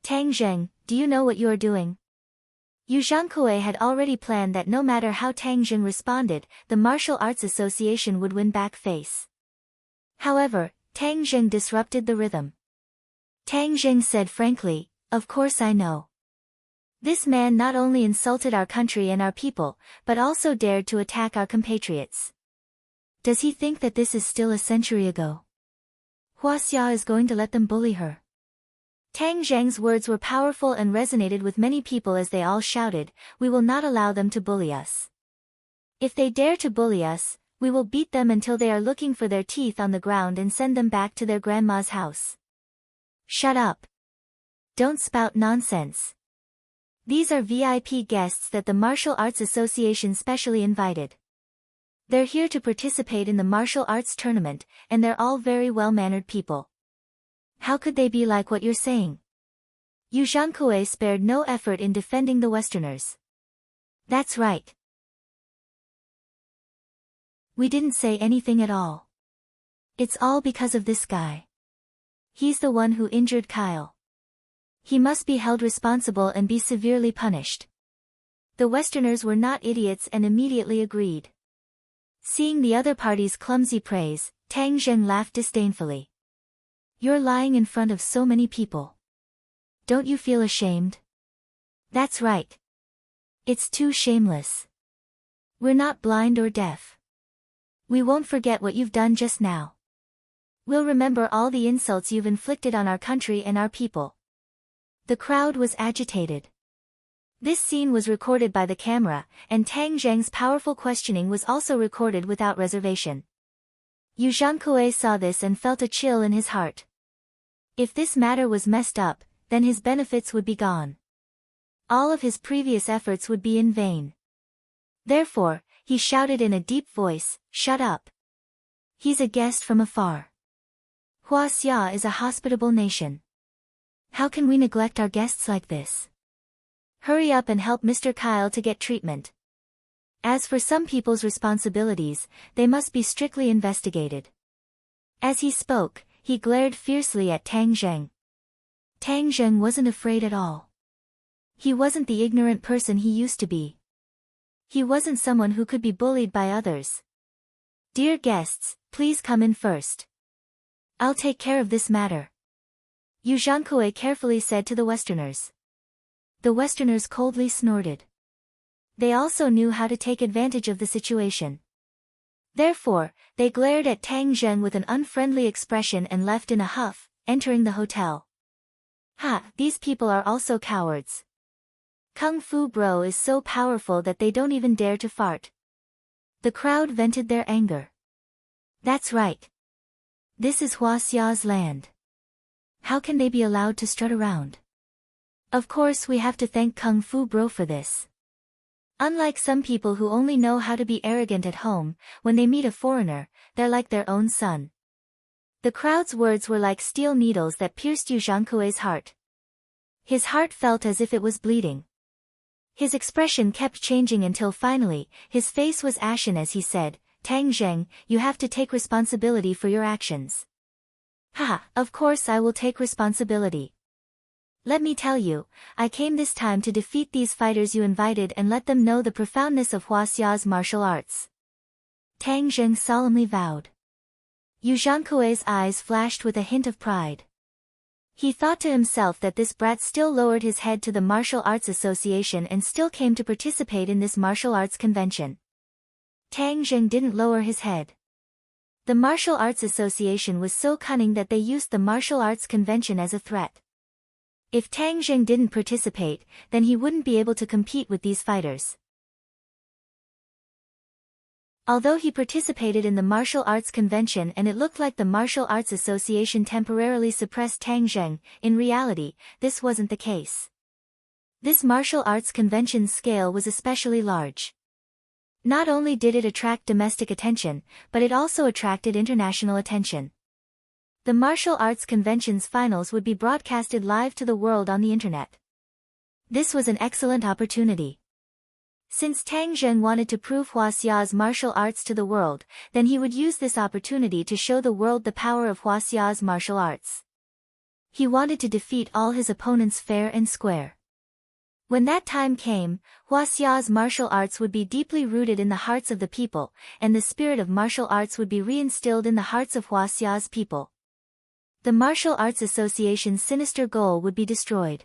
Tang Zheng, do you know what you are doing? Yu Zhankue had already planned that no matter how Tang Zheng responded, the Martial Arts Association would win back face. However, Tang Zheng disrupted the rhythm. Tang Zheng said frankly, "Of course I know. This man not only insulted our country and our people, but also dared to attack our compatriots. Does he think that this is still a century ago? Hua Xia is going to let them bully her?" Tang Zheng's words were powerful and resonated with many people as they all shouted, "We will not allow them to bully us. If they dare to bully us, we will beat them until they are looking for their teeth on the ground and send them back to their grandma's house." Shut up. Don't spout nonsense. These are VIP guests that the Martial Arts Association specially invited. They're here to participate in the martial arts tournament, and they're all very well-mannered people. How could they be like what you're saying? Yu Zhankue spared no effort in defending the Westerners. That's right. We didn't say anything at all. It's all because of this guy. He's the one who injured Kyle. He must be held responsible and be severely punished. The Westerners were not idiots and immediately agreed. Seeing the other party's clumsy praise, Tang Zheng laughed disdainfully. You're lying in front of so many people. Don't you feel ashamed? That's right. It's too shameless. We're not blind or deaf. We won't forget what you've done just now. We'll remember all the insults you've inflicted on our country and our people. The crowd was agitated. This scene was recorded by the camera, and Tang Zheng's powerful questioning was also recorded without reservation. Yu Zhankue saw this and felt a chill in his heart. If this matter was messed up, then his benefits would be gone. All of his previous efforts would be in vain. Therefore, he shouted in a deep voice, "Shut up. He's a guest from afar. Hua Xia is a hospitable nation. How can we neglect our guests like this? Hurry up and help Mr. Kyle to get treatment. As for some people's responsibilities, they must be strictly investigated." As he spoke, he glared fiercely at Tang Zheng. Tang Zheng wasn't afraid at all. He wasn't the ignorant person he used to be. He wasn't someone who could be bullied by others. "Dear guests, please come in first. I'll take care of this matter," Yu Zhankue carefully said to the Westerners. The Westerners coldly snorted. They also knew how to take advantage of the situation. Therefore, they glared at Tang Zheng with an unfriendly expression and left in a huff, entering the hotel. Ha, these people are also cowards. Kung Fu Bro is so powerful that they don't even dare to fart. The crowd vented their anger. That's right. This is Hua Xia's land. How can they be allowed to strut around? Of course we have to thank Kung Fu Bro for this. Unlike some people who only know how to be arrogant at home, when they meet a foreigner, they're like their own son. The crowd's words were like steel needles that pierced Yu Zhangkui's heart. His heart felt as if it was bleeding. His expression kept changing until finally, his face was ashen as he said, "Tang Zheng, you have to take responsibility for your actions." "Haha, of course I will take responsibility. Let me tell you, I came this time to defeat these fighters you invited and let them know the profoundness of Huaxia's martial arts." Tang Zheng solemnly vowed. Yu Zhangkui's eyes flashed with a hint of pride. He thought to himself that this brat still lowered his head to the Martial Arts Association and still came to participate in this martial arts convention. Tang Zheng didn't lower his head. The Martial Arts Association was so cunning that they used the Martial Arts Convention as a threat. If Tang Zheng didn't participate, then he wouldn't be able to compete with these fighters. Although he participated in the Martial Arts Convention and it looked like the Martial Arts Association temporarily suppressed Tang Zheng, in reality, this wasn't the case. This Martial Arts Convention's scale was especially large. Not only did it attract domestic attention, but it also attracted international attention. The Martial Arts Convention's finals would be broadcasted live to the world on the internet. This was an excellent opportunity. Since Tang Zheng wanted to prove Huaxia's martial arts to the world, then he would use this opportunity to show the world the power of Huaxia's martial arts. He wanted to defeat all his opponents fair and square. When that time came, Huaxia's martial arts would be deeply rooted in the hearts of the people, and the spirit of martial arts would be reinstilled in the hearts of Huaxia's people. The Martial Arts Association's sinister goal would be destroyed.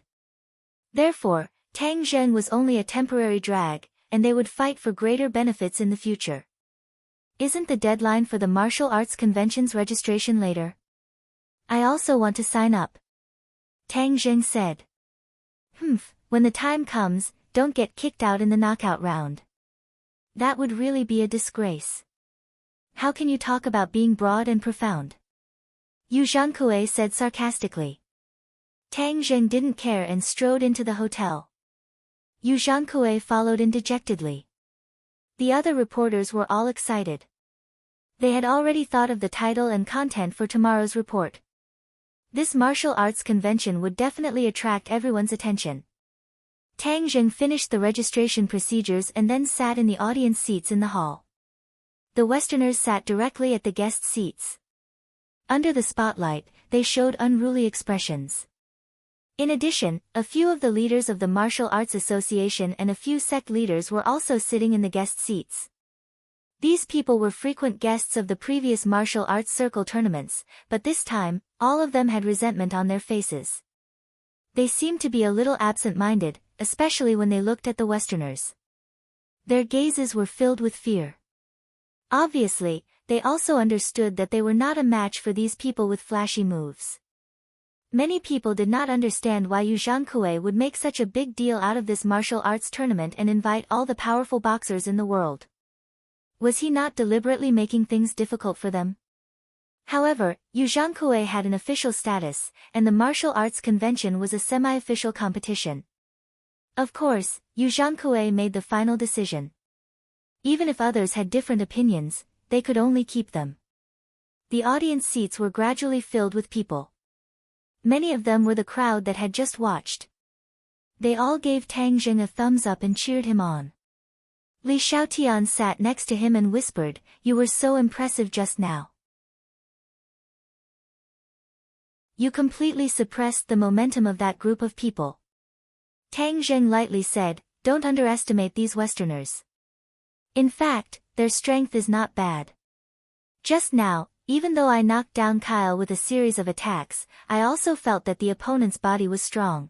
Therefore, Tang Zheng was only a temporary drag, and they would fight for greater benefits in the future. Isn't the deadline for the Martial Arts Convention's registration later? I also want to sign up. Tang Zheng said. When the time comes, don't get kicked out in the knockout round. That would really be a disgrace. How can you talk about being broad and profound? Yu Zhangkui said sarcastically. Tang Zheng didn't care and strode into the hotel. Yu Zhangkui followed in dejectedly. The other reporters were all excited. They had already thought of the title and content for tomorrow's report. This martial arts convention would definitely attract everyone's attention. Tang Zheng finished the registration procedures and then sat in the audience seats in the hall. The Westerners sat directly at the guest seats. Under the spotlight, they showed unruly expressions. In addition, a few of the leaders of the Martial Arts Association and a few sect leaders were also sitting in the guest seats. These people were frequent guests of the previous martial arts circle tournaments, but this time, all of them had resentment on their faces. They seemed to be a little absent-minded, especially when they looked at the Westerners. Their gazes were filled with fear. Obviously, they also understood that they were not a match for these people with flashy moves. Many people did not understand why Yu Zhangkui would make such a big deal out of this martial arts tournament and invite all the powerful boxers in the world. Was he not deliberately making things difficult for them? However, Yu Zhangkui had an official status, and the martial arts convention was a semi-official competition. Of course, Yu Zhangkui made the final decision. Even if others had different opinions, they could only keep them. The audience seats were gradually filled with people. Many of them were the crowd that had just watched. They all gave Tang Zheng a thumbs up and cheered him on. Li Xiaotian sat next to him and whispered, "You were so impressive just now. You completely suppressed the momentum of that group of people." Tang Zheng lightly said, "Don't underestimate these Westerners. In fact, their strength is not bad. Just now, even though I knocked down Kyle with a series of attacks, I also felt that the opponent's body was strong."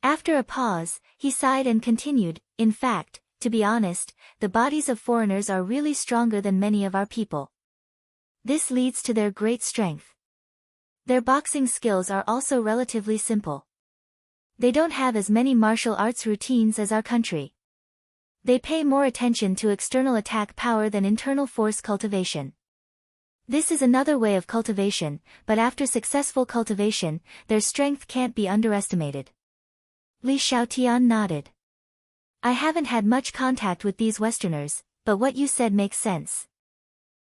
After a pause, he sighed and continued, "In fact, to be honest, the bodies of foreigners are really stronger than many of our people. This leads to their great strength. Their boxing skills are also relatively simple. They don't have as many martial arts routines as our country. They pay more attention to external attack power than internal force cultivation. This is another way of cultivation, but after successful cultivation, their strength can't be underestimated." Li Xiaotian nodded. "I haven't had much contact with these Westerners, but what you said makes sense.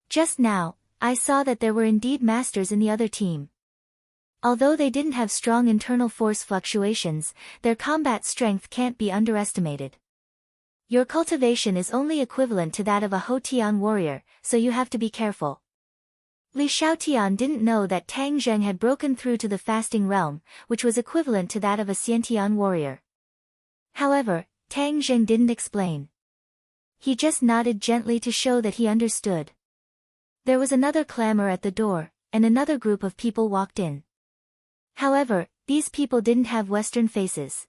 Just now, I saw that there were indeed masters in the other team. Although they didn't have strong internal force fluctuations, their combat strength can't be underestimated. Your cultivation is only equivalent to that of a Hotian warrior, so you have to be careful. Li Xiaotian didn't know that Tang Zheng had broken through to the fasting realm, which was equivalent to that of a Xiantian warrior. However, Tang Zheng didn't explain. He just nodded gently to show that he understood. There was another clamor at the door, and another group of people walked in. However, these people didn't have Western faces.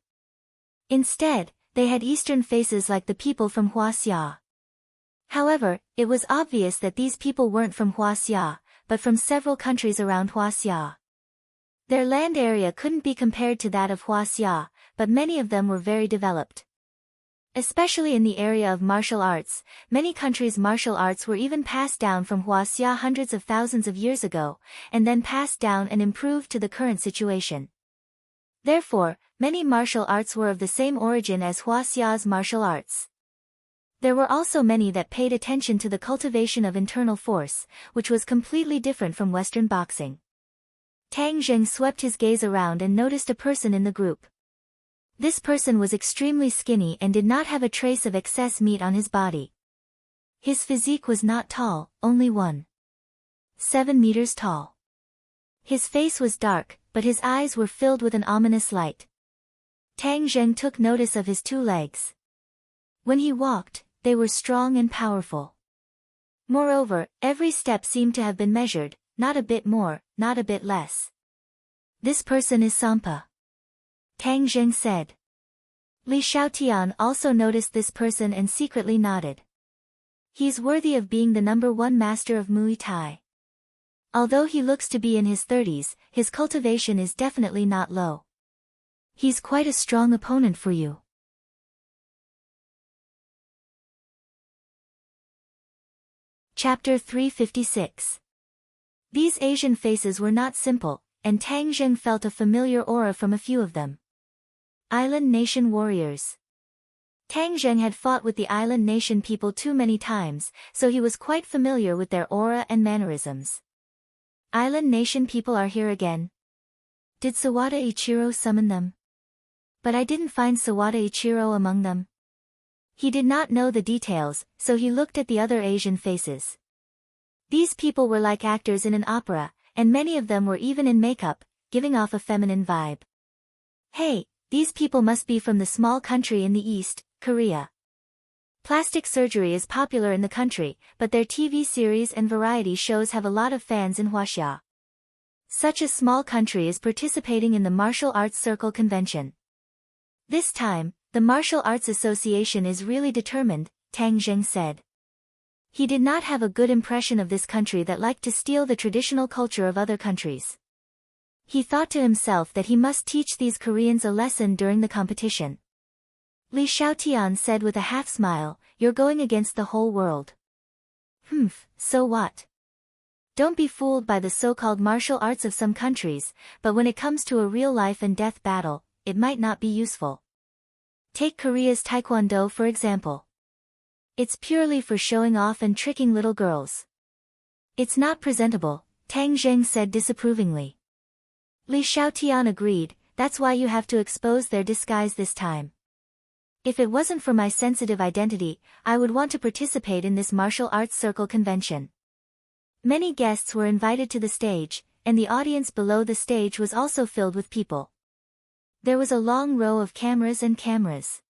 Instead, they had Eastern faces like the people from Huaxia. However, it was obvious that these people weren't from Huaxia, but from several countries around Huaxia. Their land area couldn't be compared to that of Huaxia, but many of them were very developed. Especially in the area of martial arts, many countries' martial arts were even passed down from Huaxia hundreds of thousands of years ago, and then passed down and improved to the current situation. Therefore, many martial arts were of the same origin as Huaxia's martial arts. There were also many that paid attention to the cultivation of internal force, which was completely different from Western boxing. Tang Zheng swept his gaze around and noticed a person in the group. This person was extremely skinny and did not have a trace of excess meat on his body. His physique was not tall, only 1.7 meters tall. His face was dark, but his eyes were filled with an ominous light. Tang Zheng took notice of his 2 legs. When he walked, they were strong and powerful. Moreover, every step seemed to have been measured, not a bit more, not a bit less. This person is Sampa. Tang Zheng said. Li Xiaotian also noticed this person and secretly nodded. He's worthy of being the #1 master of Muay Thai. Although he looks to be in his 30s, his cultivation is definitely not low. He's quite a strong opponent for you. Chapter 356. These Asian faces were not simple, and Tang Zheng felt a familiar aura from a few of them. Island Nation warriors. Tang Zheng had fought with the Island Nation people too many times, so he was quite familiar with their aura and mannerisms. Island Nation people are here again. Did Sawada Ichiro summon them? But I didn't find Sawada Ichiro among them. He did not know the details, so he looked at the other Asian faces. These people were like actors in an opera, and many of them were even in makeup, giving off a feminine vibe. Hey, these people must be from the small country in the east, Korea. Plastic surgery is popular in the country, but their TV series and variety shows have a lot of fans in Huaxia. Such a small country is participating in the Martial Arts Circle Convention. This time, the Martial Arts Association is really determined, Tang Zheng said. He did not have a good impression of this country that liked to steal the traditional culture of other countries. He thought to himself that he must teach these Koreans a lesson during the competition. Li Xiaotian said with a half-smile, "You're going against the whole world." So what? Don't be fooled by the so-called martial arts of some countries, but when it comes to a real life and death battle, it might not be useful. Take Korea's Taekwondo for example. It's purely for showing off and tricking little girls. It's not presentable, Tang Zheng said disapprovingly. Li Xiaotian agreed, that's why you have to expose their disguise this time. If it wasn't for my sensitive identity, I would want to participate in this martial arts circle convention. Many guests were invited to the stage, and the audience below the stage was also filled with people. There was a long row of cameras and cameras.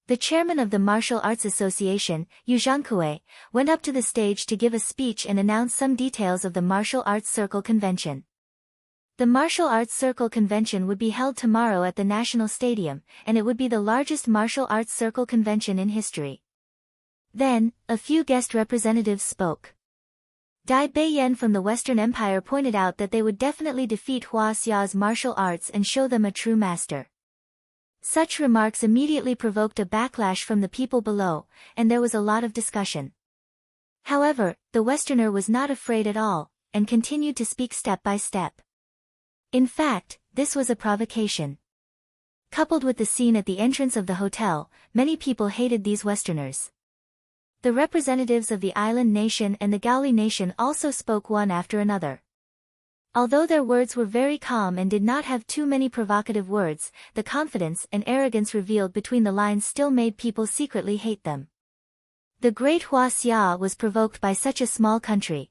The chairman of the Martial Arts Association, Yu Zhangkue, went up to the stage to give a speech and announce some details of the Martial Arts Circle Convention. The Martial Arts Circle Convention would be held tomorrow at the National Stadium, and it would be the largest martial arts circle convention in history. Then, a few guest representatives spoke. Dai Beiyan from the Western Empire pointed out that they would definitely defeat Huaxia's martial arts and show them a true master. Such remarks immediately provoked a backlash from the people below, and there was a lot of discussion. However, the Westerner was not afraid at all, and continued to speak step by step. In fact, this was a provocation. Coupled with the scene at the entrance of the hotel, many people hated these Westerners. The representatives of the island nation and the Gaoli nation also spoke one after another. Although their words were very calm and did not have too many provocative words, the confidence and arrogance revealed between the lines still made people secretly hate them. The great Hua Xia was provoked by such a small country.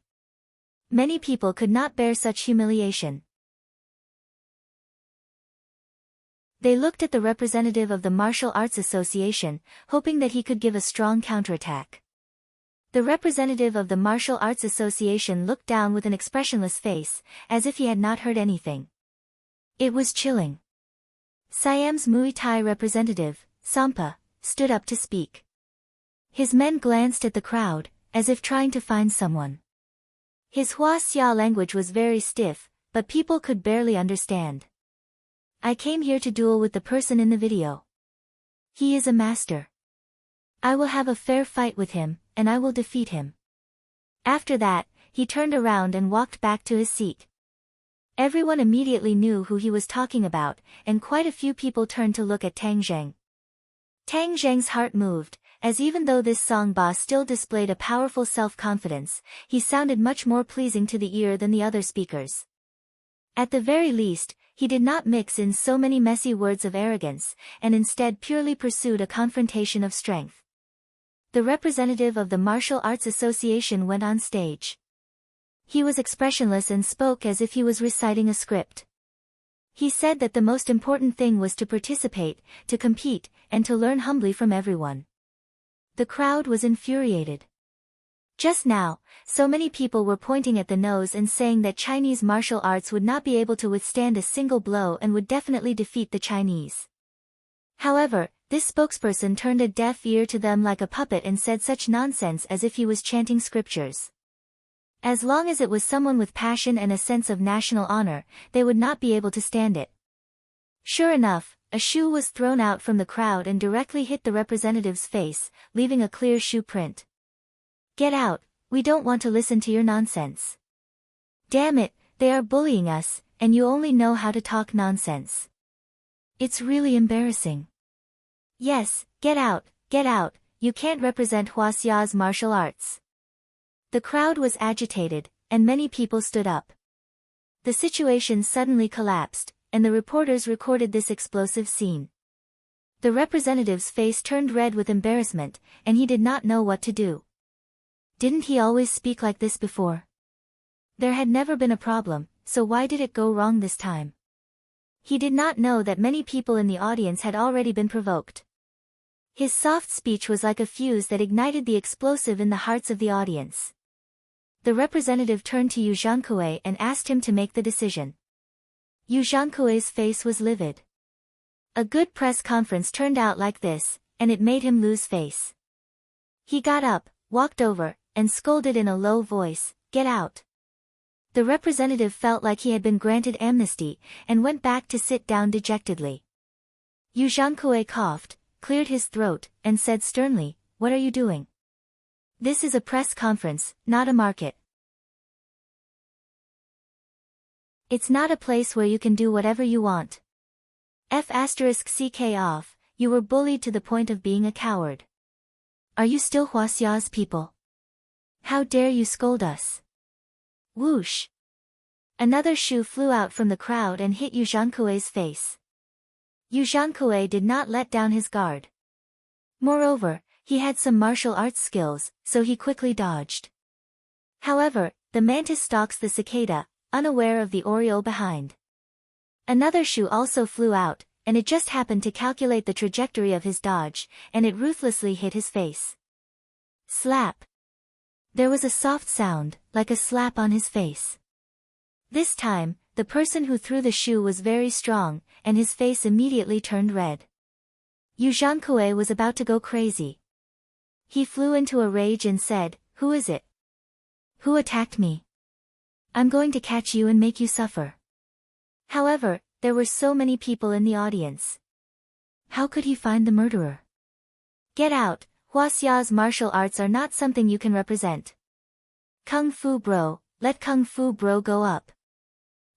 Many people could not bear such humiliation. They looked at the representative of the Martial Arts Association, hoping that he could give a strong counterattack. The representative of the Martial Arts Association looked down with an expressionless face, as if he had not heard anything. It was chilling. Siam's Muay Thai representative, Sampa, stood up to speak. His men glanced at the crowd, as if trying to find someone. His Hua Xia language was very stiff, but people could barely understand. I came here to duel with the person in the video. He is a master. I will have a fair fight with him, and I will defeat him. After that, he turned around and walked back to his seat. Everyone immediately knew who he was talking about, and quite a few people turned to look at Tang Zheng. Tang Zheng's heart moved, as even though this Song Ba still displayed a powerful self-confidence, he sounded much more pleasing to the ear than the other speakers. At the very least, he did not mix in so many messy words of arrogance, and instead purely pursued a confrontation of strength. The representative of the Martial Arts Association went on stage. He was expressionless and spoke as if he was reciting a script. He said that the most important thing was to participate, to compete, and to learn humbly from everyone. The crowd was infuriated. Just now, so many people were pointing at the nose and saying that Chinese martial arts would not be able to withstand a single blow and would definitely defeat the Chinese. However, this spokesperson turned a deaf ear to them like a puppet and said such nonsense as if he was chanting scriptures. As long as it was someone with passion and a sense of national honor, they would not be able to stand it. Sure enough, a shoe was thrown out from the crowd and directly hit the representative's face, leaving a clear shoe print. Get out, we don't want to listen to your nonsense. Damn it, they are bullying us, and you only know how to talk nonsense. It's really embarrassing. Yes, get out, you can't represent Hua Xia's martial arts. The crowd was agitated, and many people stood up. The situation suddenly collapsed, and the reporters recorded this explosive scene. The representative's face turned red with embarrassment, and he did not know what to do. Didn't he always speak like this before? There had never been a problem, so why did it go wrong this time? He did not know that many people in the audience had already been provoked. His soft speech was like a fuse that ignited the explosive in the hearts of the audience. The representative turned to Yu Zhangkue and asked him to make the decision. Yu Zhangkue's face was livid. A good press conference turned out like this, and it made him lose face. He got up, walked over, and scolded in a low voice, "Get out." The representative felt like he had been granted amnesty, and went back to sit down dejectedly. Yu Zhangkue coughed, cleared his throat, and said sternly, "What are you doing? This is a press conference, not a market. It's not a place where you can do whatever you want. F***ck off, you were bullied to the point of being a coward. Are you still Hua Xia's people? How dare you scold us?" Whoosh! Another shoe flew out from the crowd and hit Yu Zhangkue's face. Yu Zhangkue did not let down his guard. Moreover, he had some martial arts skills, so he quickly dodged. However, the mantis stalks the cicada, unaware of the oriole behind. Another shoe also flew out, and it just happened to calculate the trajectory of his dodge, and it ruthlessly hit his face. Slap! There was a soft sound, like a slap on his face. This time, the person who threw the shoe was very strong, and his face immediately turned red. Yu Zhangkue was about to go crazy. He flew into a rage and said, "Who is it? Who attacked me? I'm going to catch you and make you suffer." However, there were so many people in the audience. How could he find the murderer? Get out, Hua Xia's martial arts are not something you can represent. Kung Fu Bro, let Kung Fu Bro go up.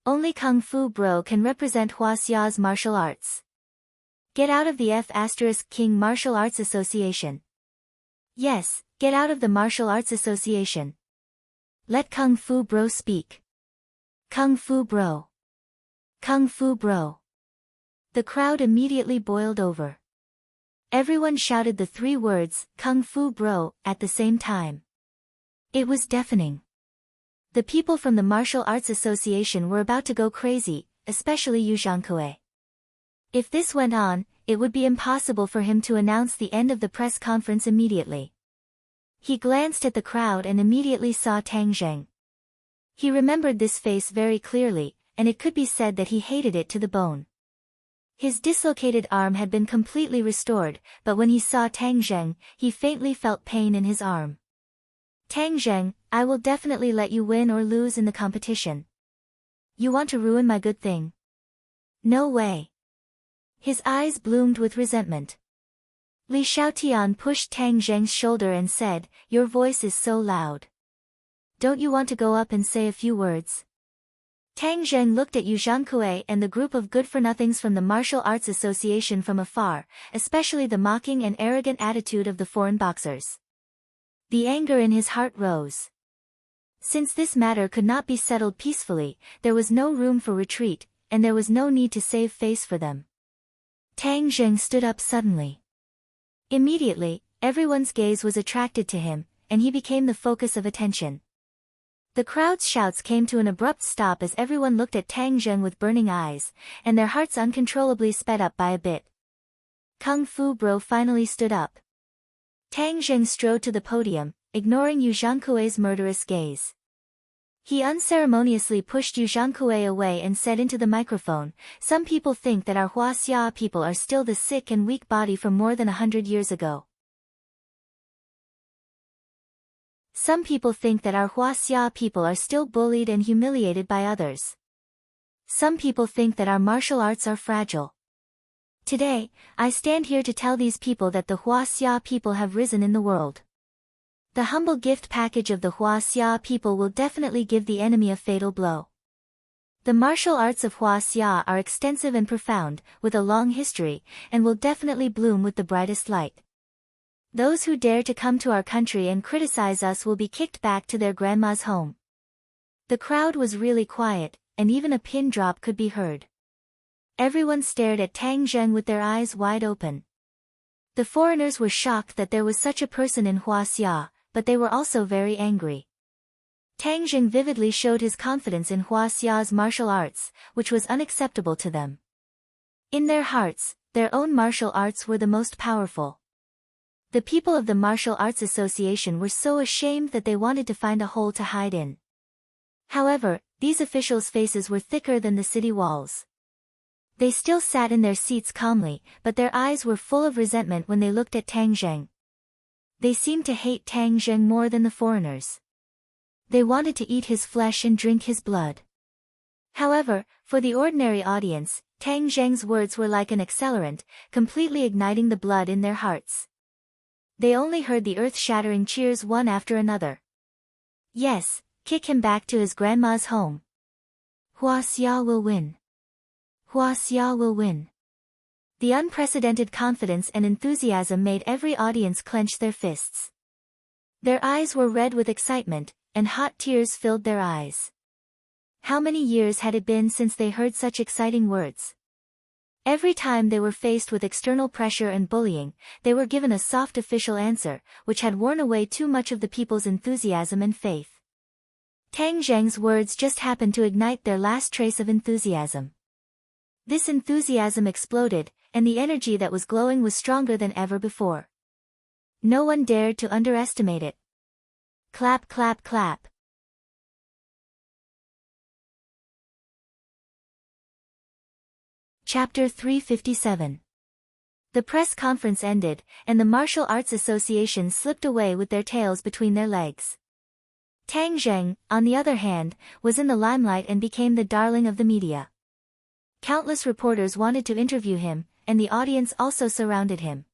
Only Kung Fu Bro can represent Hua Xia's martial arts. Get out of the F***king Martial Arts Association. Yes, Get out of the martial arts association. Let Kung Fu Bro speak. Kung Fu Bro. Kung Fu Bro. The crowd immediately boiled over. Everyone shouted the 3 words, Kung Fu Bro, at the same time. It was deafening. The people from the Martial Arts Association were about to go crazy, especially Yu Zhangkue. If this went on, it would be impossible for him to announce the end of the press conference immediately. He glanced at the crowd and immediately saw Tang Zheng. He remembered this face very clearly, and it could be said that he hated it to the bone. His dislocated arm had been completely restored, but when he saw Tang Zheng, he faintly felt pain in his arm. Tang Zheng, I will definitely let you win or lose in the competition. You want to ruin my good thing? No way. His eyes bloomed with resentment. Li Xiaotian pushed Tang Zheng's shoulder and said, Your voice is so loud. Don't you want to go up and say a few words? Tang Zheng looked at Yu Zhangkue and the group of good-for-nothings from the Martial Arts Association from afar, especially the mocking and arrogant attitude of the foreign boxers. The anger in his heart rose. Since this matter could not be settled peacefully, there was no room for retreat, and there was no need to save face for them. Tang Zheng stood up suddenly. Immediately, everyone's gaze was attracted to him, and he became the focus of attention. The crowd's shouts came to an abrupt stop as everyone looked at Tang Zheng with burning eyes, and their hearts uncontrollably sped up by a bit. Kung Fu Bro finally stood up. Tang Zheng strode to the podium, ignoring Yu Zhangkue's murderous gaze. He unceremoniously pushed Yu Zhangkue away and said into the microphone, Some people think that our Huaxia people are still the sick and weak body from more than 100 years ago. Some people think that our Huaxia people are still bullied and humiliated by others. Some people think that our martial arts are fragile. Today, I stand here to tell these people that the Huaxia people have risen in the world. The humble gift package of the Huaxia people will definitely give the enemy a fatal blow. The martial arts of Huaxia are extensive and profound, with a long history, and will definitely bloom with the brightest light. Those who dare to come to our country and criticize us will be kicked back to their grandma's home. The crowd was really quiet, and even a pin drop could be heard. Everyone stared at Tang Zheng with their eyes wide open. The foreigners were shocked that there was such a person in Huaxia, but they were also very angry. Tang Zheng vividly showed his confidence in Huaxia's martial arts, which was unacceptable to them. In their hearts, their own martial arts were the most powerful. The people of the Martial Arts Association were so ashamed that they wanted to find a hole to hide in. However, these officials' faces were thicker than the city walls. They still sat in their seats calmly, but their eyes were full of resentment when they looked at Tang Zheng. They seemed to hate Tang Zheng more than the foreigners. They wanted to eat his flesh and drink his blood. However, for the ordinary audience, Tang Zheng's words were like an accelerant, completely igniting the blood in their hearts. They only heard the earth-shattering cheers one after another. Yes, kick him back to his grandma's home. Huaxia will win. Huaxia will win. The unprecedented confidence and enthusiasm made every audience clench their fists. Their eyes were red with excitement, and hot tears filled their eyes. How many years had it been since they heard such exciting words? Every time they were faced with external pressure and bullying, they were given a soft official answer, which had worn away too much of the people's enthusiasm and faith. Tang Zheng's words just happened to ignite their last trace of enthusiasm. This enthusiasm exploded, and the energy that was glowing was stronger than ever before. No one dared to underestimate it. Clap, clap, clap. Chapter 357. The press conference ended, and the Martial Arts Association slipped away with their tails between their legs. Tang Zheng, on the other hand, was in the limelight and became the darling of the media. Countless reporters wanted to interview him, and the audience also surrounded him.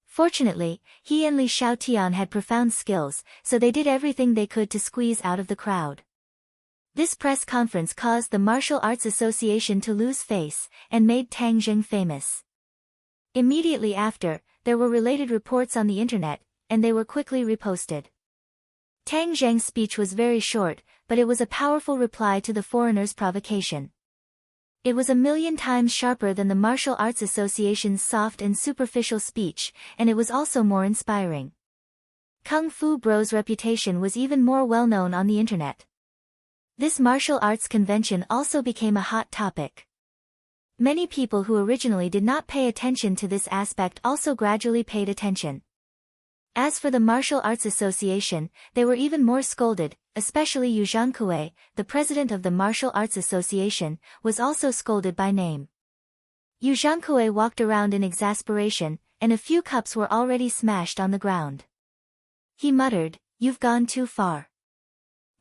Fortunately, he and Li Xiaotian had profound skills, so they did everything they could to squeeze out of the crowd. This press conference caused the Martial Arts Association to lose face, and made Tang Zheng famous. Immediately after, there were related reports on the internet, and they were quickly reposted. Tang Zheng's speech was very short, but it was a powerful reply to the foreigner's provocation. It was 1,000,000 times sharper than the Martial Arts Association's soft and superficial speech, and it was also more inspiring. Kung Fu Bro's reputation was even more well-known on the internet. This martial arts convention also became a hot topic. Many people who originally did not pay attention to this aspect also gradually paid attention. As for the Martial Arts Association, they were even more scolded, especially Yu Zhangkue, the president of the Martial Arts Association, was also scolded by name. Yu Zhangkue walked around in exasperation, and a few cups were already smashed on the ground. He muttered, "You've gone too far.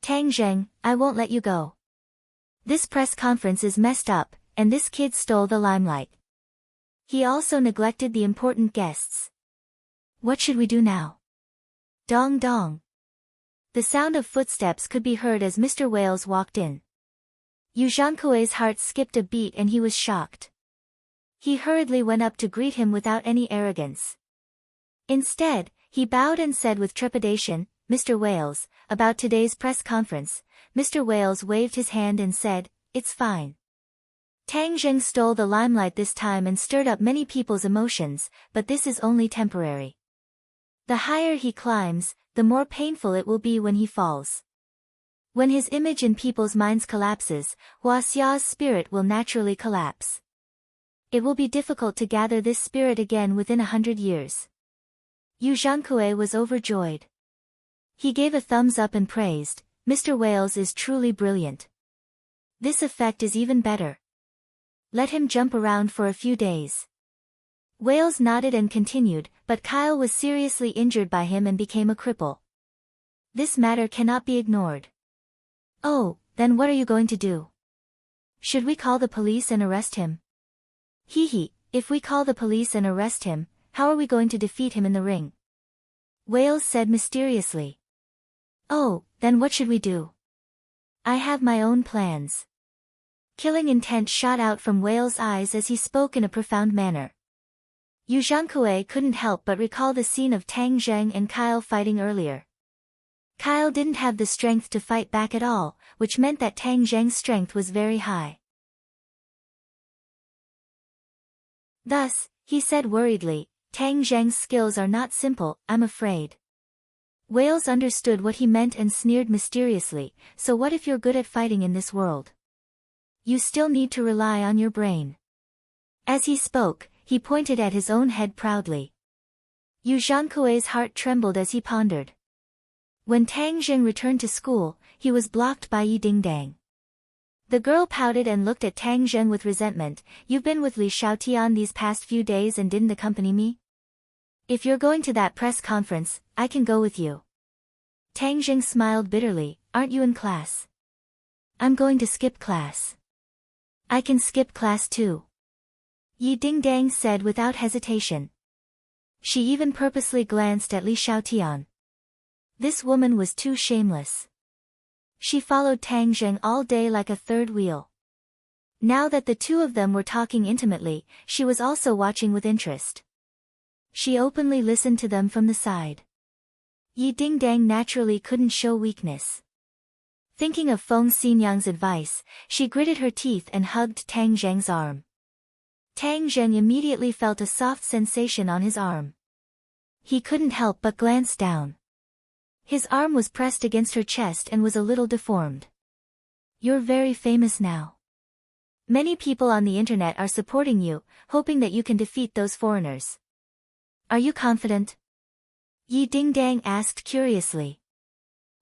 Tang Zheng, I won't let you go. This press conference is messed up, and this kid stole the limelight. He also neglected the important guests. What should we do now?" Dong dong. The sound of footsteps could be heard as Mr. Wales walked in. Yu Zhangkue's heart skipped a beat and he was shocked. He hurriedly went up to greet him without any arrogance. Instead, he bowed and said with trepidation, "Mr. Wales, about today's press conference." Mr. Wales waved his hand and said, "It's fine." Tang Zheng stole the limelight this time and stirred up many people's emotions, but this is only temporary. The higher he climbs, the more painful it will be when he falls. When his image in people's minds collapses, Hua Xia's spirit will naturally collapse. It will be difficult to gather this spirit again within 100 years. Yu Zhangkue was overjoyed. He gave a thumbs up and praised, "Mr. Wales is truly brilliant. This effect is even better. Let him jump around for a few days." Wales nodded and continued, "But Kyle was seriously injured by him and became a cripple. This matter cannot be ignored." "Oh, then what are you going to do? Should we call the police and arrest him?" "Hee, if we call the police and arrest him, how are we going to defeat him in the ring?" Wales said mysteriously. "Oh, then what should we do?" "I have my own plans." Killing intent shot out from Wales' eyes as he spoke in a profound manner. Yu Zhangkue couldn't help but recall the scene of Tang Zheng and Kyle fighting earlier. Kyle didn't have the strength to fight back at all, which meant that Tang Zheng's strength was very high. Thus, he said worriedly, "Tang Zheng's skills are not simple, I'm afraid." Wales understood what he meant and sneered mysteriously, "So what if you're good at fighting in this world? You still need to rely on your brain." As he spoke, he pointed at his own head proudly. Yu Zhangkue's heart trembled as he pondered. When Tang Zheng returned to school, he was blocked by Yi Dingdang. The girl pouted and looked at Tang Zheng with resentment. "You've been with Li Xiaotian these past few days and didn't accompany me? If you're going to that press conference, I can go with you." Tang Zheng smiled bitterly, "Aren't you in class?" "I'm going to skip class." "I can skip class too," Yi Dingdang said without hesitation. She even purposely glanced at Li Xiaotian. This woman was too shameless. She followed Tang Zheng all day like a third wheel. Now that the two of them were talking intimately, she was also watching with interest. She openly listened to them from the side. Yi Dingdang naturally couldn't show weakness. Thinking of Feng Xinyang's advice, she gritted her teeth and hugged Tang Zheng's arm. Tang Zheng immediately felt a soft sensation on his arm. He couldn't help but glance down. His arm was pressed against her chest and was a little deformed. "You're very famous now. Many people on the internet are supporting you, hoping that you can defeat those foreigners. Are you confident?" Yi Dingdang asked curiously.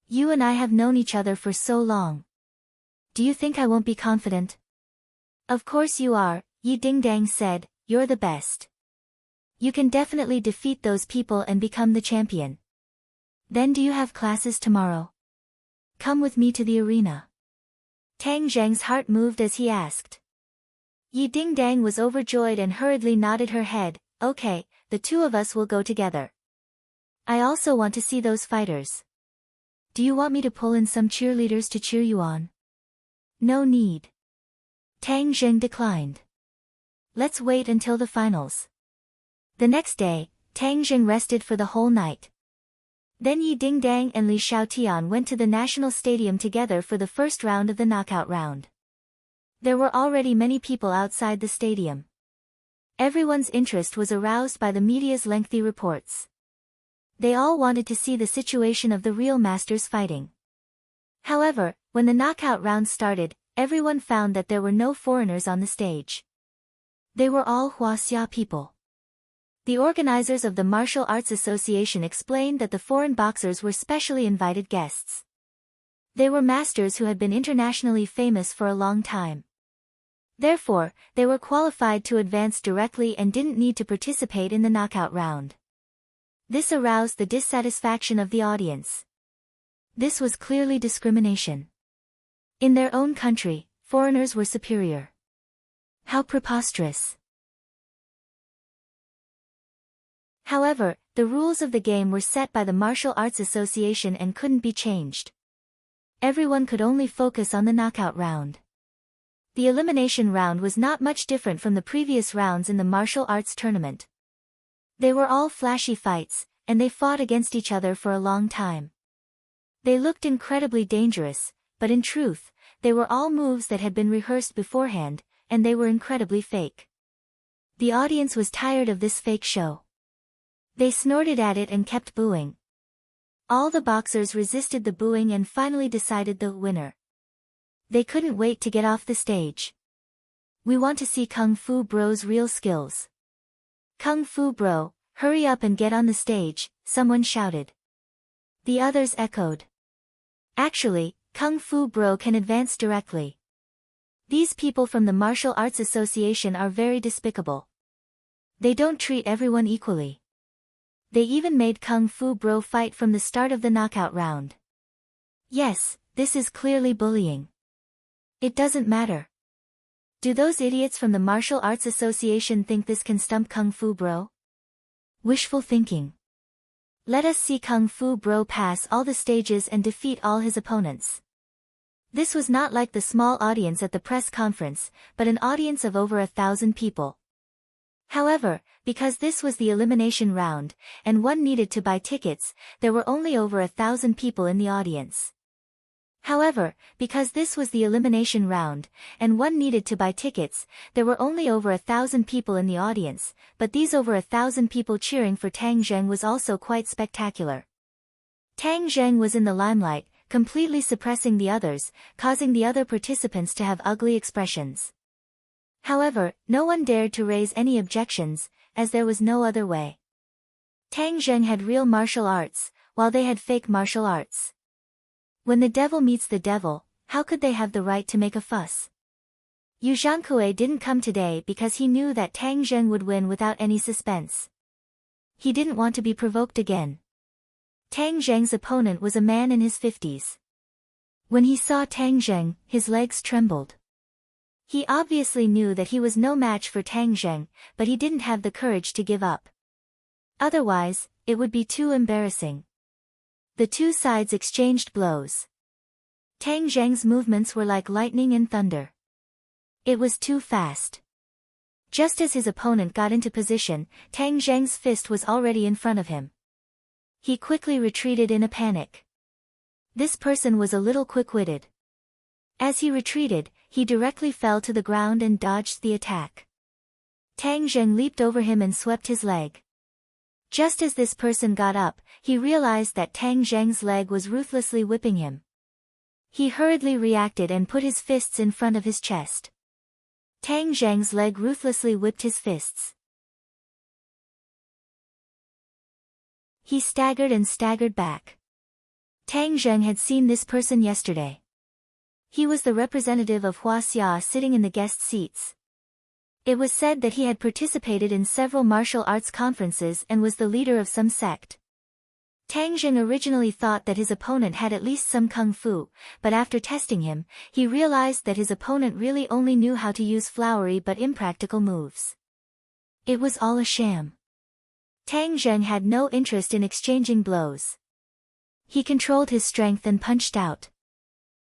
"You and I have known each other for so long. Do you think I won't be confident?" "Of course you are," Yi Dingdang said, "you're the best. You can definitely defeat those people and become the champion. Then do you have classes tomorrow? Come with me to the arena." Tang Zheng's heart moved as he asked. Yi Dingdang was overjoyed and hurriedly nodded her head, "Okay, the two of us will go together. I also want to see those fighters. Do you want me to pull in some cheerleaders to cheer you on?" "No need." Tang Zheng declined. "Let's wait until the finals." The next day, Tang Zheng rested for the whole night. Then Yi Dingdang and Li Xiaotian went to the national stadium together for the first round of the knockout round. There were already many people outside the stadium. Everyone's interest was aroused by the media's lengthy reports. They all wanted to see the situation of the real masters fighting. However, when the knockout round started, everyone found that there were no foreigners on the stage. They were all Huaxia people. The organizers of the Martial Arts Association explained that the foreign boxers were specially invited guests. They were masters who had been internationally famous for a long time. Therefore, they were qualified to advance directly and didn't need to participate in the knockout round. This aroused the dissatisfaction of the audience. This was clearly discrimination. In their own country, foreigners were superior. How preposterous! However, the rules of the game were set by the Martial Arts Association and couldn't be changed. Everyone could only focus on the knockout round. The elimination round was not much different from the previous rounds in the martial arts tournament. They were all flashy fights, and they fought against each other for a long time. They looked incredibly dangerous, but in truth, they were all moves that had been rehearsed beforehand, and they were incredibly fake. The audience was tired of this fake show. They snorted at it and kept booing. All the boxers resisted the booing and finally decided the winner. They couldn't wait to get off the stage. We want to see Kung Fu Bro's real skills. Kung Fu Bro, hurry up and get on the stage, someone shouted. The others echoed. Actually, Kung Fu Bro can advance directly. These people from the Martial Arts Association are very despicable. They don't treat everyone equally. They even made Kung Fu Bro fight from the start of the knockout round. Yes, this is clearly bullying. It doesn't matter. Do those idiots from the Martial Arts Association think this can stump Kung Fu Bro? Wishful thinking. Let us see Kung Fu Bro pass all the stages and defeat all his opponents. This was not like the small audience at the press conference, but an audience of over 1,000 people. However, because this was the elimination round, and one needed to buy tickets, there were only over 1,000 people in the audience. However, because this was the elimination round, and one needed to buy tickets, there were only over 1,000 people in the audience, but these over 1,000 people cheering for Tang Zheng was also quite spectacular. Tang Zheng was in the limelight, completely suppressing the others, causing the other participants to have ugly expressions. However, no one dared to raise any objections, as there was no other way. Tang Zheng had real martial arts, while they had fake martial arts. When the devil meets the devil, how could they have the right to make a fuss? Yu Zhankue didn't come today because he knew that Tang Zheng would win without any suspense. He didn't want to be provoked again. Tang Zheng's opponent was a man in his 50s. When he saw Tang Zheng, his legs trembled. He obviously knew that he was no match for Tang Zheng, but he didn't have the courage to give up. Otherwise, it would be too embarrassing. The two sides exchanged blows. Tang Zheng's movements were like lightning and thunder. It was too fast. Just as his opponent got into position, Tang Zheng's fist was already in front of him. He quickly retreated in a panic. This person was a little quick-witted. As he retreated, he directly fell to the ground and dodged the attack. Tang Zheng leaped over him and swept his leg. Just as this person got up, he realized that Tang Zheng's leg was ruthlessly whipping him. He hurriedly reacted and put his fists in front of his chest. Tang Zheng's leg ruthlessly whipped his fists. He staggered and staggered back. Tang Zheng had seen this person yesterday. He was the representative of Huaxia sitting in the guest seats. It was said that he had participated in several martial arts conferences and was the leader of some sect. Tang Zheng originally thought that his opponent had at least some kung fu, but after testing him, he realized that his opponent really only knew how to use flowery but impractical moves. It was all a sham. Tang Zheng had no interest in exchanging blows. He controlled his strength and punched out.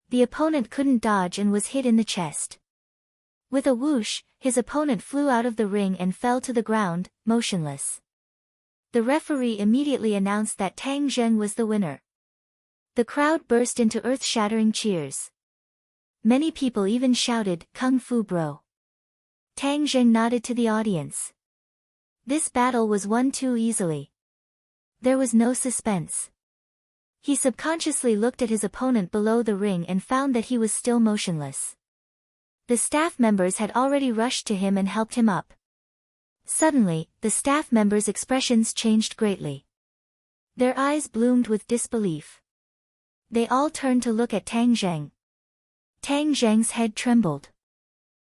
The opponent couldn't dodge and was hit in the chest. With a whoosh, his opponent flew out of the ring and fell to the ground, motionless. The referee immediately announced that Tang Zheng was the winner. The crowd burst into earth-shattering cheers. Many people even shouted, "Kung Fu Bro." Tang Zheng nodded to the audience. This battle was won too easily. There was no suspense. He subconsciously looked at his opponent below the ring and found that he was still motionless. The staff members had already rushed to him and helped him up. Suddenly, the staff members' expressions changed greatly. Their eyes bloomed with disbelief. They all turned to look at Tang Zheng. Tang Zheng's head trembled.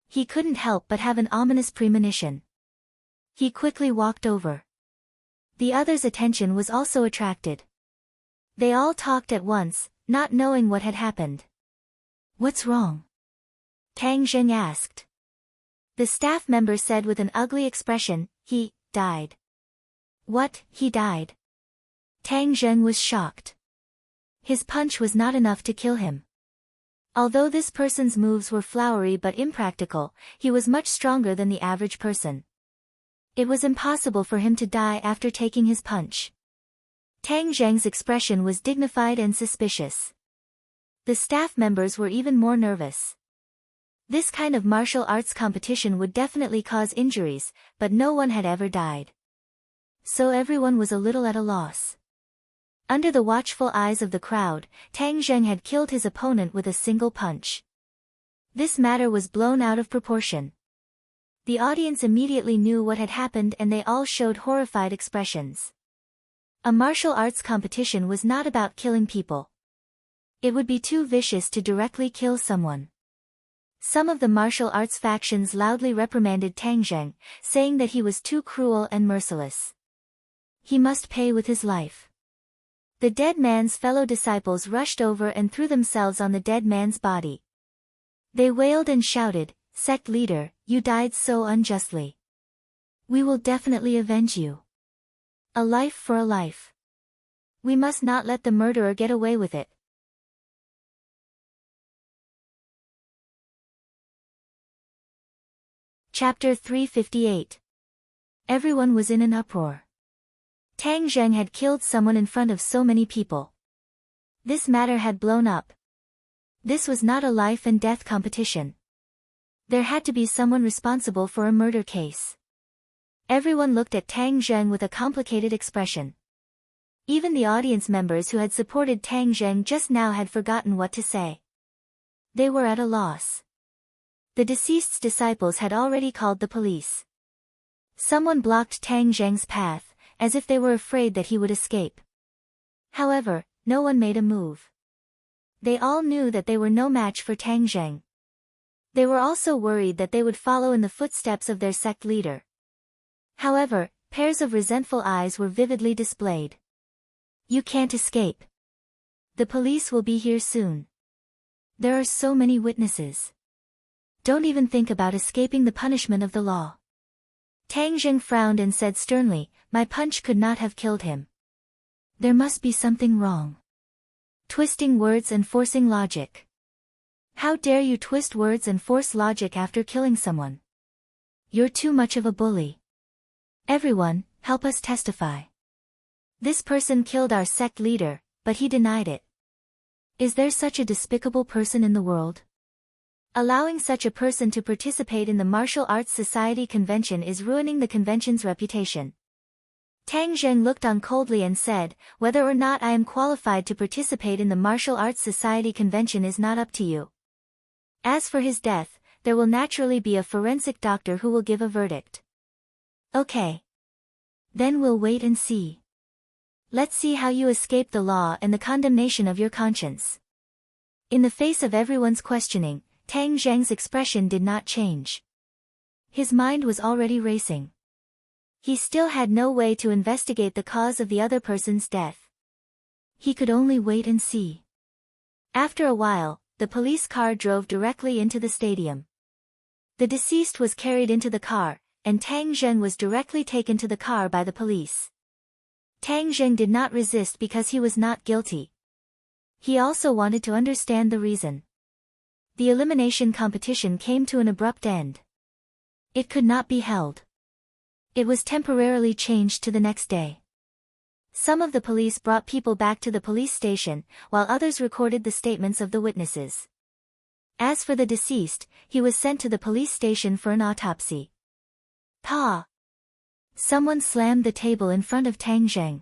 He couldn't help but have an ominous premonition. He quickly walked over. The others' attention was also attracted. They all talked at once, not knowing what had happened. "What's wrong?" Tang Zheng asked. The staff member said with an ugly expression, "He died." "What, he died?" Tang Zheng was shocked. His punch was not enough to kill him. Although this person's moves were flowery but impractical, he was much stronger than the average person. It was impossible for him to die after taking his punch. Tang Zheng's expression was dignified and suspicious. The staff members were even more nervous. This kind of martial arts competition would definitely cause injuries, but no one had ever died. So everyone was a little at a loss. Under the watchful eyes of the crowd, Tang Zheng had killed his opponent with a single punch. This matter was blown out of proportion. The audience immediately knew what had happened and they all showed horrified expressions. A martial arts competition was not about killing people. It would be too vicious to directly kill someone. Some of the martial arts factions loudly reprimanded Tang Zheng, saying that he was too cruel and merciless. He must pay with his life. The dead man's fellow disciples rushed over and threw themselves on the dead man's body. They wailed and shouted, "Sect leader, you died so unjustly. We will definitely avenge you. A life for a life. We must not let the murderer get away with it." Chapter 358. Everyone was in an uproar. Tang Zheng had killed someone in front of so many people. This matter had blown up. This was not a life and death competition. There had to be someone responsible for a murder case. Everyone looked at Tang Zheng with a complicated expression. Even the audience members who had supported Tang Zheng just now had forgotten what to say. They were at a loss. The deceased's disciples had already called the police. Someone blocked Tang Zheng's path, as if they were afraid that he would escape. However, no one made a move. They all knew that they were no match for Tang Zheng. They were also worried that they would follow in the footsteps of their sect leader. However, pairs of resentful eyes were vividly displayed. "You can't escape. The police will be here soon. There are so many witnesses. Don't even think about escaping the punishment of the law." Tang Zheng frowned and said sternly, "My punch could not have killed him. There must be something wrong. Twisting words and forcing logic. How dare you twist words and force logic after killing someone? You're too much of a bully. Everyone, help us testify. This person killed our sect leader, but he denied it. Is there such a despicable person in the world? Allowing such a person to participate in the Martial Arts Society convention is ruining the convention's reputation." Tang Zheng looked on coldly and said, "Whether or not I am qualified to participate in the Martial Arts Society convention is not up to you. As for his death, there will naturally be a forensic doctor who will give a verdict." "Okay. Then we'll wait and see. Let's see how you escape the law and the condemnation of your conscience." In the face of everyone's questioning, Tang Zheng's expression did not change. His mind was already racing. He still had no way to investigate the cause of the other person's death. He could only wait and see. After a while, the police car drove directly into the stadium. The deceased was carried into the car, and Tang Zheng was directly taken to the car by the police. Tang Zheng did not resist because he was not guilty. He also wanted to understand the reason. The elimination competition came to an abrupt end. It could not be held. It was temporarily changed to the next day. Some of the police brought people back to the police station, while others recorded the statements of the witnesses. As for the deceased, he was sent to the police station for an autopsy. Pa! Someone slammed the table in front of Tang Zheng.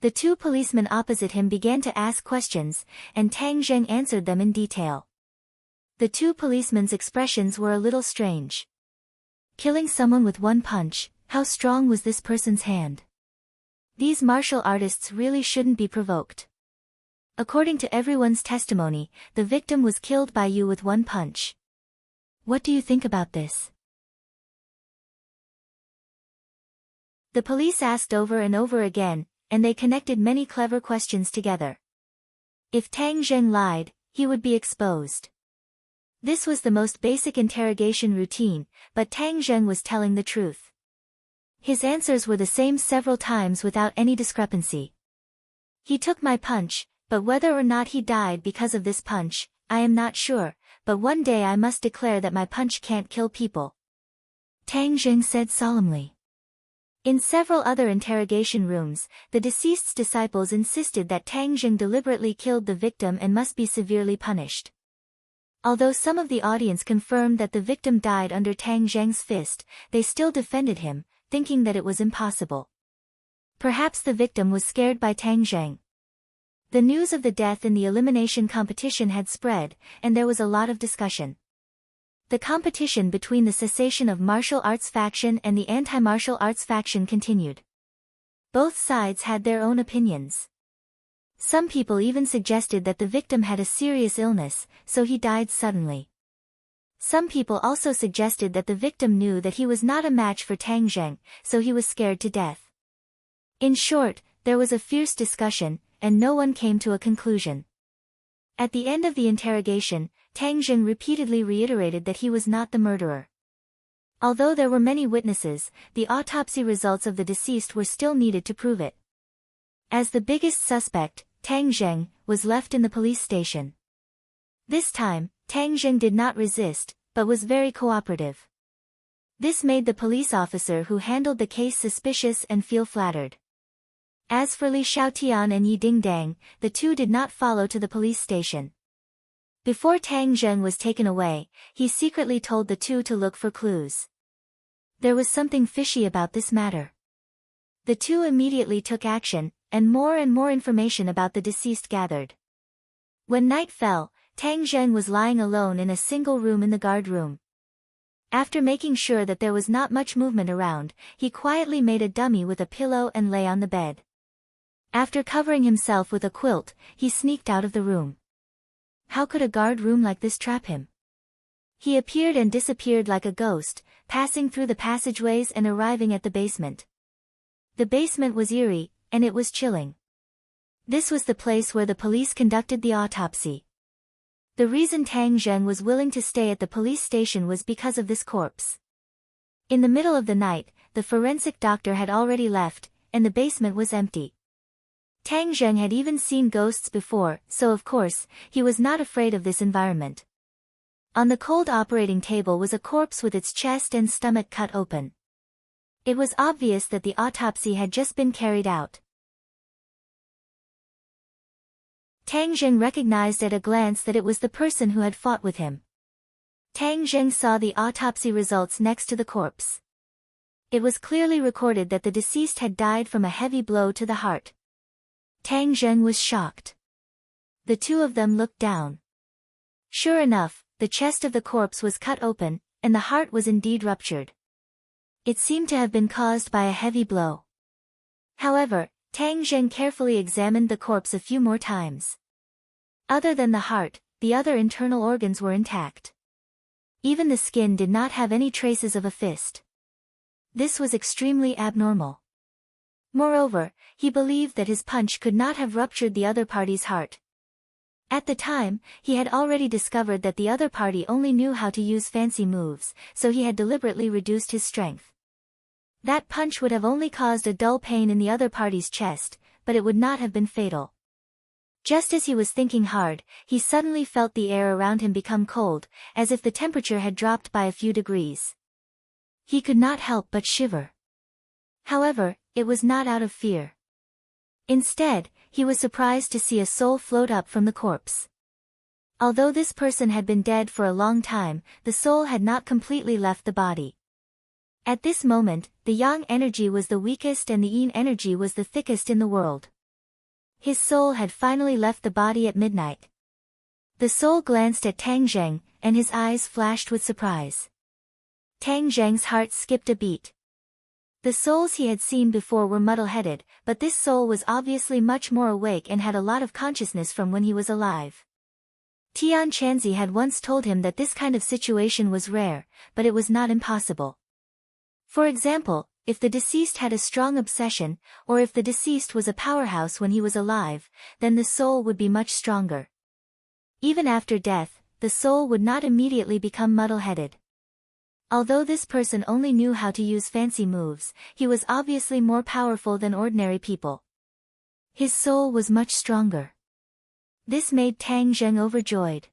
The two policemen opposite him began to ask questions, and Tang Zheng answered them in detail. The two policemen's expressions were a little strange. Killing someone with one punch, how strong was this person's hand? These martial artists really shouldn't be provoked. According to everyone's testimony, the victim was killed by you with one punch. What do you think about this? The police asked over and over again, and they connected many clever questions together. If Tang Zheng lied, he would be exposed. This was the most basic interrogation routine, but Tang Zheng was telling the truth. His answers were the same several times without any discrepancy. He took my punch, but whether or not he died because of this punch, I am not sure, but one day I must declare that my punch can't kill people. Tang Zheng said solemnly. In several other interrogation rooms, the deceased's disciples insisted that Tang Zheng deliberately killed the victim and must be severely punished. Although some of the audience confirmed that the victim died under Tang Zheng's fist, they still defended him, thinking that it was impossible. Perhaps the victim was scared by Tang Zheng. The news of the death in the elimination competition had spread, and there was a lot of discussion. The competition between the cessation of martial arts faction and the anti-martial arts faction continued. Both sides had their own opinions. Some people even suggested that the victim had a serious illness, so he died suddenly. Some people also suggested that the victim knew that he was not a match for Tang Zheng, so he was scared to death. In short, there was a fierce discussion, and no one came to a conclusion. At the end of the interrogation, Tang Zheng repeatedly reiterated that he was not the murderer. Although there were many witnesses, the autopsy results of the deceased were still needed to prove it. As the biggest suspect, Tang Zheng was left in the police station. This time, Tang Zheng did not resist, but was very cooperative. This made the police officer who handled the case suspicious and feel flattered. As for Li Xiaotian and Yi Dingdang, the two did not follow to the police station. Before Tang Zheng was taken away, he secretly told the two to look for clues. There was something fishy about this matter. The two immediately took action, and more information about the deceased gathered. When night fell, Tang Zheng was lying alone in a single room in the guard room. After making sure that there was not much movement around, he quietly made a dummy with a pillow and lay on the bed. After covering himself with a quilt, he sneaked out of the room. How could a guard room like this trap him? He appeared and disappeared like a ghost, passing through the passageways and arriving at the basement. The basement was eerie, and it was chilling. This was the place where the police conducted the autopsy. The reason Tang Zheng was willing to stay at the police station was because of this corpse. In the middle of the night, the forensic doctor had already left, and the basement was empty. Tang Zheng had even seen ghosts before, so of course, he was not afraid of this environment. On the cold operating table was a corpse with its chest and stomach cut open. It was obvious that the autopsy had just been carried out. Tang Zheng recognized at a glance that it was the person who had fought with him. Tang Zheng saw the autopsy results next to the corpse. It was clearly recorded that the deceased had died from a heavy blow to the heart. Tang Zheng was shocked. The two of them looked down. Sure enough, the chest of the corpse was cut open, and the heart was indeed ruptured. It seemed to have been caused by a heavy blow. However, Tang Zheng carefully examined the corpse a few more times. Other than the heart, the other internal organs were intact. Even the skin did not have any traces of a fist. This was extremely abnormal. Moreover, he believed that his punch could not have ruptured the other party's heart. At the time, he had already discovered that the other party only knew how to use fancy moves, so he had deliberately reduced his strength. That punch would have only caused a dull pain in the other party's chest, but it would not have been fatal. Just as he was thinking hard, he suddenly felt the air around him become cold, as if the temperature had dropped by a few degrees. He could not help but shiver. However, it was not out of fear. Instead, he was surprised to see a soul float up from the corpse. Although this person had been dead for a long time, the soul had not completely left the body. At this moment, the yang energy was the weakest and the yin energy was the thickest in the world. His soul had finally left the body at midnight. The soul glanced at Tang Zheng, and his eyes flashed with surprise. Tang Zheng's heart skipped a beat. The souls he had seen before were muddle-headed, but this soul was obviously much more awake and had a lot of consciousness from when he was alive. Tian Chanzi had once told him that this kind of situation was rare, but it was not impossible. For example, if the deceased had a strong obsession, or if the deceased was a powerhouse when he was alive, then the soul would be much stronger. Even after death, the soul would not immediately become muddle-headed. Although this person only knew how to use fancy moves, he was obviously more powerful than ordinary people. His soul was much stronger. This made Tang Zheng overjoyed.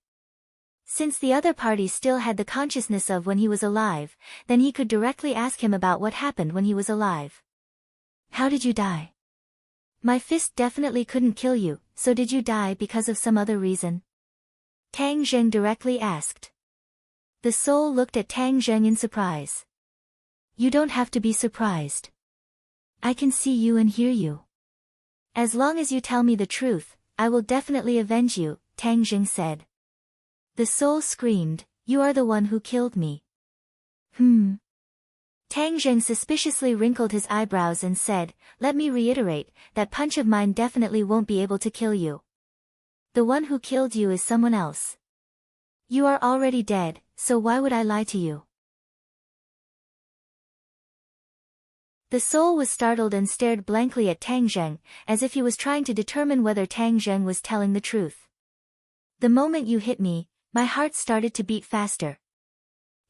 Since the other party still had the consciousness of when he was alive, then he could directly ask him about what happened when he was alive. How did you die? My fist definitely couldn't kill you, so did you die because of some other reason? Tang Zheng directly asked. The soul looked at Tang Zheng in surprise. You don't have to be surprised. I can see you and hear you. As long as you tell me the truth, I will definitely avenge you, Tang Zheng said. The soul screamed, you are the one who killed me. Tang Zheng suspiciously wrinkled his eyebrows and said, let me reiterate, that punch of mine definitely won't be able to kill you. The one who killed you is someone else. You are already dead, so why would I lie to you? The soul was startled and stared blankly at Tang Zheng, as if he was trying to determine whether Tang Zheng was telling the truth. The moment you hit me, my heart started to beat faster.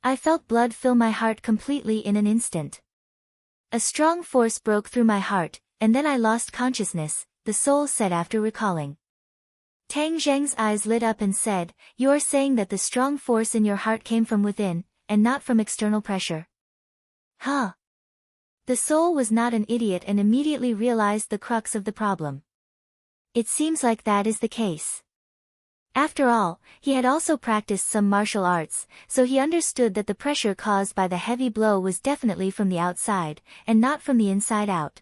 I felt blood fill my heart completely in an instant. A strong force broke through my heart, and then I lost consciousness, the soul said after recalling. Tang Zheng's eyes lit up and said, you are saying that the strong force in your heart came from within, and not from external pressure. Huh? The soul was not an idiot and immediately realized the crux of the problem. It seems like that is the case. After all, he had also practiced some martial arts, so he understood that the pressure caused by the heavy blow was definitely from the outside, and not from the inside out.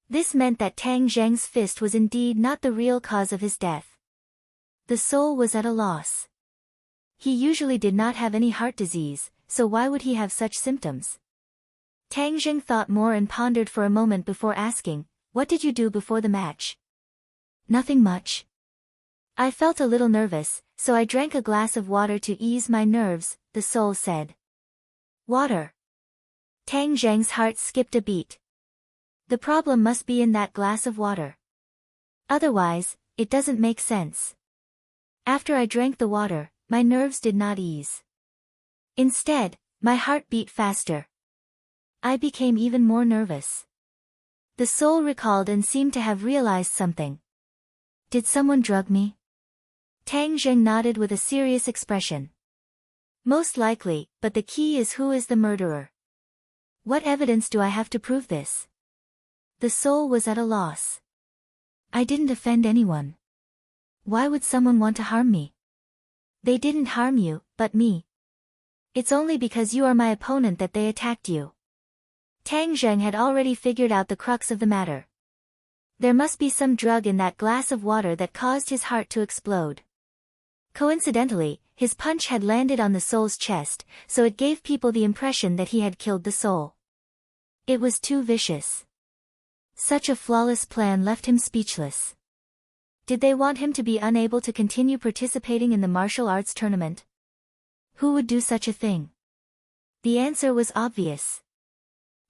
This meant that Tang Zheng's fist was indeed not the real cause of his death. The soul was at a loss. He usually did not have any heart disease, so why would he have such symptoms? Tang Zheng thought more and pondered for a moment before asking, what did you do before the match? Nothing much. I felt a little nervous, so I drank a glass of water to ease my nerves, the soul said. Water. Tang Zheng's heart skipped a beat. The problem must be in that glass of water. Otherwise, it doesn't make sense. After I drank the water, my nerves did not ease. Instead, my heart beat faster. I became even more nervous. The soul recalled and seemed to have realized something. Did someone drug me? Tang Zheng nodded with a serious expression. Most likely, but the key is who is the murderer. What evidence do I have to prove this? The soul was at a loss. I didn't offend anyone. Why would someone want to harm me? They didn't harm you, but me. It's only because you are my opponent that they attacked you. Tang Zheng had already figured out the crux of the matter. There must be some drug in that glass of water that caused his heart to explode. Coincidentally, his punch had landed on the soul's chest, so it gave people the impression that he had killed the soul. It was too vicious. Such a flawless plan left him speechless. Did they want him to be unable to continue participating in the martial arts tournament? Who would do such a thing? The answer was obvious.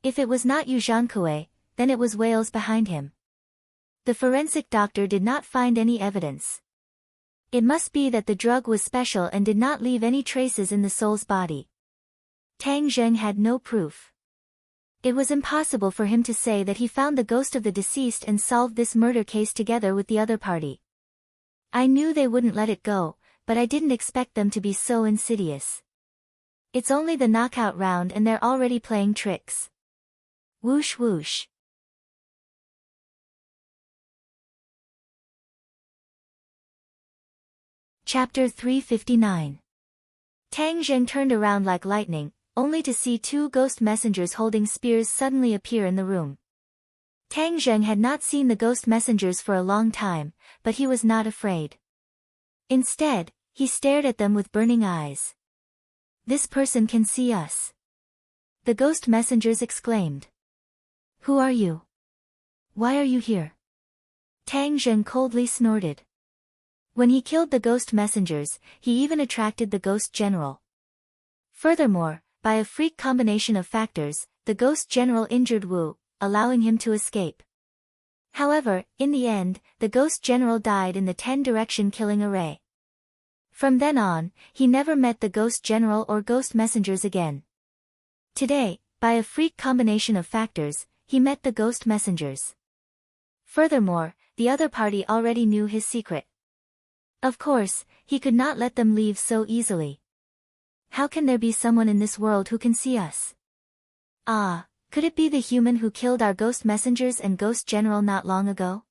If it was not Yu Zhankue, then it was Wales behind him. The forensic doctor did not find any evidence. It must be that the drug was special and did not leave any traces in the soul's body. Tang Zheng had no proof. It was impossible for him to say that he found the ghost of the deceased and solved this murder case together with the other party. I knew they wouldn't let it go, but I didn't expect them to be so insidious. It's only the knockout round and they're already playing tricks. Whoosh whoosh. Chapter 359. Tang Zheng turned around like lightning, only to see two ghost messengers holding spears suddenly appear in the room. Tang Zheng had not seen the ghost messengers for a long time, but he was not afraid. Instead, he stared at them with burning eyes. "This person can see us," the ghost messengers exclaimed. "Who are you? Why are you here?" Tang Zheng coldly snorted. When he killed the ghost messengers, he even attracted the ghost general. Furthermore, by a freak combination of factors, the ghost general injured Wu, allowing him to escape. However, in the end, the ghost general died in the 10-direction killing array. From then on, he never met the ghost general or ghost messengers again. Today, by a freak combination of factors, he met the ghost messengers. Furthermore, the other party already knew his secret. Of course, he could not let them leave so easily. How can there be someone in this world who can see us? Ah, could it be the human who killed our ghost messengers and ghost general not long ago?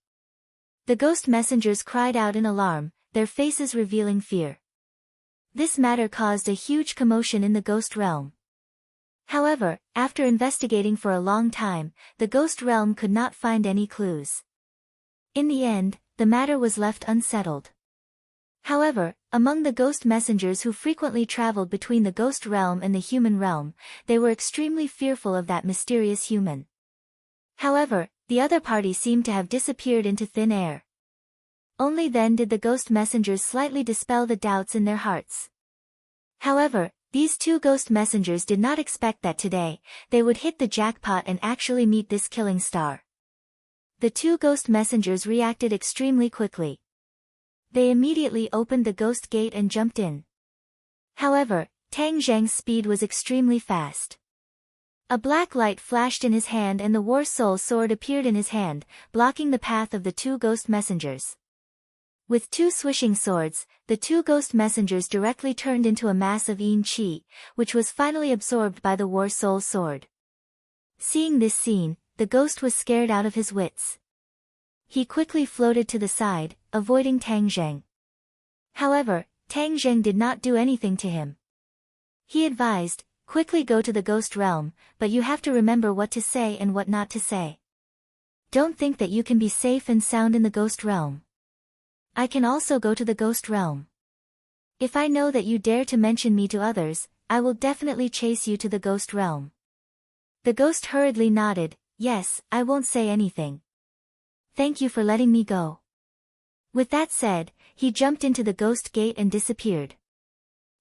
The ghost messengers cried out in alarm, their faces revealing fear. This matter caused a huge commotion in the ghost realm. However, after investigating for a long time, the ghost realm could not find any clues. In the end, the matter was left unsettled. However, among the ghost messengers who frequently traveled between the ghost realm and the human realm, they were extremely fearful of that mysterious human. However, the other party seemed to have disappeared into thin air. Only then did the ghost messengers slightly dispel the doubts in their hearts. However, these two ghost messengers did not expect that today, they would hit the jackpot and actually meet this killing star. The two ghost messengers reacted extremely quickly. They immediately opened the ghost gate and jumped in. However, Tang Zheng's speed was extremely fast. A black light flashed in his hand and the War Soul sword appeared in his hand, blocking the path of the two ghost messengers. With two swishing swords, the two ghost messengers directly turned into a mass of Yin Qi, which was finally absorbed by the War Soul sword. Seeing this scene, the ghost was scared out of his wits. He quickly floated to the side, avoiding Tang Zheng. However, Tang Zheng did not do anything to him. He advised, "Quickly go to the ghost realm, but you have to remember what to say and what not to say. Don't think that you can be safe and sound in the ghost realm. I can also go to the ghost realm. If I know that you dare to mention me to others, I will definitely chase you to the ghost realm." The ghost hurriedly nodded, "Yes, I won't say anything. Thank you for letting me go." With that said, he jumped into the ghost gate and disappeared.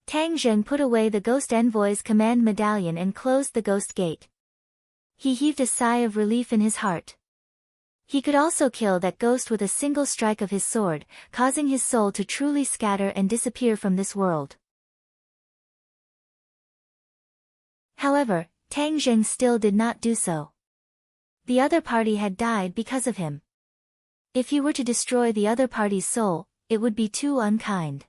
Tang Zheng put away the ghost envoy's command medallion and closed the ghost gate. He heaved a sigh of relief in his heart. He could also kill that ghost with a single strike of his sword, causing his soul to truly scatter and disappear from this world. However, Tang Zheng still did not do so. The other party had died because of him. If he were to destroy the other party's soul, it would be too unkind.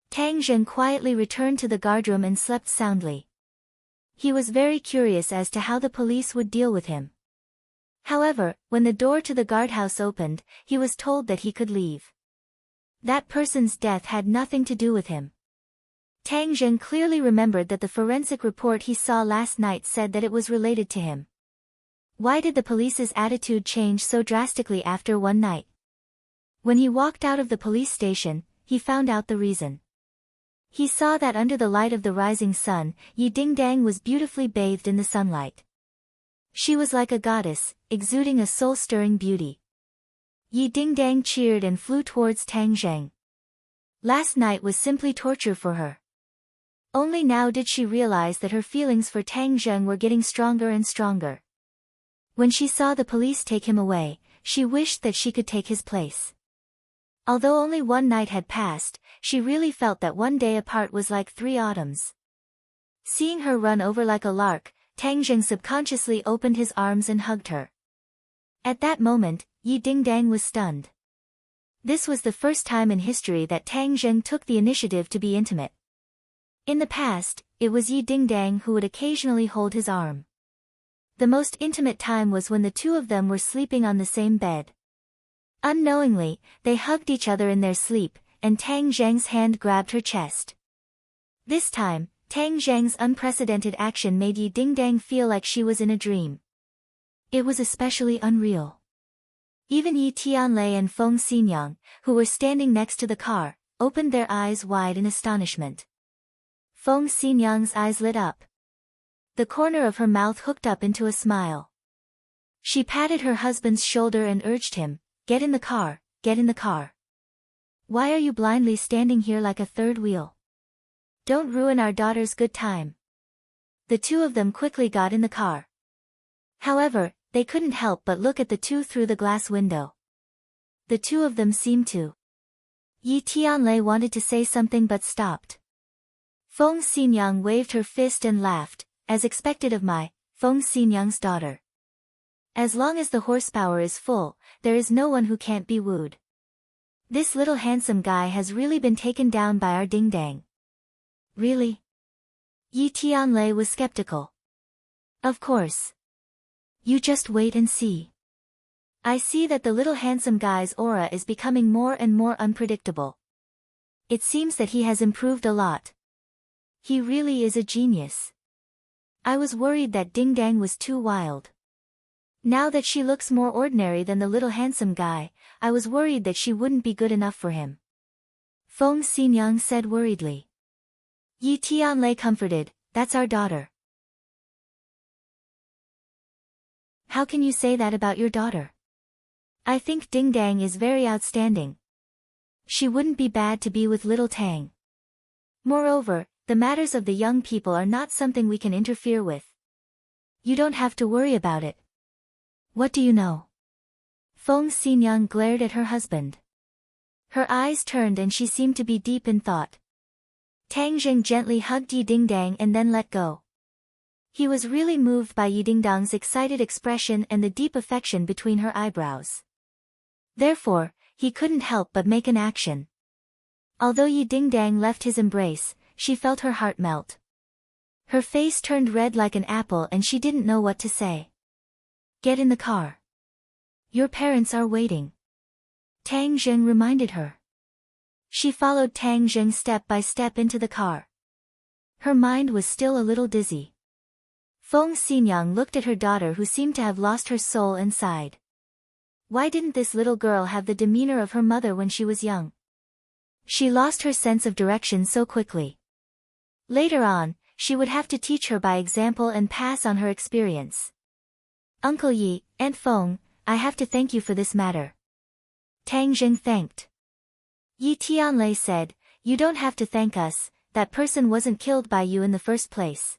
Tang Zheng quietly returned to the guardroom and slept soundly. He was very curious as to how the police would deal with him. However, when the door to the guardhouse opened, he was told that he could leave. That person's death had nothing to do with him. Tang Zheng clearly remembered that the forensic report he saw last night said that it was related to him. Why did the police's attitude change so drastically after one night? When he walked out of the police station, he found out the reason. He saw that under the light of the rising sun, Yi Dingdang was beautifully bathed in the sunlight. She was like a goddess, exuding a soul-stirring beauty. Yi Dingdang cheered and flew towards Tang Zheng. Last night was simply torture for her. Only now did she realize that her feelings for Tang Zheng were getting stronger and stronger. When she saw the police take him away, she wished that she could take his place. Although only one night had passed, she really felt that one day apart was like 3 autumns. Seeing her run over like a lark, Tang Zheng subconsciously opened his arms and hugged her. At that moment, Yi Dingdang was stunned. This was the first time in history that Tang Zheng took the initiative to be intimate. In the past, it was Yi Dingdang who would occasionally hold his arm. The most intimate time was when the two of them were sleeping on the same bed. Unknowingly, they hugged each other in their sleep, and Tang Zheng's hand grabbed her chest. This time, Tang Zheng's unprecedented action made Yi Dingdang feel like she was in a dream. It was especially unreal. Even Yi Tianlei and Feng Xinyang, who were standing next to the car, opened their eyes wide in astonishment. Feng Xinyang's eyes lit up. The corner of her mouth hooked up into a smile. She patted her husband's shoulder and urged him, "Get in the car, get in the car. Why are you blindly standing here like a third wheel? Don't ruin our daughter's good time." The two of them quickly got in the car. However, they couldn't help but look at the two through the glass window. The two of them seemed to. Yi Tianlei wanted to say something but stopped. Feng Xinyang waved her fist and laughed, as expected of Feng Xinyang's daughter. As long as the horsepower is full, there is no one who can't be wooed. This little handsome guy has really been taken down by our Dingdang. Really? Yi Tianlei was skeptical. Of course. You just wait and see. I see that the little handsome guy's aura is becoming more and more unpredictable. It seems that he has improved a lot. He really is a genius. I was worried that Dingdang was too wild. Now that she looks more ordinary than the little handsome guy, I was worried that she wouldn't be good enough for him. Feng Xinyang said worriedly. Yi Tianlei comforted, "That's our daughter." How can you say that about your daughter? I think Dingdang is very outstanding. She wouldn't be bad to be with little Tang. Moreover, the matters of the young people are not something we can interfere with. You don't have to worry about it. What do you know? Feng Xinyang glared at her husband. Her eyes turned and she seemed to be deep in thought. Tang Zheng gently hugged Yi Dingdang and then let go. He was really moved by Yi Dingdang's excited expression and the deep affection between her eyebrows. Therefore, he couldn't help but make an action. Although Yi Dingdang left his embrace, she felt her heart melt. Her face turned red like an apple and she didn't know what to say. "Get in the car. Your parents are waiting," Tang Zheng reminded her. She followed Tang Zheng step by step into the car. Her mind was still a little dizzy. Feng Xinyang looked at her daughter who seemed to have lost her soul and sighed. Why didn't this little girl have the demeanor of her mother when she was young? She lost her sense of direction so quickly. Later on, she would have to teach her by example and pass on her experience. "Uncle Yi, Aunt Feng, I have to thank you for this matter." Tang Zheng thanked. Yi Tianlei said, "You don't have to thank us, that person wasn't killed by you in the first place.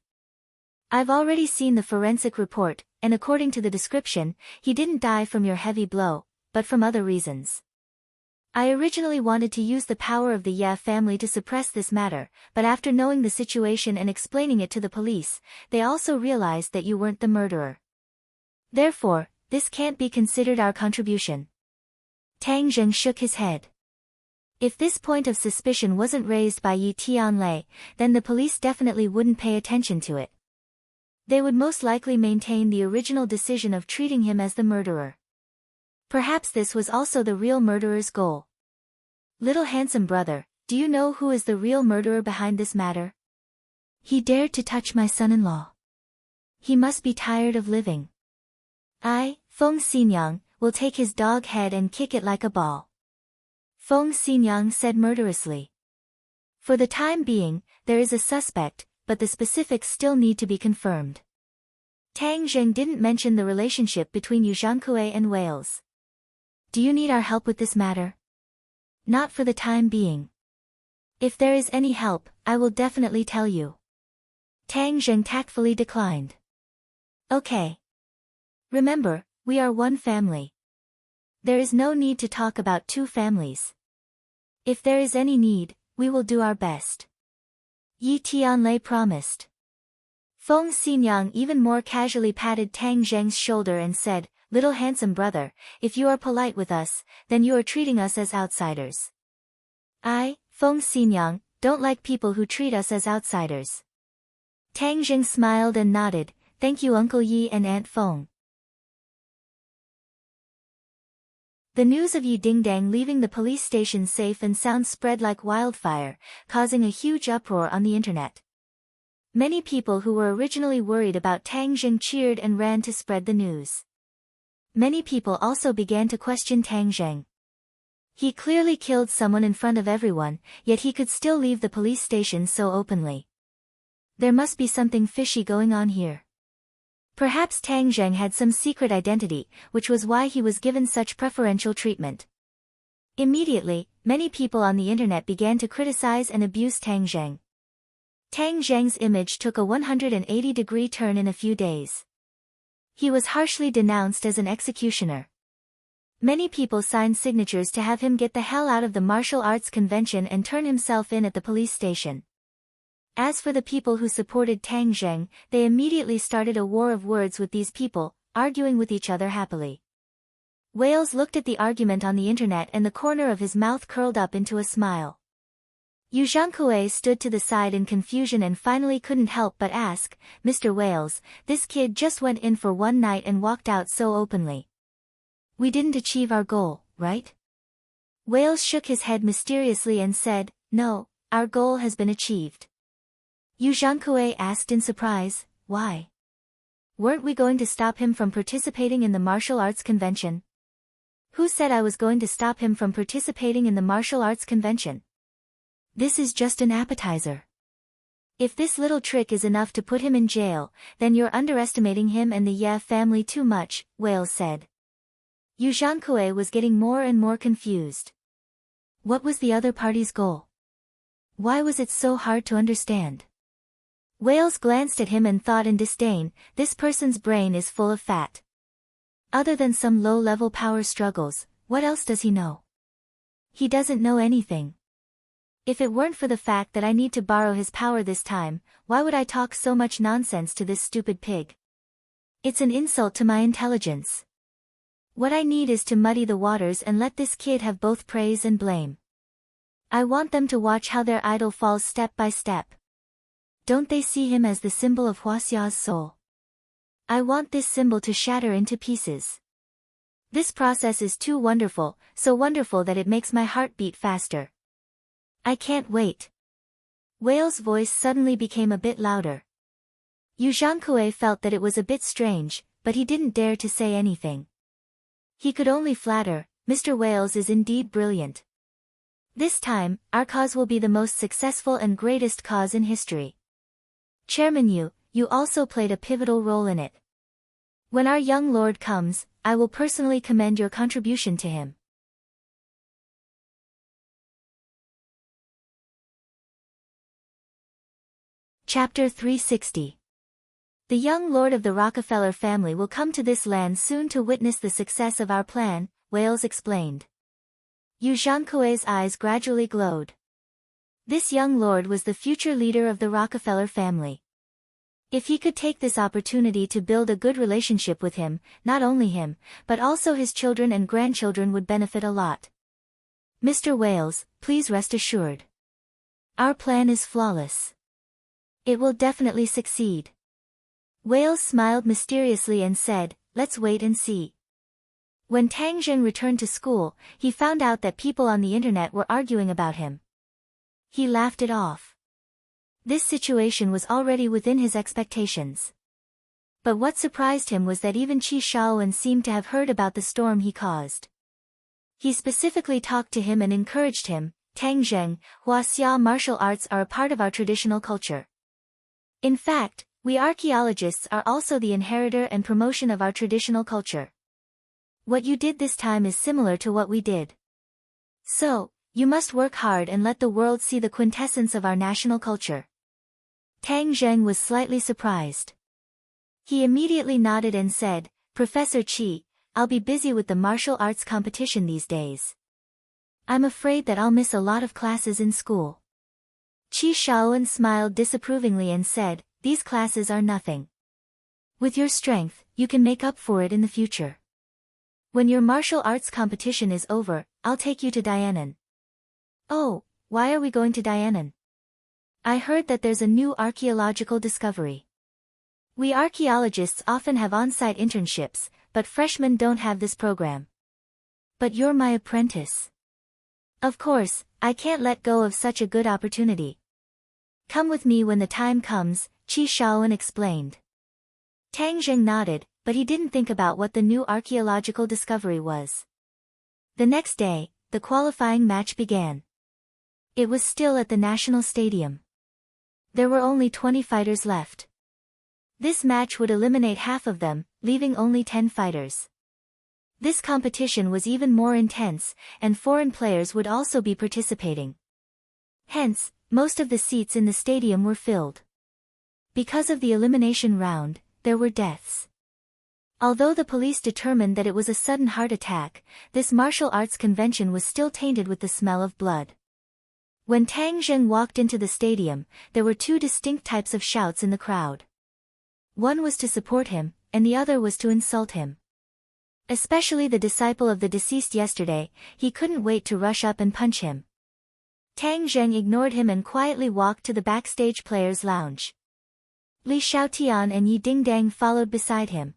I've already seen the forensic report, and according to the description, he didn't die from your heavy blow, but from other reasons. I originally wanted to use the power of the Ye family to suppress this matter, but after knowing the situation and explaining it to the police, they also realized that you weren't the murderer. Therefore, this can't be considered our contribution." Tang Zheng shook his head. If this point of suspicion wasn't raised by Yi Tianlei, then the police definitely wouldn't pay attention to it. They would most likely maintain the original decision of treating him as the murderer. Perhaps this was also the real murderer's goal. "Little handsome brother, do you know who is the real murderer behind this matter? He dared to touch my son-in-law. He must be tired of living. Feng Xinyang, will take his dog head and kick it like a ball," Feng Xinyang said murderously. "For the time being, there is a suspect, but the specifics still need to be confirmed." Tang Zheng didn't mention the relationship between Yuzhankue and Wales. "Do you need our help with this matter?" "Not for the time being. If there is any help, I will definitely tell you." Tang Zheng tactfully declined. "Okay. Remember, we are one family. There is no need to talk about two families. If there is any need, we will do our best," Yi Tianlei promised. Feng Xinyang even more casually patted Tang Zheng's shoulder and said, "Little handsome brother, if you are polite with us, then you are treating us as outsiders. I, Feng Xinyang, don't like people who treat us as outsiders." Tang Zheng smiled and nodded, "Thank you Uncle Yi and Aunt Feng." The news of Yi Dingdang leaving the police station safe and sound spread like wildfire, causing a huge uproar on the internet. Many people who were originally worried about Tang Zheng cheered and ran to spread the news. Many people also began to question Tang Zheng. He clearly killed someone in front of everyone, yet he could still leave the police station so openly. There must be something fishy going on here. Perhaps Tang Zheng had some secret identity, which was why he was given such preferential treatment. Immediately, many people on the internet began to criticize and abuse Tang Zheng. Tang Zheng's image took a 180-degree turn in a few days. He was harshly denounced as an executioner. Many people signed signatures to have him get the hell out of the martial arts convention and turn himself in at the police station. As for the people who supported Tang Zheng, they immediately started a war of words with these people, arguing with each other happily. Wales looked at the argument on the internet and the corner of his mouth curled up into a smile. Yu Zhankue stood to the side in confusion and finally couldn't help but ask, "Mr. Wales, this kid just went in for one night and walked out so openly. We didn't achieve our goal, right?" Wales shook his head mysteriously and said, "No, our goal has been achieved." Yu Zhankue asked in surprise, "Why? Weren't we going to stop him from participating in the martial arts convention?" "Who said I was going to stop him from participating in the martial arts convention? This is just an appetizer. If this little trick is enough to put him in jail, then you're underestimating him and the Ye family too much," Wales said. Yu Zhankue was getting more and more confused. What was the other party's goal? Why was it so hard to understand? Wales glanced at him and thought in disdain, this person's brain is full of fat. Other than some low-level power struggles, what else does he know? He doesn't know anything. If it weren't for the fact that I need to borrow his power this time, why would I talk so much nonsense to this stupid pig? It's an insult to my intelligence. What I need is to muddy the waters and let this kid have both praise and blame. I want them to watch how their idol falls step by step. Don't they see him as the symbol of Huaxia's soul? I want this symbol to shatter into pieces. This process is too wonderful, so wonderful that it makes my heart beat faster. I can't wait. Wales' voice suddenly became a bit louder. Yu Zhankue felt that it was a bit strange, but he didn't dare to say anything. He could only flatter, "Mr. Wales is indeed brilliant. This time, our cause will be the most successful and greatest cause in history. Chairman Yu, you also played a pivotal role in it. When our young lord comes, I will personally commend your contribution to him." Chapter 360. The young lord of the Rockefeller family will come to this land soon to witness the success of our plan, Wales explained. Yu Zhankue's eyes gradually glowed. This young lord was the future leader of the Rockefeller family. If he could take this opportunity to build a good relationship with him, not only him, but also his children and grandchildren would benefit a lot. "Mr. Wales, please rest assured. Our plan is flawless. It will definitely succeed." Wales smiled mysteriously and said, "Let's wait and see." When Tang Zheng returned to school, he found out that people on the internet were arguing about him. He laughed it off. This situation was already within his expectations. But what surprised him was that even Qi Shaoan seemed to have heard about the storm he caused. He specifically talked to him and encouraged him, "Tang Zheng, Huaxia martial arts are a part of our traditional culture. In fact, we archaeologists are also the inheritor and promotion of our traditional culture. What you did this time is similar to what we did. So, you must work hard and let the world see the quintessence of our national culture." Tang Zheng was slightly surprised. He immediately nodded and said, "Professor Qi, I'll be busy with the martial arts competition these days. I'm afraid that I'll miss a lot of classes in school." Qi Shaoan smiled disapprovingly and said, "These classes are nothing. With your strength, you can make up for it in the future. When your martial arts competition is over, I'll take you to Dianan." "Oh, why are we going to Dianan?" "I heard that there's a new archaeological discovery. We archaeologists often have on-site internships, but freshmen don't have this program. But you're my apprentice. Of course, I can't let go of such a good opportunity. Come with me when the time comes, Qi Shaoan explained. Tang Zheng nodded, but he didn't think about what the new archaeological discovery was. The next day, the qualifying match began. It was still at the National Stadium. There were only 20 fighters left. This match would eliminate half of them, leaving only 10 fighters. This competition was even more intense, and foreign players would also be participating. Hence, most of the seats in the stadium were filled. Because of the elimination round, there were deaths. Although the police determined that it was a sudden heart attack, this martial arts convention was still tainted with the smell of blood. When Tang Zheng walked into the stadium, there were two distinct types of shouts in the crowd. One was to support him, and the other was to insult him. Especially the disciple of the deceased yesterday, he couldn't wait to rush up and punch him. Tang Zheng ignored him and quietly walked to the backstage players' lounge. Li Xiaotian and Yi Dingdang followed beside him.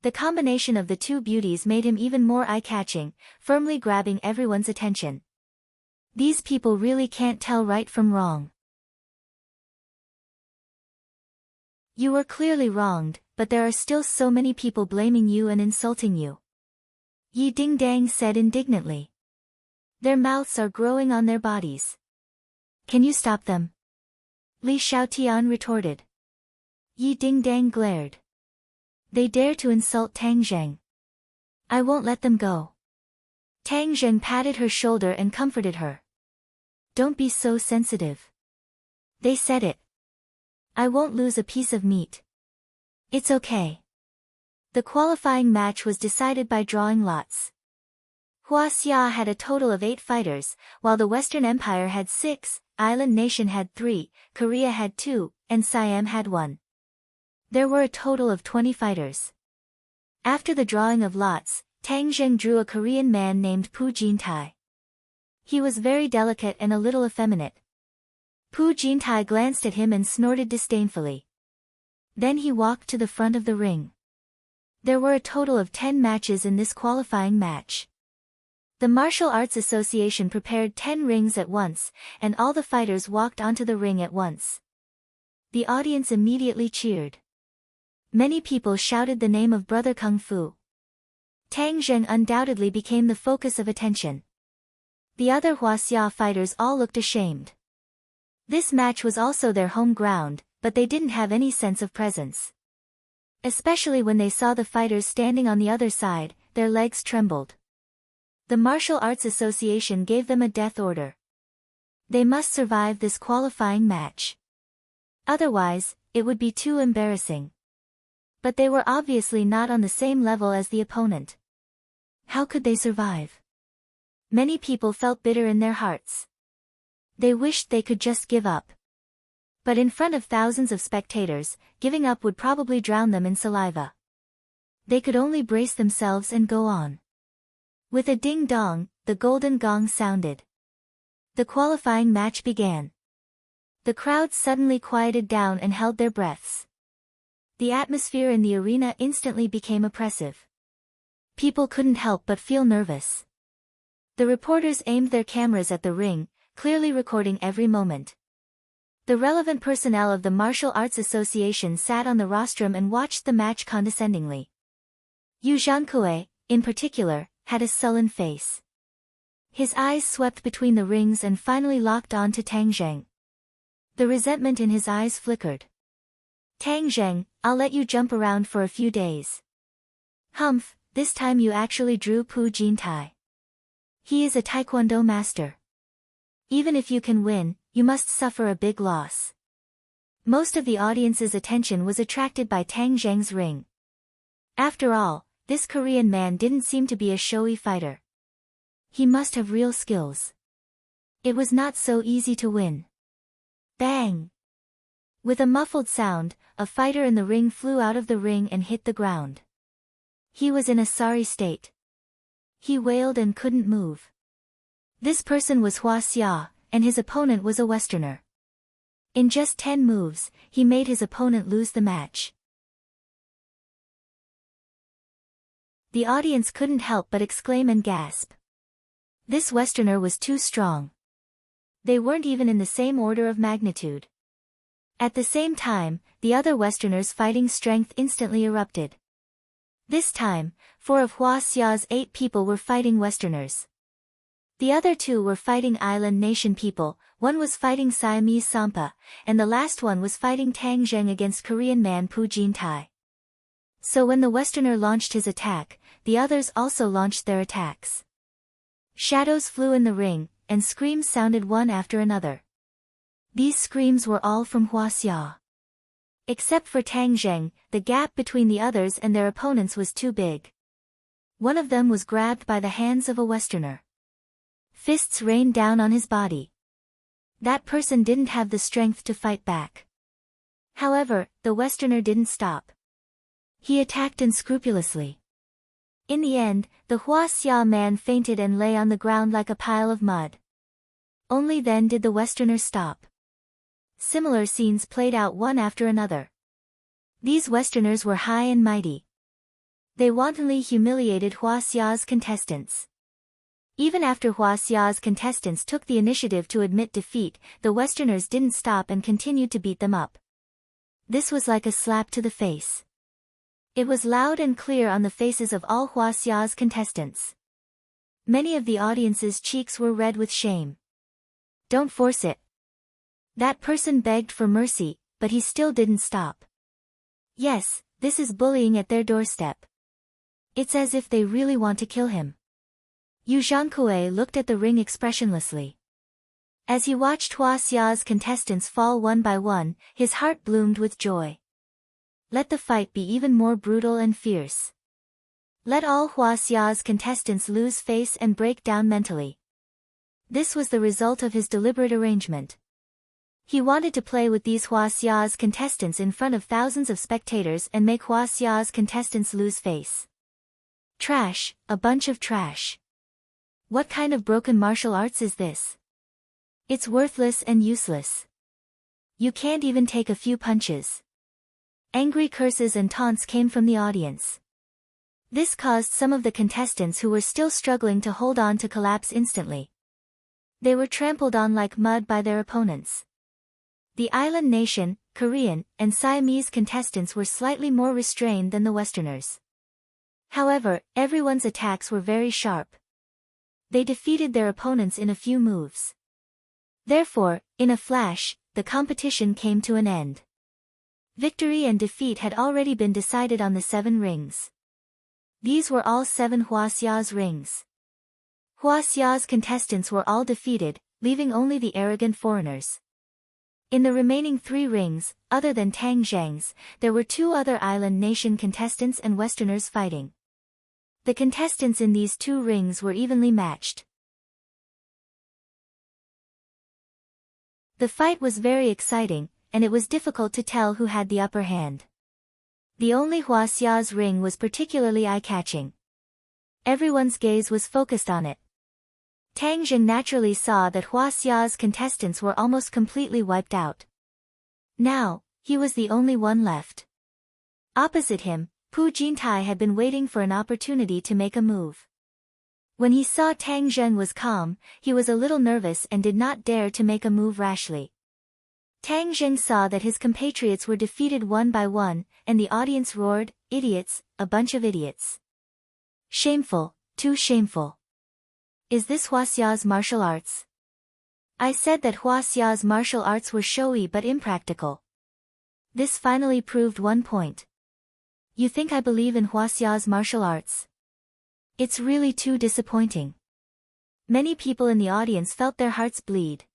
The combination of the two beauties made him even more eye-catching, firmly grabbing everyone's attention. These people really can't tell right from wrong. You were clearly wronged, but there are still so many people blaming you and insulting you. Yi Dingdang said indignantly. Their mouths are growing on their bodies. Can you stop them? Li Xiaotian retorted. Yi Dingdang glared. They dare to insult Tang Zheng. I won't let them go. Tang Zheng patted her shoulder and comforted her. Don't be so sensitive. They said it. I won't lose a piece of meat. It's okay. The qualifying match was decided by drawing lots. Huaxia had a total of 8 fighters, while the Western Empire had 6, Island Nation had 3, Korea had 2, and Siam had 1. There were a total of 20 fighters. After the drawing of lots, Tang Zheng drew a Korean man named Pu Jintai. He was very delicate and a little effeminate. Pu Jintai glanced at him and snorted disdainfully. Then he walked to the front of the ring. There were a total of 10 matches in this qualifying match. The Martial Arts Association prepared 10 rings at once, and all the fighters walked onto the ring at once. The audience immediately cheered. Many people shouted the name of Brother Kung Fu. Tang Zheng undoubtedly became the focus of attention. The other Huaxia fighters all looked ashamed. This match was also their home ground, but they didn't have any sense of presence. Especially when they saw the fighters standing on the other side, their legs trembled. The Martial Arts Association gave them a death order. They must survive this qualifying match. Otherwise, it would be too embarrassing. But they were obviously not on the same level as the opponent. How could they survive? Many people felt bitter in their hearts. They wished they could just give up. But in front of thousands of spectators, giving up would probably drown them in saliva. They could only brace themselves and go on. With a ding-dong, the golden gong sounded. The qualifying match began. The crowd suddenly quieted down and held their breaths. The atmosphere in the arena instantly became oppressive. People couldn't help but feel nervous. The reporters aimed their cameras at the ring, clearly recording every moment. The relevant personnel of the Martial Arts Association sat on the rostrum and watched the match condescendingly. Yu Zhankue, in particular, had a sullen face. His eyes swept between the rings and finally locked on to Tang Zheng. The resentment in his eyes flickered. Tang Zheng, I'll let you jump around for a few days. Humph, this time you actually drew Pu Jintai. He is a taekwondo master. Even if you can win, you must suffer a big loss. Most of the audience's attention was attracted by Tang Zheng's ring. After all, this Korean man didn't seem to be a showy fighter. He must have real skills. It was not so easy to win. Bang! With a muffled sound, a fighter in the ring flew out of the ring and hit the ground. He was in a sorry state. He wailed and couldn't move. This person was Huaxia, and his opponent was a Westerner. In just 10 moves, he made his opponent lose the match. The audience couldn't help but exclaim and gasp. This Westerner was too strong. They weren't even in the same order of magnitude. At the same time, the other Westerners' fighting strength instantly erupted. This time, 4 of Hua Xia's 8 people were fighting Westerners. The other 2 were fighting island nation people, one was fighting Siamese Sampa, and the last one was fighting Tang Zheng against Korean man Pu Jintai. So when the Westerner launched his attack, the others also launched their attacks. Shadows flew in the ring, and screams sounded one after another. These screams were all from Hua Xia. Except for Tang Zheng, the gap between the others and their opponents was too big. One of them was grabbed by the hands of a Westerner. Fists rained down on his body. That person didn't have the strength to fight back. However, the Westerner didn't stop. He attacked unscrupulously. In the end, the Hua Xia man fainted and lay on the ground like a pile of mud. Only then did the Westerner stop. Similar scenes played out one after another. These Westerners were high and mighty. They wantonly humiliated Hua Xia's contestants. Even after Hua Xia's contestants took the initiative to admit defeat, the Westerners didn't stop and continued to beat them up. This was like a slap to the face. It was loud and clear on the faces of all Hua Xia's contestants. Many of the audience's cheeks were red with shame. Don't force it. That person begged for mercy, but he still didn't stop. Yes, this is bullying at their doorstep. It's as if they really want to kill him. Yu Zhangkue looked at the ring expressionlessly. As he watched Hua Xia's contestants fall one by one, his heart bloomed with joy. Let the fight be even more brutal and fierce. Let all Hua Xia's contestants lose face and break down mentally. This was the result of his deliberate arrangement. He wanted to play with these Hua Xia's contestants in front of thousands of spectators and make Hua Xia's contestants lose face. Trash, a bunch of trash. What kind of broken martial arts is this? It's worthless and useless. You can't even take a few punches. Angry curses and taunts came from the audience. This caused some of the contestants who were still struggling to hold on to collapse instantly. They were trampled on like mud by their opponents. The island nation, Korean, and Siamese contestants were slightly more restrained than the Westerners. However, everyone's attacks were very sharp. They defeated their opponents in a few moves. Therefore, in a flash, the competition came to an end. Victory and defeat had already been decided on the 7 rings. These were all 7 Hua Xia's rings. Hua Xia's contestants were all defeated, leaving only the arrogant foreigners. In the remaining 3 rings, other than Tang Zheng's, there were 2 other island nation contestants and Westerners fighting. The contestants in these 2 rings were evenly matched. The fight was very exciting, and it was difficult to tell who had the upper hand. The only Hua Xia's ring was particularly eye-catching. Everyone's gaze was focused on it. Tang Zheng naturally saw that Hua Xia's contestants were almost completely wiped out. Now, he was the only one left. Opposite him, Pu Jintai had been waiting for an opportunity to make a move. When he saw Tang Zheng was calm, he was a little nervous and did not dare to make a move rashly. Tang Zheng saw that his compatriots were defeated one by one, and the audience roared, "Idiots, a bunch of idiots. Shameful, too shameful. Is this Hua Xia's martial arts? I said that Hua Xia's martial arts were showy but impractical. This finally proved one point. You think I believe in Hua Xia's martial arts? It's really too disappointing." Many people in the audience felt their hearts bleed.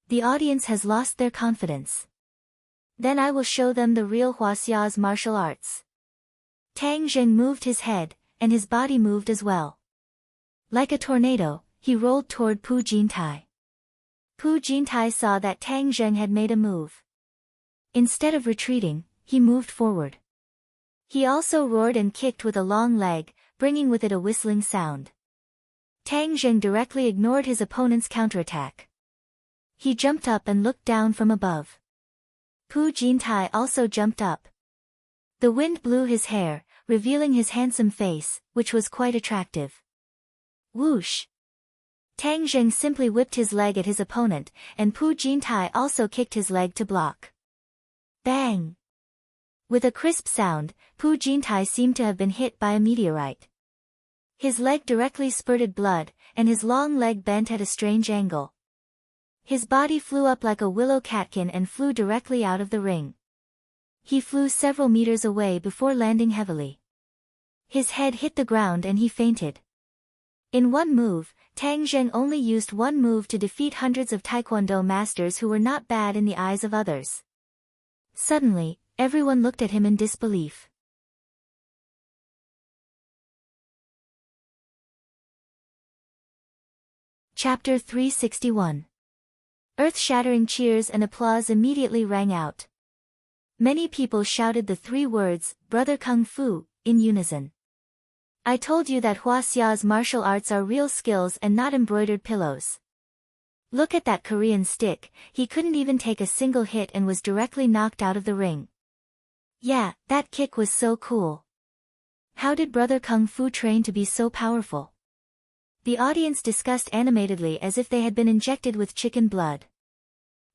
The audience has lost their confidence. Then I will show them the real Hua Xia's martial arts. Tang Zheng moved his head, and his body moved as well. Like a tornado, he rolled toward Pu Jintai. Pu Jintai saw that Tang Zheng had made a move. Instead of retreating, he moved forward. He also roared and kicked with a long leg, bringing with it a whistling sound. Tang Zheng directly ignored his opponent's counterattack. He jumped up and looked down from above. Pu Jintai also jumped up. The wind blew his hair, revealing his handsome face, which was quite attractive. Whoosh! Tang Zheng simply whipped his leg at his opponent, and Pu Jintai also kicked his leg to block. Bang! With a crisp sound, Pu Jintai seemed to have been hit by a meteorite. His leg directly spurted blood, and his long leg bent at a strange angle. His body flew up like a willow catkin and flew directly out of the ring. He flew several meters away before landing heavily. His head hit the ground and he fainted. In one move, Tang Zheng only used one move to defeat hundreds of taekwondo masters who were not bad in the eyes of others. Suddenly, everyone looked at him in disbelief. Chapter 361. Earth-shattering cheers and applause immediately rang out. Many people shouted the three words, "Brother Kung Fu," in unison. I told you that Hua Xia's martial arts are real skills and not embroidered pillows. Look at that Korean stick, he couldn't even take a single hit and was directly knocked out of the ring. Yeah, that kick was so cool. How did Brother Kung Fu train to be so powerful? The audience discussed animatedly as if they had been injected with chicken blood.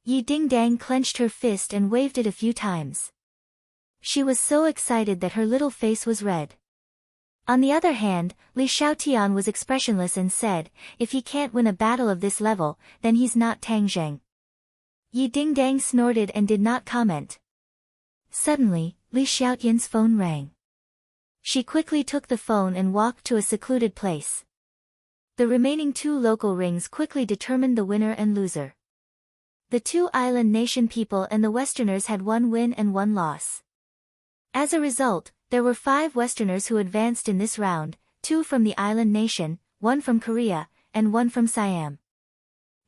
Yi Dingdang clenched her fist and waved it a few times. She was so excited that her little face was red. On the other hand, Li Xiaotian was expressionless and said, if he can't win a battle of this level, then he's not Tang Zheng. Yi Dingdang snorted and did not comment. Suddenly, Li Xiaotian's phone rang. She quickly took the phone and walked to a secluded place. The remaining two local rings quickly determined the winner and loser. The two island nation people and the Westerners had one win and one loss. As a result, there were 5 Westerners who advanced in this round, 2 from the island nation, 1 from Korea, and 1 from Siam.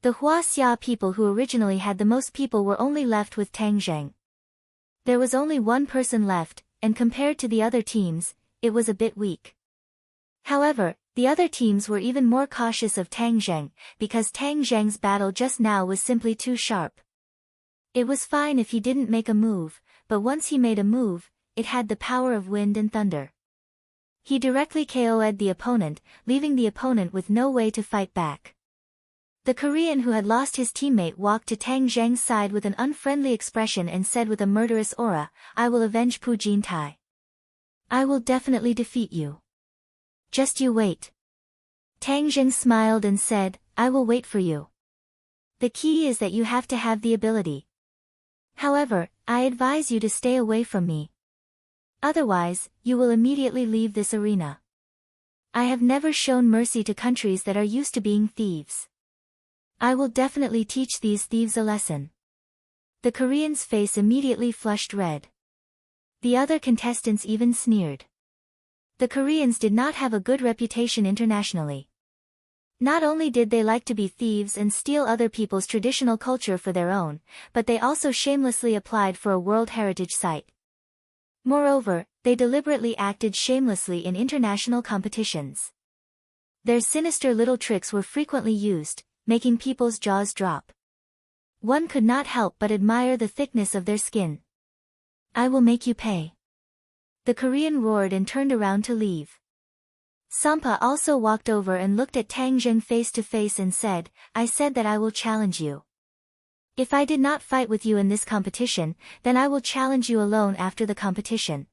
The Hua Xia people who originally had the most people were only left with Tang Zheng. There was only one person left, and compared to the other teams, it was a bit weak. However, the other teams were even more cautious of Tang Zheng, because Tang Zheng's battle just now was simply too sharp. It was fine if he didn't make a move, but once he made a move, it had the power of wind and thunder. He directly KO'd the opponent, leaving the opponent with no way to fight back. The Korean who had lost his teammate walked to Tang Zheng's side with an unfriendly expression and said with a murderous aura, I will avenge Pu Jintai. I will definitely defeat you. Just you wait. Tang Zheng smiled and said, I will wait for you. The key is that you have to have the ability. However, I advise you to stay away from me. Otherwise, you will immediately leave this arena. I have never shown mercy to countries that are used to being thieves. I will definitely teach these thieves a lesson. The Korean's face immediately flushed red. The other contestants even sneered. The Koreans did not have a good reputation internationally. Not only did they like to be thieves and steal other people's traditional culture for their own, but they also shamelessly applied for a World Heritage Site. Moreover, they deliberately acted shamelessly in international competitions. Their sinister little tricks were frequently used, making people's jaws drop. One could not help but admire the thickness of their skin. I will make you pay. The Korean roared and turned around to leave. Sampa also walked over and looked at Tang Zheng face to face and said, I said that I will challenge you. If I did not fight with you in this competition, then I will challenge you alone after the competition.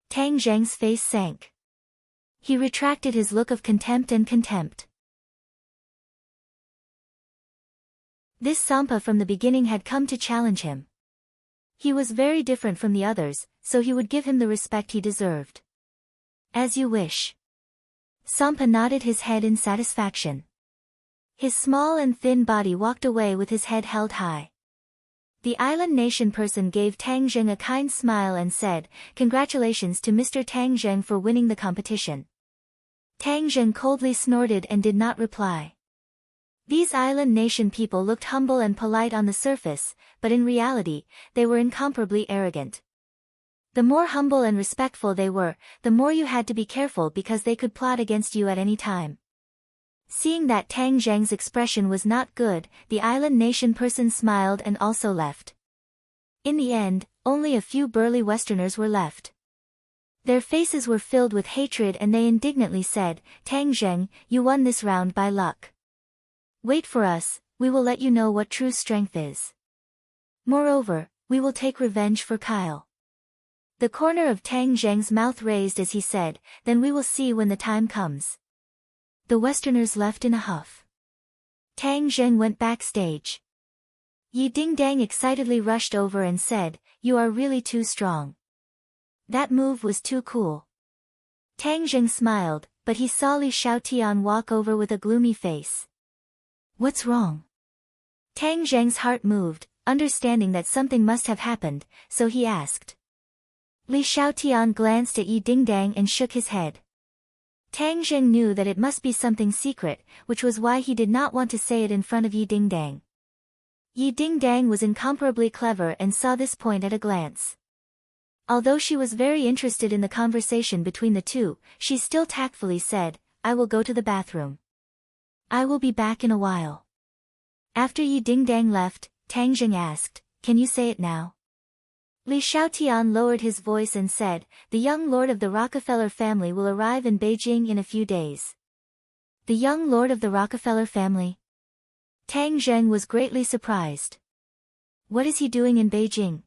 Tang Zheng's face sank. He retracted his look of contempt and contempt. This Sampa from the beginning had come to challenge him. He was very different from the others, so he would give him the respect he deserved. As you wish. Sampa nodded his head in satisfaction. His small and thin body walked away with his head held high. The island nation person gave Tang Zheng a kind smile and said, Congratulations to Mr. Tang Zheng for winning the competition. Tang Zheng coldly snorted and did not reply. These island nation people looked humble and polite on the surface, but in reality, they were incomparably arrogant. The more humble and respectful they were, the more you had to be careful because they could plot against you at any time. Seeing that Tang Zheng's expression was not good, the island nation person smiled and also left. In the end, only a few burly Westerners were left. Their faces were filled with hatred and they indignantly said, Tang Zheng, you won this round by luck. Wait for us, we will let you know what true strength is. Moreover, we will take revenge for Kyle. The corner of Tang Zheng's mouth raised as he said, then we will see when the time comes. The Westerners left in a huff. Tang Zheng went backstage. Yi Dingdang excitedly rushed over and said, you are really too strong. That move was too cool. Tang Zheng smiled, but he saw Li Xiaotian walk over with a gloomy face. What's wrong? Tang Zheng's heart moved, understanding that something must have happened, so he asked. Li Xiaotian glanced at Yi Dingdang and shook his head. Tang Zheng knew that it must be something secret, which was why he did not want to say it in front of Yi Dingdang. Yi Dingdang was incomparably clever and saw this point at a glance. Although she was very interested in the conversation between the two, she still tactfully said, I will go to the bathroom. I will be back in a while. After Yi Dingdang left, Tang Zheng asked, can you say it now? Li Xiaotian lowered his voice and said, the young lord of the Rockefeller family will arrive in Beijing in a few days. The young lord of the Rockefeller family? Tang Zheng was greatly surprised. What is he doing in Beijing?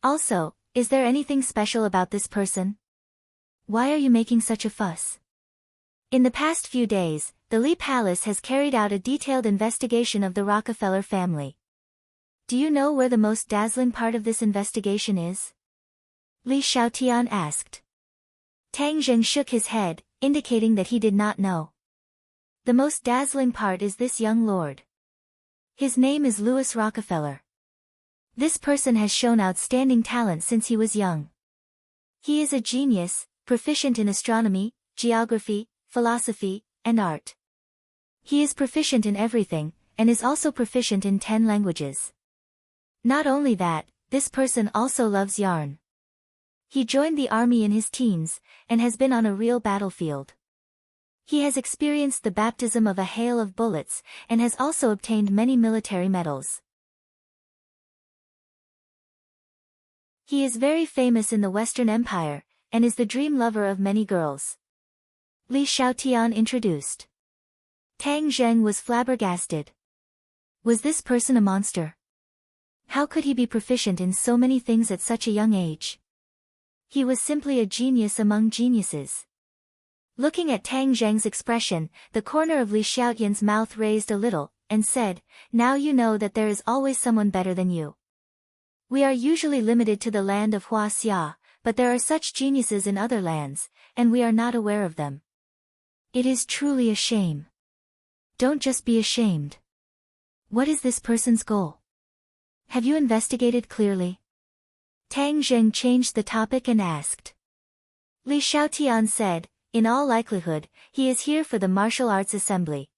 Also, is there anything special about this person? Why are you making such a fuss? In the past few days, the Li Palace has carried out a detailed investigation of the Rockefeller family. Do you know where the most dazzling part of this investigation is? Li Xiaotian asked. Tang Zheng shook his head, indicating that he did not know. The most dazzling part is this young lord. His name is Louis Rockefeller. This person has shown outstanding talent since he was young. He is a genius, proficient in astronomy, geography, philosophy, and art. He is proficient in everything, and is also proficient in 10 languages. Not only that, this person also loves yarn. He joined the army in his teens, and has been on a real battlefield. He has experienced the baptism of a hail of bullets, and has also obtained many military medals. He is very famous in the Western Empire, and is the dream lover of many girls. Li Xiaotian introduced. Tang Zheng was flabbergasted. Was this person a monster? How could he be proficient in so many things at such a young age? He was simply a genius among geniuses. Looking at Tang Zheng's expression, the corner of Li Xiaotian's mouth raised a little, and said, now you know that there is always someone better than you. We are usually limited to the land of Huaxia, but there are such geniuses in other lands, and we are not aware of them. It is truly a shame. Don't just be ashamed. What is this person's goal? Have you investigated clearly? Tang Zheng changed the topic and asked. Li Xiaotian said, in all likelihood, he is here for the martial arts assembly.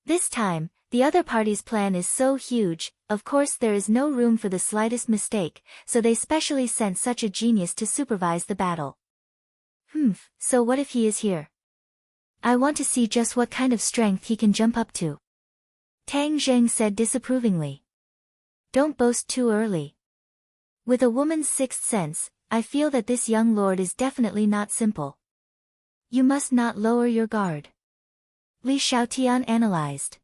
This time, the other party's plan is so huge, of course there is no room for the slightest mistake, so they specially sent such a genius to supervise the battle. So what if he is here? I want to see just what kind of strength he can jump up to. Tang Zheng said disapprovingly. Don't boast too early. With a woman's sixth sense, I feel that this young lord is definitely not simple. You must not lower your guard. Li Xiaotian analyzed.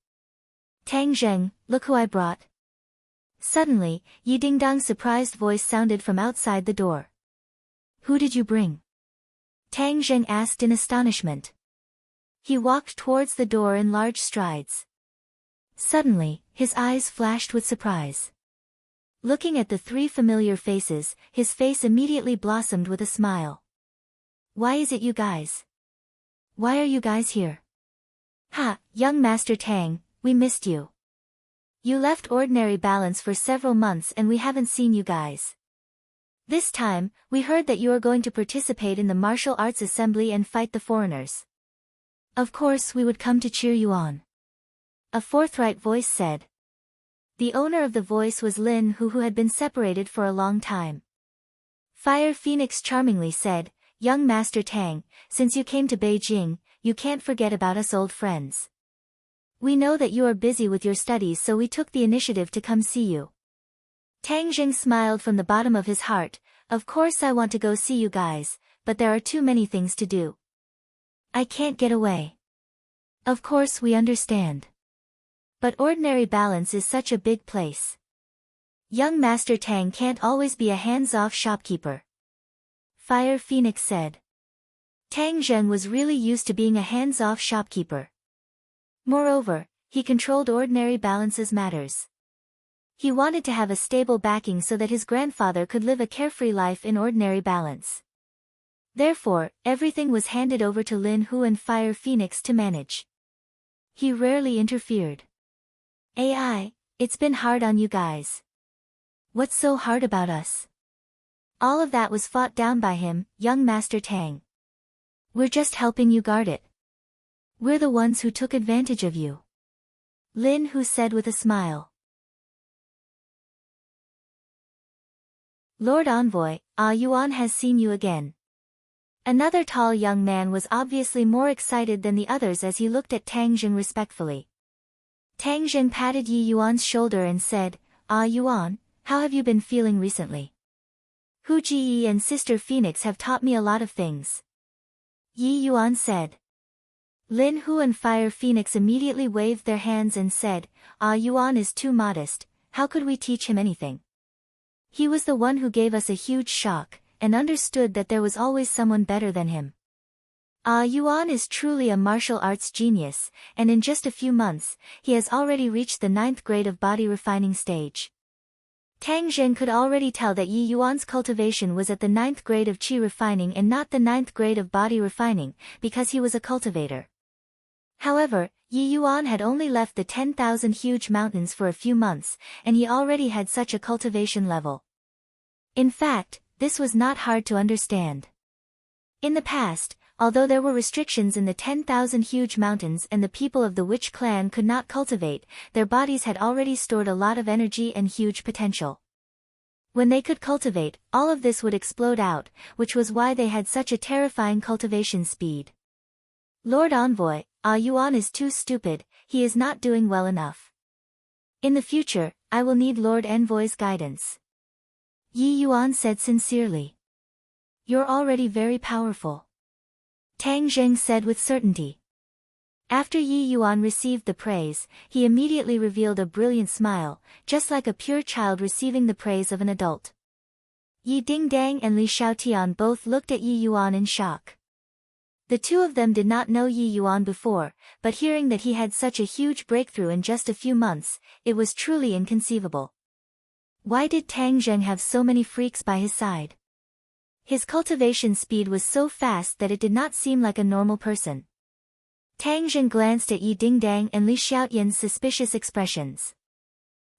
Tang Zheng, look who I brought. Suddenly, Yi Dingdang's surprised voice sounded from outside the door. Who did you bring? Tang Zheng asked in astonishment. He walked towards the door in large strides. Suddenly, his eyes flashed with surprise. Looking at the 3 familiar faces, his face immediately blossomed with a smile. Why is it you guys? Why are you guys here? Ha, young Master Tang, we missed you. You left Ordinary Balance for several months and we haven't seen you guys. This time, we heard that you are going to participate in the martial arts assembly and fight the foreigners. Of course we would come to cheer you on. A forthright voice said. The owner of the voice was Lin who had been separated for a long time. Fire Phoenix charmingly said, young Master Tang, since you came to Beijing, you can't forget about us old friends. We know that you are busy with your studies so we took the initiative to come see you. Tang Zheng smiled from the bottom of his heart, of course I want to go see you guys, but there are too many things to do. I can't get away. Of course we understand. But ordinary balance is such a big place. Young Master Tang can't always be a hands-off shopkeeper. Fire Phoenix said. Tang Zheng was really used to being a hands-off shopkeeper. Moreover, he controlled ordinary balance's matters. He wanted to have a stable backing so that his grandfather could live a carefree life in ordinary balance. Therefore, everything was handed over to Lin Hu and Fire Phoenix to manage. He rarely interfered. AI, it's been hard on you guys. What's so hard about us? All of that was fought down by him, young Master Tang. We're just helping you guard it. We're the ones who took advantage of you. Lin Hu said with a smile. Lord Envoy, Yuan has seen you again. Another tall young man was obviously more excited than the others as he looked at Tang Zheng respectfully. Tang Zheng patted Yi Yuan's shoulder and said, Yuan, how have you been feeling recently? Hu Ji and Sister Phoenix have taught me a lot of things. Yi Yuan said. Lin Hu and Fire Phoenix immediately waved their hands and said, Yuan is too modest, how could we teach him anything? He was the one who gave us a huge shock, and understood that there was always someone better than him. Yuan is truly a martial arts genius, and in just a few months, he has already reached the 9th grade of body refining stage. Tang Zheng could already tell that Yi Yuan's cultivation was at the 9th grade of qi refining and not the 9th grade of body refining, because he was a cultivator. However, Yi Yuan had only left the 10,000 huge mountains for a few months, and he already had such a cultivation level. In fact, this was not hard to understand. In the past, although there were restrictions in the 10,000 huge mountains and the people of the Witch clan could not cultivate, their bodies had already stored a lot of energy and huge potential. When they could cultivate, all of this would explode out, which was why they had such a terrifying cultivation speed. Lord Envoy, Yuan is too stupid, he is not doing well enough. In the future, I will need Lord Envoy's guidance. Yi Yuan said sincerely. You're already very powerful. Tang Zheng said with certainty. After Yi Yuan received the praise, he immediately revealed a brilliant smile, just like a pure child receiving the praise of an adult. Yi Dingdang and Li Xiaotian both looked at Yi Yuan in shock. The two of them did not know Yi Yuan before, but hearing that he had such a huge breakthrough in just a few months, it was truly inconceivable. Why did Tang Zheng have so many freaks by his side? His cultivation speed was so fast that it did not seem like a normal person. Tang Zheng glanced at Yi Dingdang and Li Xiaotian's suspicious expressions.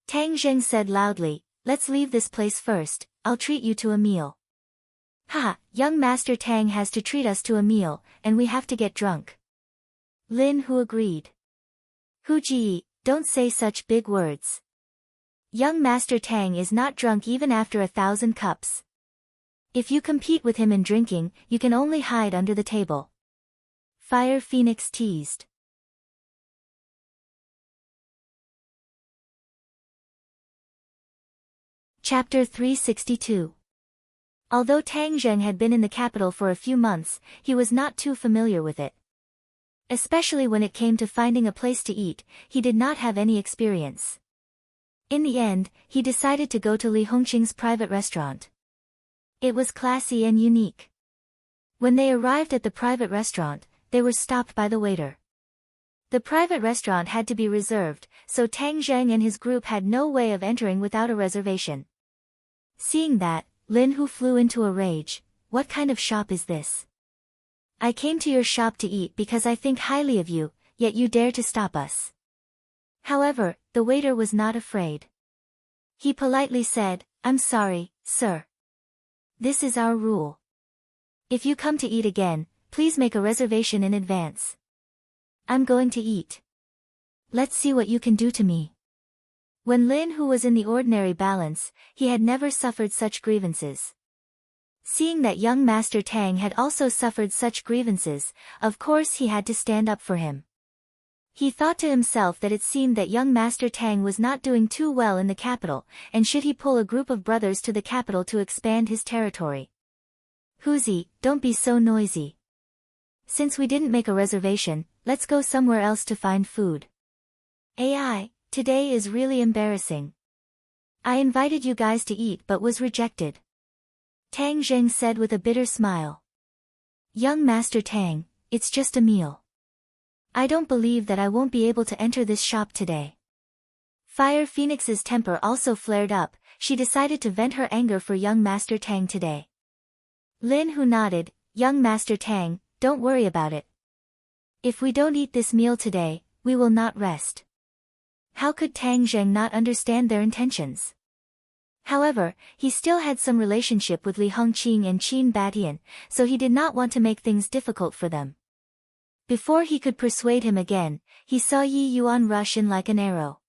Tang Zheng said loudly, let's leave this place first, I'll treat you to a meal. Haha, young Master Tang has to treat us to a meal, and we have to get drunk. Lin Hu agreed. Hu Ji, don't say such big words. Young Master Tang is not drunk even after 1,000 cups. If you compete with him in drinking, you can only hide under the table. Fire Phoenix teased. Chapter 362. Although Tang Zheng had been in the capital for a few months, he was not too familiar with it. Especially when it came to finding a place to eat, he did not have any experience. In the end, he decided to go to Li Hongqing's private restaurant. It was classy and unique. When they arrived at the private restaurant, they were stopped by the waiter. The private restaurant had to be reserved, so Tang Zheng and his group had no way of entering without a reservation. Seeing that, Lin Hu flew into a rage. What kind of shop is this? I came to your shop to eat because I think highly of you, yet you dare to stop us. However, the waiter was not afraid. He politely said, I'm sorry, sir. This is our rule. If you come to eat again, please make a reservation in advance. I'm going to eat. Let's see what you can do to me. When Lin Hu was in the ordinary balance, he had never suffered such grievances. Seeing that young Master Tang had also suffered such grievances, of course he had to stand up for him. He thought to himself that it seemed that young Master Tang was not doing too well in the capital, and should he pull a group of brothers to the capital to expand his territory. Huzi, don't be so noisy. Since we didn't make a reservation, let's go somewhere else to find food. AI, today is really embarrassing. I invited you guys to eat but was rejected. Tang Zheng said with a bitter smile. Young Master Tang, it's just a meal. I don't believe that I won't be able to enter this shop today. Fire Phoenix's temper also flared up. She decided to vent her anger for young Master Tang today. Lin Hu nodded. Young Master Tang, don't worry about it. If we don't eat this meal today, we will not rest. How could Tang Zheng not understand their intentions? However, he still had some relationship with Li Hongqing and Qin Batian, so he did not want to make things difficult for them. Before he could persuade him again, he saw Yi Yuan rush in like an arrow.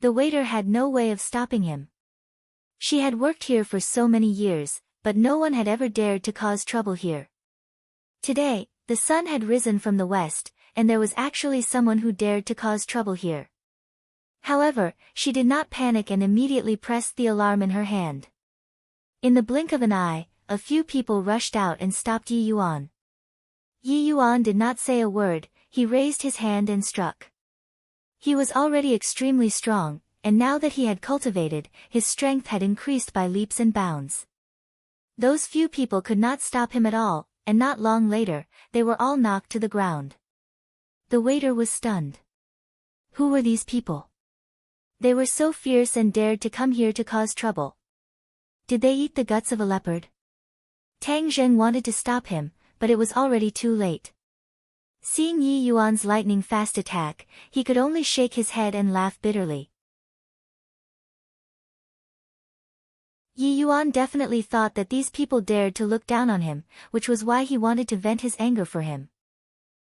The waiter had no way of stopping him. She had worked here for so many years, but no one had ever dared to cause trouble here. Today, the sun had risen from the west, and there was actually someone who dared to cause trouble here. However, she did not panic and immediately pressed the alarm in her hand. In the blink of an eye, a few people rushed out and stopped Yi Yuan. Yi Yuan did not say a word, he raised his hand and struck. He was already extremely strong, and now that he had cultivated, his strength had increased by leaps and bounds. Those few people could not stop him at all, and not long later, they were all knocked to the ground. The waiter was stunned. Who were these people? They were so fierce and dared to come here to cause trouble. Did they eat the guts of a leopard? Tang Zheng wanted to stop him, but it was already too late. Seeing Yi Yuan's lightning-fast attack, he could only shake his head and laugh bitterly. Yi Yuan definitely thought that these people dared to look down on him, which was why he wanted to vent his anger for him.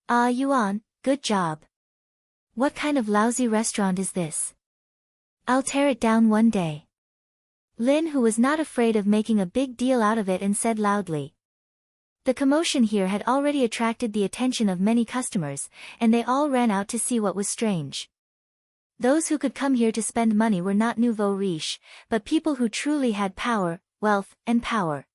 Ah, Yuan, good job. What kind of lousy restaurant is this? I'll tear it down one day. Lin, who was not afraid of making a big deal out of it, and said loudly. The commotion here had already attracted the attention of many customers, and they all ran out to see what was strange. Those who could come here to spend money were not nouveau riche, but people who truly had power, wealth, and power.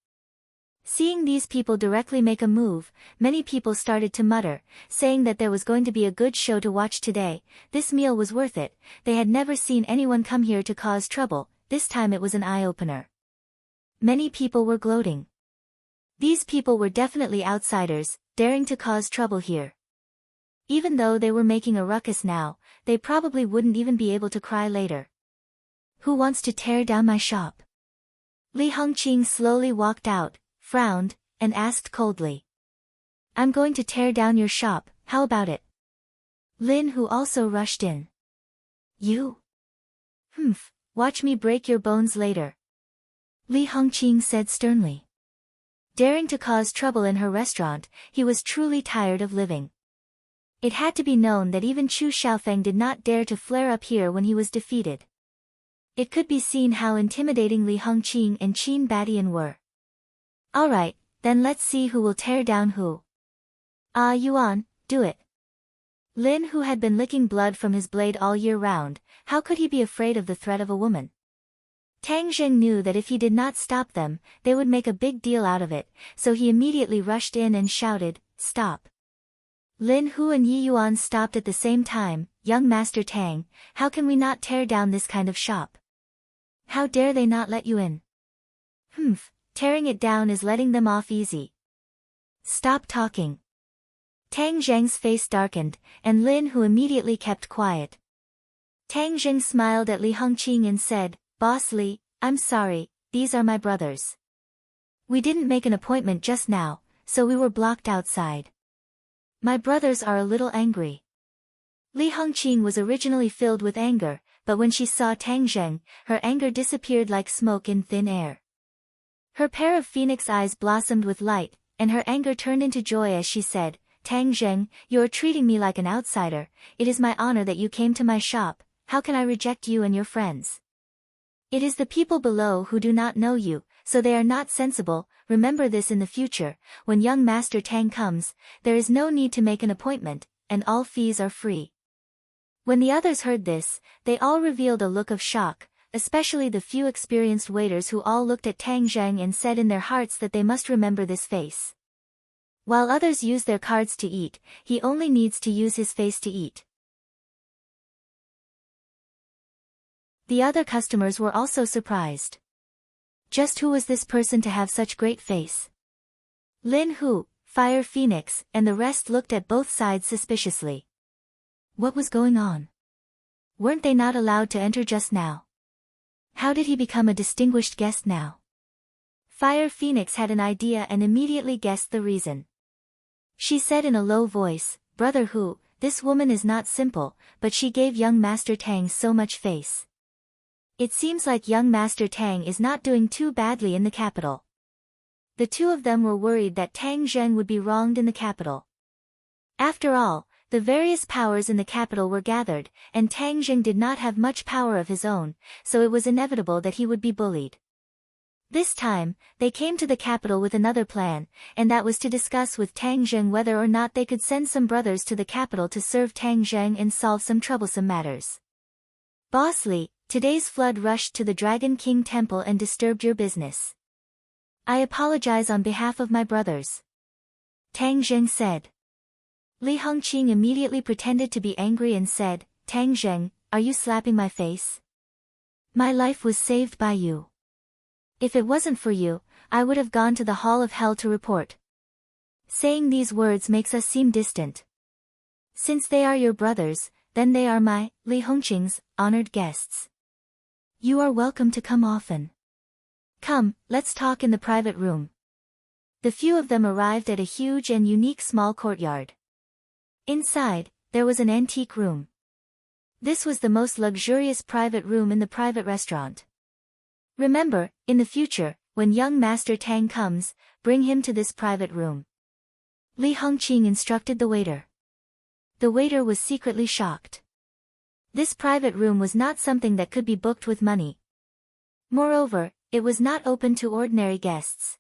Seeing these people directly make a move, many people started to mutter, saying that there was going to be a good show to watch today. This meal was worth it. They had never seen anyone come here to cause trouble. This time it was an eye-opener. Many people were gloating. These people were definitely outsiders, daring to cause trouble here. Even though they were making a ruckus now, they probably wouldn't even be able to cry later. Who wants to tear down my shop? Li Hongqing slowly walked out, frowned, and asked coldly. I'm going to tear down your shop, how about it? Lin, who also rushed in. You? Humph, watch me break your bones later. Li Hongqing said sternly. Daring to cause trouble in her restaurant, he was truly tired of living. It had to be known that even Chu Xiaofeng did not dare to flare up here when he was defeated. It could be seen how intimidating Li Hongqing and Qin Batian were. Alright, then let's see who will tear down who. Ah, Yuan, do it. Lin, who had been licking blood from his blade all year round, how could he be afraid of the threat of a woman? Tang Zheng knew that if he did not stop them, they would make a big deal out of it, so he immediately rushed in and shouted, Stop! Lin Hu and Yi Yuan stopped at the same time. Young Master Tang, how can we not tear down this kind of shop? How dare they not let you in? Humph, tearing it down is letting them off easy. Stop talking. Tang Zheng's face darkened, and Lin Hu immediately kept quiet. Tang Zheng smiled at Li Hongqing and said, Boss Li, I'm sorry, these are my brothers. We didn't make an appointment just now, so we were blocked outside. My brothers are a little angry. Li Hongqing was originally filled with anger, but when she saw Tang Zheng, her anger disappeared like smoke in thin air. Her pair of phoenix eyes blossomed with light, and her anger turned into joy as she said, Tang Zheng, you are treating me like an outsider. It is my honor that you came to my shop. How can I reject you and your friends? It is the people below who do not know you, so they are not sensible. Remember this in the future. When young Master Tang comes, there is no need to make an appointment, and all fees are free. When the others heard this, they all revealed a look of shock. especially the few experienced waiters who all looked at Tang Zheng and said in their hearts that they must remember this face. While others use their cards to eat, he only needs to use his face to eat. The other customers were also surprised. Just who was this person to have such great face? Lin Hu, Fire Phoenix, and the rest looked at both sides suspiciously. What was going on? Weren't they not allowed to enter just now? How did he become a distinguished guest now? Fire Phoenix had an idea and immediately guessed the reason. She said in a low voice, "Brother Hu, this woman is not simple, but she gave young Master Tang so much face. It seems like young Master Tang is not doing too badly in the capital." The two of them were worried that Tang Zheng would be wronged in the capital. After all, the various powers in the capital were gathered, and Tang Zheng did not have much power of his own, so it was inevitable that he would be bullied. This time, they came to the capital with another plan, and that was to discuss with Tang Zheng whether or not they could send some brothers to the capital to serve Tang Zheng and solve some troublesome matters. "Boss Li, today's flood rushed to the Dragon King Temple and disturbed your business. I apologize on behalf of my brothers," Tang Zheng said. Li Hongqing immediately pretended to be angry and said, "Tang Zheng, are you slapping my face? My life was saved by you. If it wasn't for you, I would have gone to the Hall of Hell to report." Saying these words makes us seem distant. Since they are your brothers, then they are my, Li Hongqing's, honored guests. You are welcome to come often. Come, let's talk in the private room. The few of them arrived at a huge and unique small courtyard. Inside, there was an antique room. This was the most luxurious private room in the private restaurant. Remember, in the future, when young Master Tang comes, bring him to this private room. Li Hongqing instructed the waiter. The waiter was secretly shocked. This private room was not something that could be booked with money. Moreover, it was not open to ordinary guests.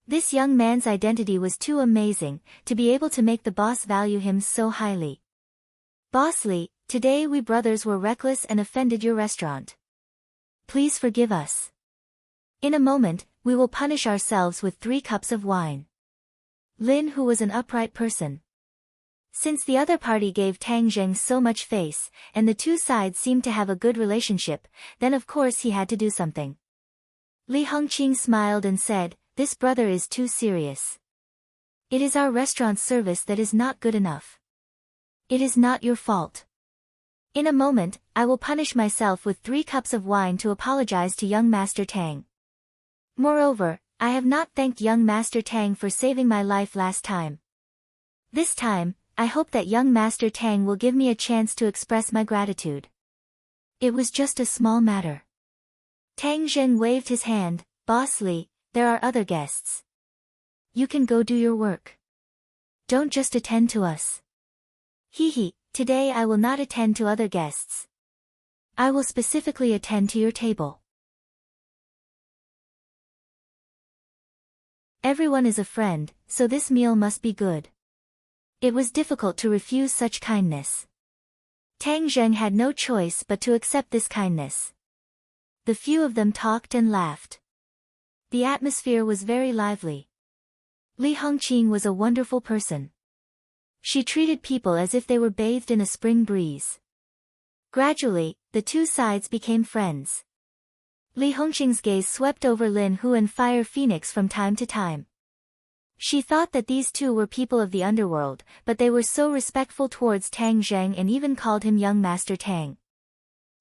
This young man's identity was too amazing, to be able to make the boss value him so highly. "Boss Li, today we brothers were reckless and offended your restaurant. Please forgive us. In a moment, we will punish ourselves with 3 cups of wine." Lin Hu was an upright person. Since the other party gave Tang Zheng so much face, and the two sides seemed to have a good relationship, then of course he had to do something. Li Hongqing smiled and said, "This brother is too serious. It is our restaurant service that is not good enough. It is not your fault. In a moment, I will punish myself with 3 cups of wine to apologize to young Master Tang. Moreover, I have not thanked young Master Tang for saving my life last time. This time, I hope that young Master Tang will give me a chance to express my gratitude. It was just a small matter." Tang Zheng waved his hand, "Boss Li, there are other guests. You can go do your work. Don't just attend to us." "Hee, today I will not attend to other guests. I will specifically attend to your table." Everyone is a friend, so this meal must be good. It was difficult to refuse such kindness. Tang Zheng had no choice but to accept this kindness. The few of them talked and laughed. The atmosphere was very lively. Li Hongqing was a wonderful person. She treated people as if they were bathed in a spring breeze. Gradually, the two sides became friends. Li Hongqing's gaze swept over Lin Hu and Fire Phoenix from time to time. She thought that these two were people of the underworld, but they were so respectful towards Tang Zheng and even called him young Master Tang.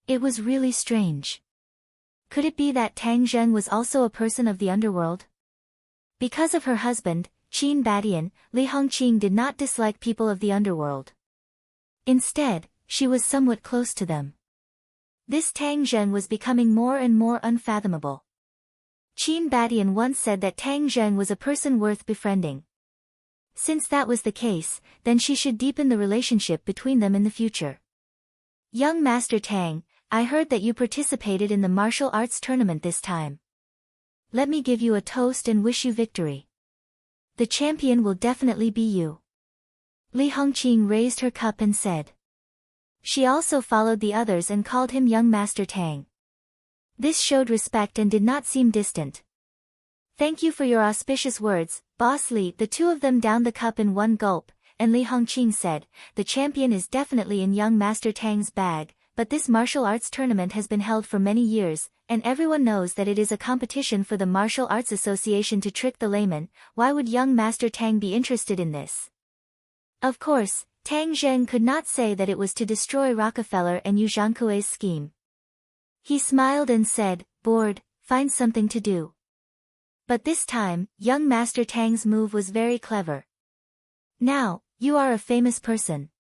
It was really strange. Could it be that Tang Zheng was also a person of the underworld? Because of her husband, Qin Badian, Li Hongqing did not dislike people of the underworld. Instead, she was somewhat close to them. This Tang Zheng was becoming more and more unfathomable. Qin Badian once said that Tang Zheng was a person worth befriending. Since that was the case, then she should deepen the relationship between them in the future. "Young Master Tang, I heard that you participated in the martial arts tournament this time. Let me give you a toast and wish you victory. The champion will definitely be you." Li Hongqing raised her cup and said. She also followed the others and called him young Master Tang. This showed respect and did not seem distant. Thank you for your auspicious words, Boss Li. The two of them downed the cup in one gulp, and Li Hongqing said, the champion is definitely in young Master Tang's bag, but this martial arts tournament has been held for many years, and everyone knows that it is a competition for the Martial Arts Association to trick the layman. Why would young Master Tang be interested in this? Of course, Tang Zheng could not say that it was to destroy Rockefeller and Yu Zhangkui's scheme. He smiled and said, bored, find something to do. But this time, young Master Tang's move was very clever. Now, you are a famous person.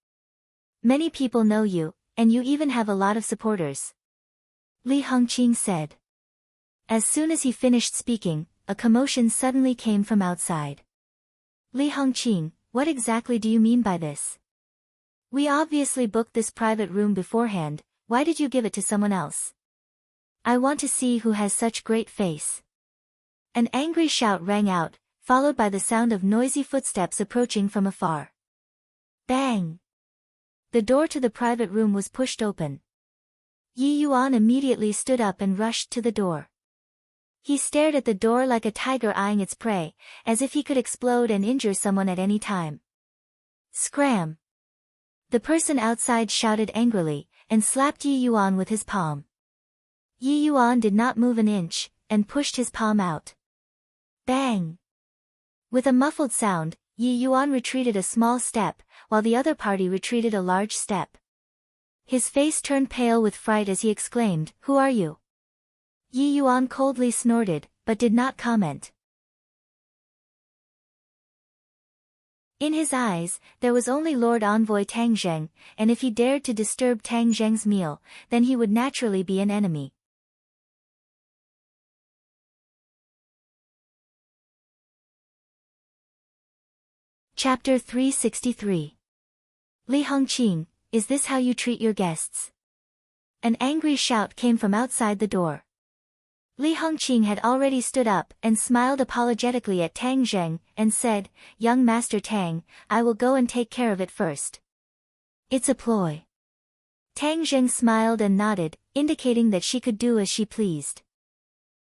Many people know you, and you even have a lot of supporters. Li Hongqing said. As soon as he finished speaking, a commotion suddenly came from outside. Li Hongqing, what exactly do you mean by this? We obviously booked this private room beforehand, why did you give it to someone else? I want to see who has such great face. An angry shout rang out, followed by the sound of noisy footsteps approaching from afar. Bang! The door to the private room was pushed open. Yi Yuan immediately stood up and rushed to the door. He stared at the door like a tiger eyeing its prey, as if he could explode and injure someone at any time. Scram! The person outside shouted angrily, and slapped Yi Yuan with his palm. Yi Yuan did not move an inch, and pushed his palm out. Bang! With a muffled sound, Yi Yuan retreated a small step, while the other party retreated a large step. His face turned pale with fright as he exclaimed, Who are you? Yi Yuan coldly snorted, but did not comment. In his eyes, there was only Lord Envoy Tang Zheng, and if he dared to disturb Tang Zheng's meal, then he would naturally be an enemy. Chapter 363. Li Hongqing, is this how you treat your guests? An angry shout came from outside the door. Li Hongqing had already stood up and smiled apologetically at Tang Zheng, and said, Young Master Tang, I will go and take care of it first. It's a ploy. Tang Zheng smiled and nodded, indicating that she could do as she pleased.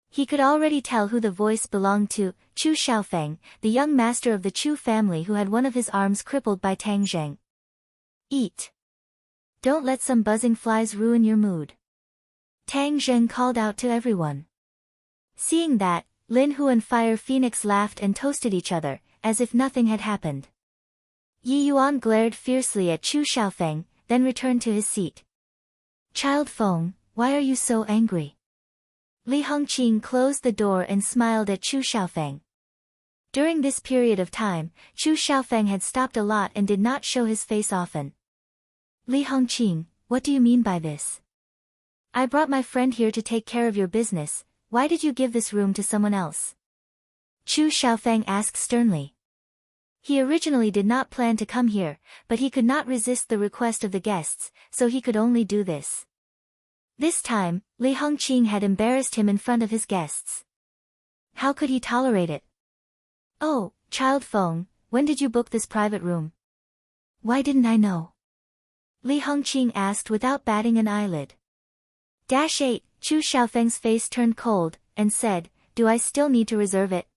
He could already tell who the voice belonged to, Chu Xiaofeng, the young master of the Chu family who had one of his arms crippled by Tang Zheng. Eat. Don't let some buzzing flies ruin your mood. Tang Zheng called out to everyone. Seeing that, Lin Hu and Fire Phoenix laughed and toasted each other, as if nothing had happened. Yi Yuan glared fiercely at Chu Xiaofeng, then returned to his seat. Child Feng, why are you so angry? Li Hongqing closed the door and smiled at Chu Xiaofeng. During this period of time, Chu Xiaofeng had stopped a lot and did not show his face often. Li Hongqing, what do you mean by this? I brought my friend here to take care of your business, why did you give this room to someone else? Chu Xiaofeng asked sternly. He originally did not plan to come here, but he could not resist the request of the guests, so he could only do this. This time, Li Hongqing had embarrassed him in front of his guests. How could he tolerate it? Oh, Child Feng, when did you book this private room? Why didn't I know? Li Hongqing asked without batting an eyelid. 8. Chu Xiaofeng's face turned cold, and said, Do I still need to reserve it?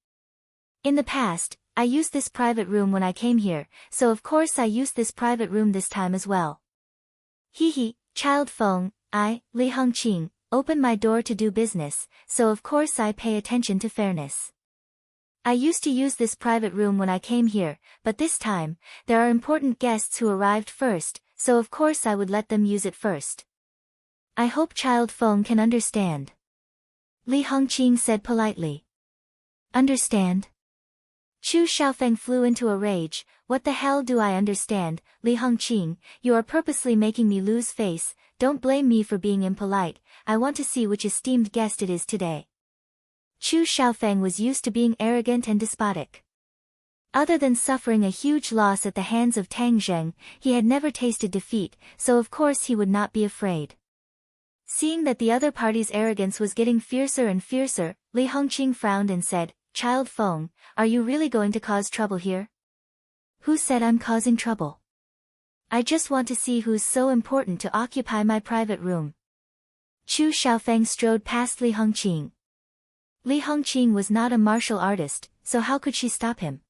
In the past, I used this private room when I came here, so of course I used this private room this time as well. Hee, Child Feng, I, Li Hongqing, open my door to do business, so of course I pay attention to fairness. I used to use this private room when I came here, but this time, there are important guests who arrived first, so of course I would let them use it first. I hope Child Feng can understand. Li Hongqing said politely. Understand? Chu Xiaofeng flew into a rage, what the hell do I understand, Li Hongqing, you are purposely making me lose face, don't blame me for being impolite, I want to see which esteemed guest it is today. Chu Xiaofeng was used to being arrogant and despotic. Other than suffering a huge loss at the hands of Tang Zheng, he had never tasted defeat, so of course he would not be afraid. Seeing that the other party's arrogance was getting fiercer and fiercer, Li Hongqing frowned and said, Child Feng, are you really going to cause trouble here? Who said I'm causing trouble? I just want to see who's so important to occupy my private room. Chu Xiaofeng strode past Li Hongqing. Li Hongqing was not a martial artist, so how could she stop him?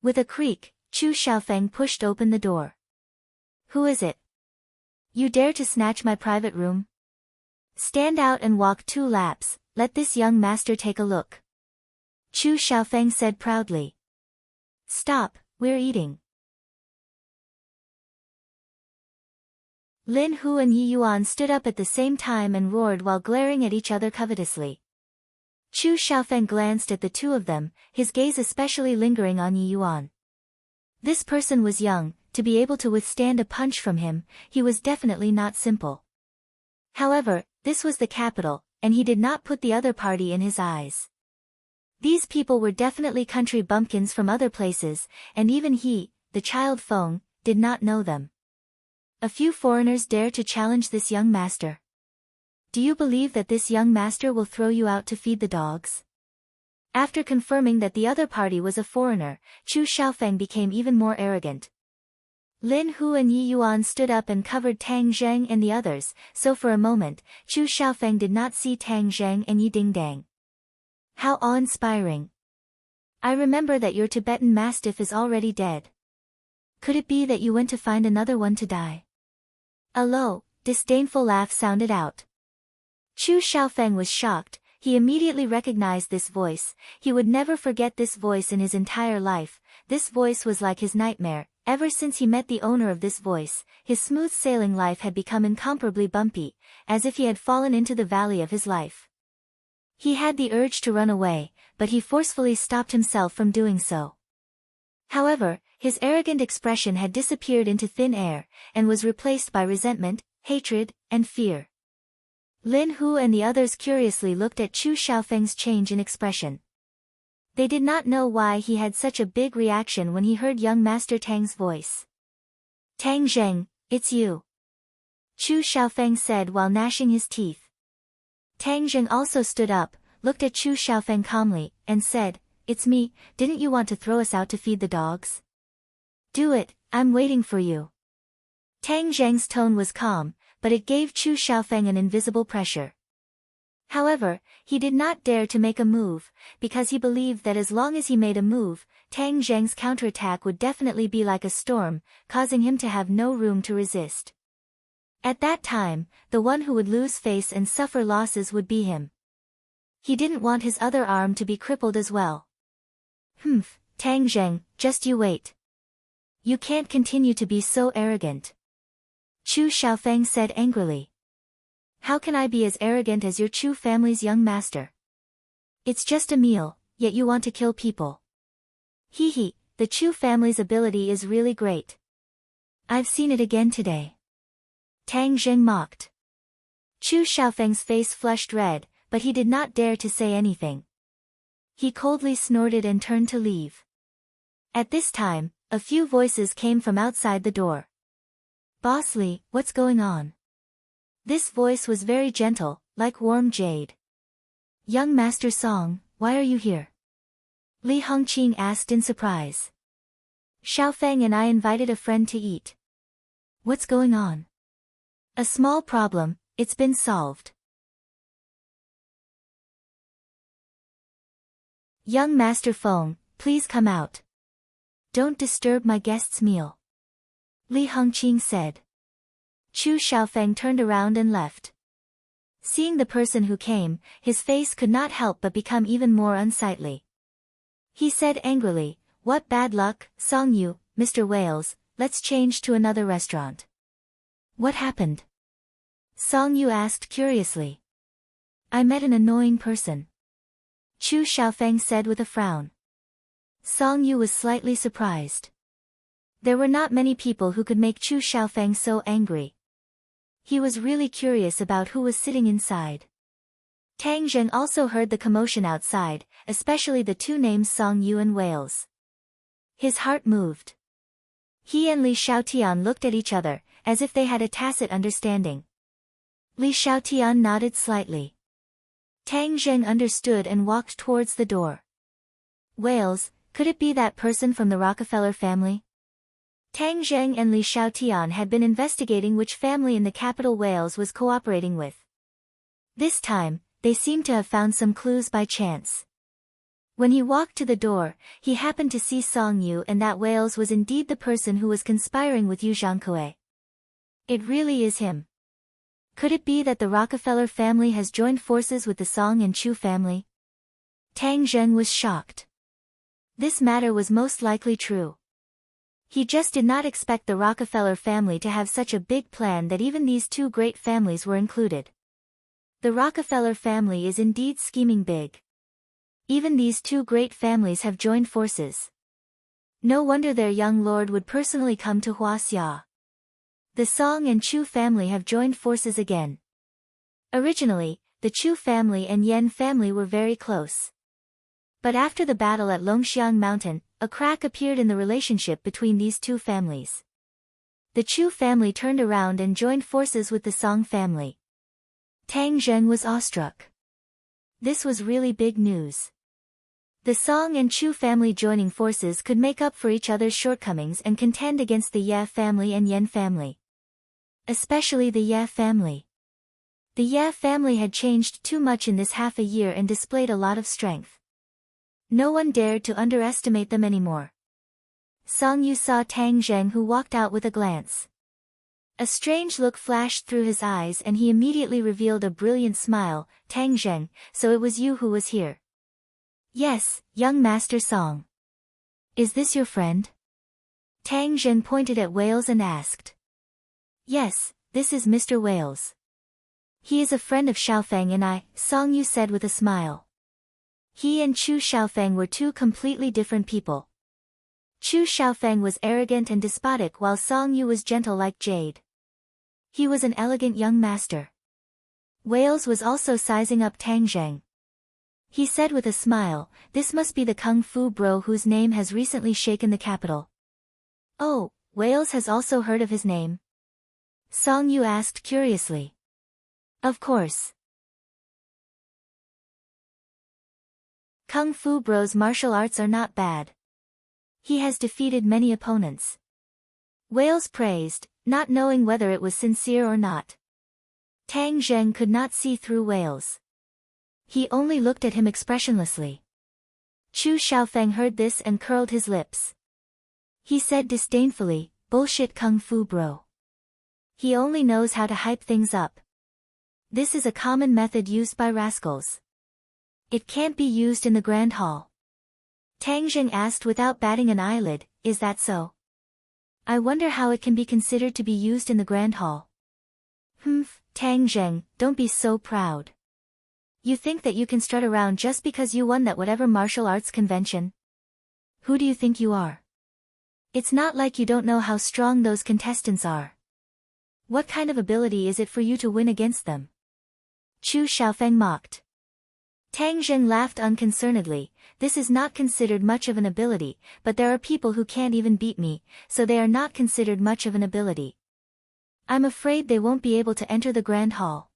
With a creak, Chu Xiaofeng pushed open the door. Who is it? You dare to snatch my private room? Stand out and walk 2 laps, let this young master take a look. Chu Xiaofeng said proudly. Stop, we're eating. Lin Hu and Yi Yuan stood up at the same time and roared while glaring at each other covetously. Chu Xiaofeng glanced at the two of them, his gaze especially lingering on Yi Yuan. This person was young, to be able to withstand a punch from him, he was definitely not simple. However, this was the capital, and he did not put the other party in his eyes. These people were definitely country bumpkins from other places, and even he, the child Feng, did not know them. A few foreigners dare to challenge this young master. Do you believe that this young master will throw you out to feed the dogs? After confirming that the other party was a foreigner, Chu Xiaofeng became even more arrogant. Lin Hu and Yi Yuan stood up and covered Tang Zheng and the others, so for a moment, Chu Xiaofeng did not see Tang Zheng and Yi Dingdang. How awe-inspiring. I remember that your Tibetan Mastiff is already dead. Could it be that you went to find another one to die? A low, disdainful laugh sounded out. Chu Xiaofeng was shocked, he immediately recognized this voice, he would never forget this voice in his entire life, this voice was like his nightmare, ever since he met the owner of this voice, his smooth-sailing life had become incomparably bumpy, as if he had fallen into the valley of his life. He had the urge to run away, but he forcefully stopped himself from doing so. However, his arrogant expression had disappeared into thin air, and was replaced by resentment, hatred, and fear. Lin Hu and the others curiously looked at Chu Xiaofeng's change in expression. They did not know why he had such a big reaction when he heard young Master Tang's voice. Tang Zheng, it's you. Chu Xiaofeng said while gnashing his teeth. Tang Zheng also stood up, looked at Chu Xiaofeng calmly, and said, It's me, didn't you want to throw us out to feed the dogs? Do it, I'm waiting for you. Tang Zheng's tone was calm, but it gave Chu Xiaofeng an invisible pressure. However, he did not dare to make a move, because he believed that as long as he made a move, Tang Zheng's counterattack would definitely be like a storm, causing him to have no room to resist. At that time, the one who would lose face and suffer losses would be him. He didn't want his other arm to be crippled as well. Tang Zheng, just you wait. You can't continue to be so arrogant. Chu Xiaofeng said angrily. How can I be as arrogant as your Chu family's young master? It's just a meal, yet you want to kill people. Hee, the Chu family's ability is really great. I've seen it again today. Tang Zheng mocked. Chu Xiaofeng's face flushed red, but he did not dare to say anything. He coldly snorted and turned to leave. At this time, a few voices came from outside the door. Boss Li, what's going on? This voice was very gentle, like warm jade. Young Master Song, why are you here? Li Hongqing asked in surprise. Xiaofeng and I invited a friend to eat. What's going on? A small problem, it's been solved. Young Master Feng, please come out. Don't disturb my guest's meal. Li Hongqing said. Chu Xiaofeng turned around and left. Seeing the person who came, his face could not help but become even more unsightly. He said angrily, What bad luck, Song Yu, Mr. Wales, let's change to another restaurant. What happened? Song Yu asked curiously. I met an annoying person. Chu Xiaofeng said with a frown. Song Yu was slightly surprised. There were not many people who could make Chu Xiaofeng so angry. He was really curious about who was sitting inside. Tang Zheng also heard the commotion outside, especially the two names Song Yu and Wales. His heart moved. He and Li Xiaotian looked at each other, as if they had a tacit understanding. Li Xiaotian nodded slightly. Tang Zheng understood and walked towards the door. Wales, could it be that person from the Rockefeller family? Tang Zheng and Li Xiaotian had been investigating which family in the capital Wales was cooperating with. This time, they seemed to have found some clues by chance. When he walked to the door, he happened to see Song Yu, and that Wales was indeed the person who was conspiring with Yu Zhangkue. It really is him. Could it be that the Rockefeller family has joined forces with the Song and Chu family? Tang Zheng was shocked. This matter was most likely true. He just did not expect the Rockefeller family to have such a big plan that even these two great families were included. The Rockefeller family is indeed scheming big. Even these two great families have joined forces. No wonder their young lord would personally come to Huaxia. The Song and Chu family have joined forces again. Originally, the Chu family and Yan family were very close. But after the battle at Longxiang Mountain, a crack appeared in the relationship between these two families. The Chu family turned around and joined forces with the Song family. Tang Zheng was awestruck. This was really big news. The Song and Chu family joining forces could make up for each other's shortcomings and contend against the Ye family and Yan family. Especially the Ye family. The Ye family had changed too much in this half a year and displayed a lot of strength. No one dared to underestimate them anymore. Song Yu saw Tang Zheng, who walked out with a glance. A strange look flashed through his eyes and he immediately revealed a brilliant smile. Tang Zheng, so it was you who was here. Yes, young Master Song. Is this your friend? Tang Zheng pointed at Wales and asked. Yes, this is Mr. Wales. He is a friend of Xiaofeng and I, Song Yu said with a smile. He and Chu Xiaofeng were two completely different people. Chu Xiaofeng was arrogant and despotic while Song Yu was gentle like jade. He was an elegant young master. Wales was also sizing up Tang Zheng. He said with a smile, this must be the Kung Fu bro whose name has recently shaken the capital. Oh, Wales has also heard of his name? Song Yu asked curiously. Of course. Kung Fu bro's martial arts are not bad. He has defeated many opponents. Wales praised, not knowing whether it was sincere or not. Tang Zheng could not see through Wales. He only looked at him expressionlessly. Chu Xiaofeng heard this and curled his lips. He said disdainfully, bullshit Kung Fu bro. He only knows how to hype things up. This is a common method used by rascals. It can't be used in the Grand Hall. Tang Zheng asked without batting an eyelid, is that so? I wonder how it can be considered to be used in the Grand Hall. Tang Zheng, don't be so proud. You think that you can strut around just because you won that whatever martial arts convention? Who do you think you are? It's not like you don't know how strong those contestants are. What kind of ability is it for you to win against them? Chu Xiaofeng mocked. Tang Zheng laughed unconcernedly. This is not considered much of an ability, but there are people who can't even beat me, so they are not considered much of an ability. I'm afraid they won't be able to enter the Grand Hall.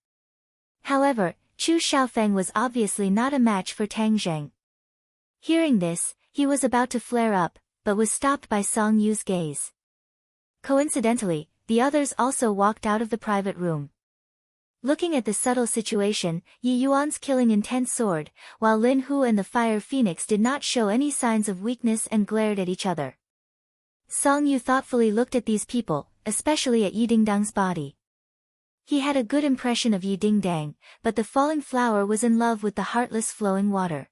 However, Chu Xiaofeng was obviously not a match for Tang Zheng. Hearing this, he was about to flare up, but was stopped by Song Yu's gaze. Coincidentally, the others also walked out of the private room. Looking at the subtle situation, Yi Yuan's killing intent soared, while Lin Hu and the Fire Phoenix did not show any signs of weakness and glared at each other. Song Yu thoughtfully looked at these people, especially at Yi Dingdang's body. He had a good impression of Yi Dingdang, but the falling flower was in love with the heartless flowing water.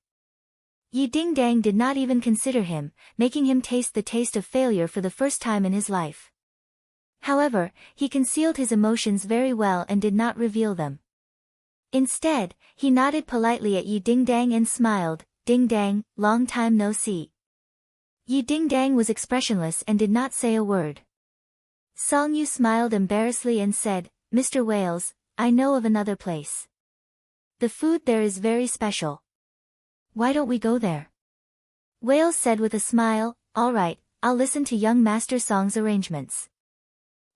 Yi Dingdang did not even consider him, making him taste the taste of failure for the first time in his life. However, he concealed his emotions very well and did not reveal them. Instead, he nodded politely at Yi Dingdang and smiled, Dingdang, long time no see. Yi Dingdang was expressionless and did not say a word. Song Yu smiled embarrassedly and said, Mr. Wales, I know of another place. The food there is very special. Why don't we go there? Wales said with a smile, all right, I'll listen to young Master Song's arrangements.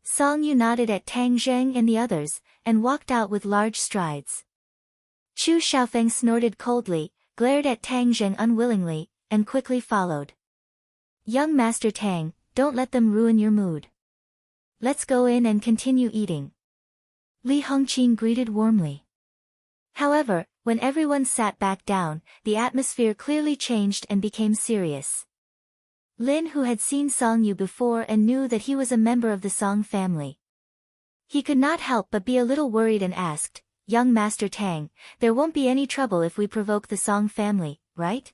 Song Yu nodded at Tang Zheng and the others, and walked out with large strides. Chu Xiaofeng snorted coldly, glared at Tang Zheng unwillingly, and quickly followed. Young Master Tang, don't let them ruin your mood. Let's go in and continue eating. Li Hongqing greeted warmly. However, when everyone sat back down, the atmosphere clearly changed and became serious. Lin, who had seen Song Yu before and knew that he was a member of the Song family. He could not help but be a little worried and asked, "Young Master Tang, there won't be any trouble if we provoke the Song family, right?"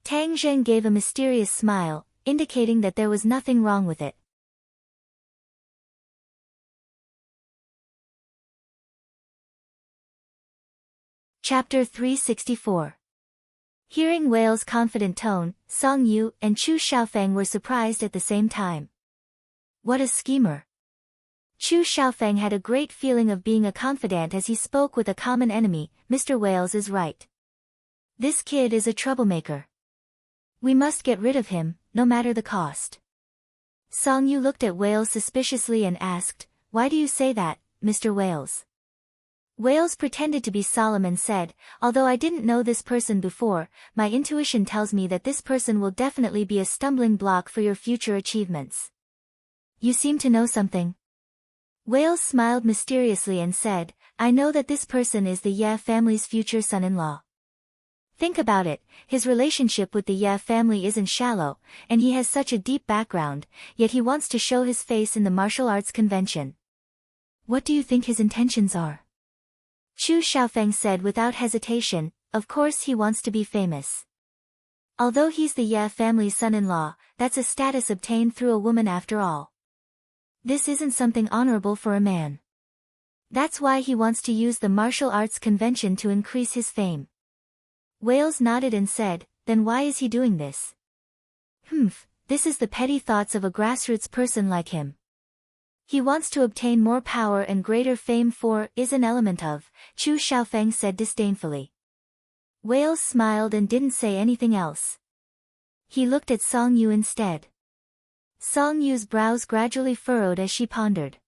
Tang Zheng gave a mysterious smile, indicating that there was nothing wrong with it. Chapter 364. Hearing Whale's confident tone, Song Yu and Chu Xiaofeng were surprised at the same time. What a schemer! Chu Xiaofeng had a great feeling of being a confidant as he spoke with a common enemy. Mr. Wales is right. This kid is a troublemaker. We must get rid of him, no matter the cost. Song Yu looked at Wales suspiciously and asked, "Why do you say that, Mr. Wales?" Wales pretended to be solemn and said, "Although I didn't know this person before, my intuition tells me that this person will definitely be a stumbling block for your future achievements." "You seem to know something." Wales smiled mysteriously and said, "I know that this person is the Ye family's future son-in-law. Think about it, his relationship with the Ye family isn't shallow, and he has such a deep background, yet he wants to show his face in the martial arts convention. What do you think his intentions are?" Chu Xiaofeng said without hesitation, "Of course he wants to be famous. Although he's the Ye family's son-in-law, that's a status obtained through a woman after all. This isn't something honorable for a man. That's why he wants to use the martial arts convention to increase his fame." Wales nodded and said, "Then why is he doing this?" This is the petty thoughts of a grassroots person like him. He wants to obtain more power and greater fame is an element of, Chu Xiaofeng said disdainfully. Wales smiled and didn't say anything else. He looked at Song Yu instead. Song Yu's brows gradually furrowed as she pondered.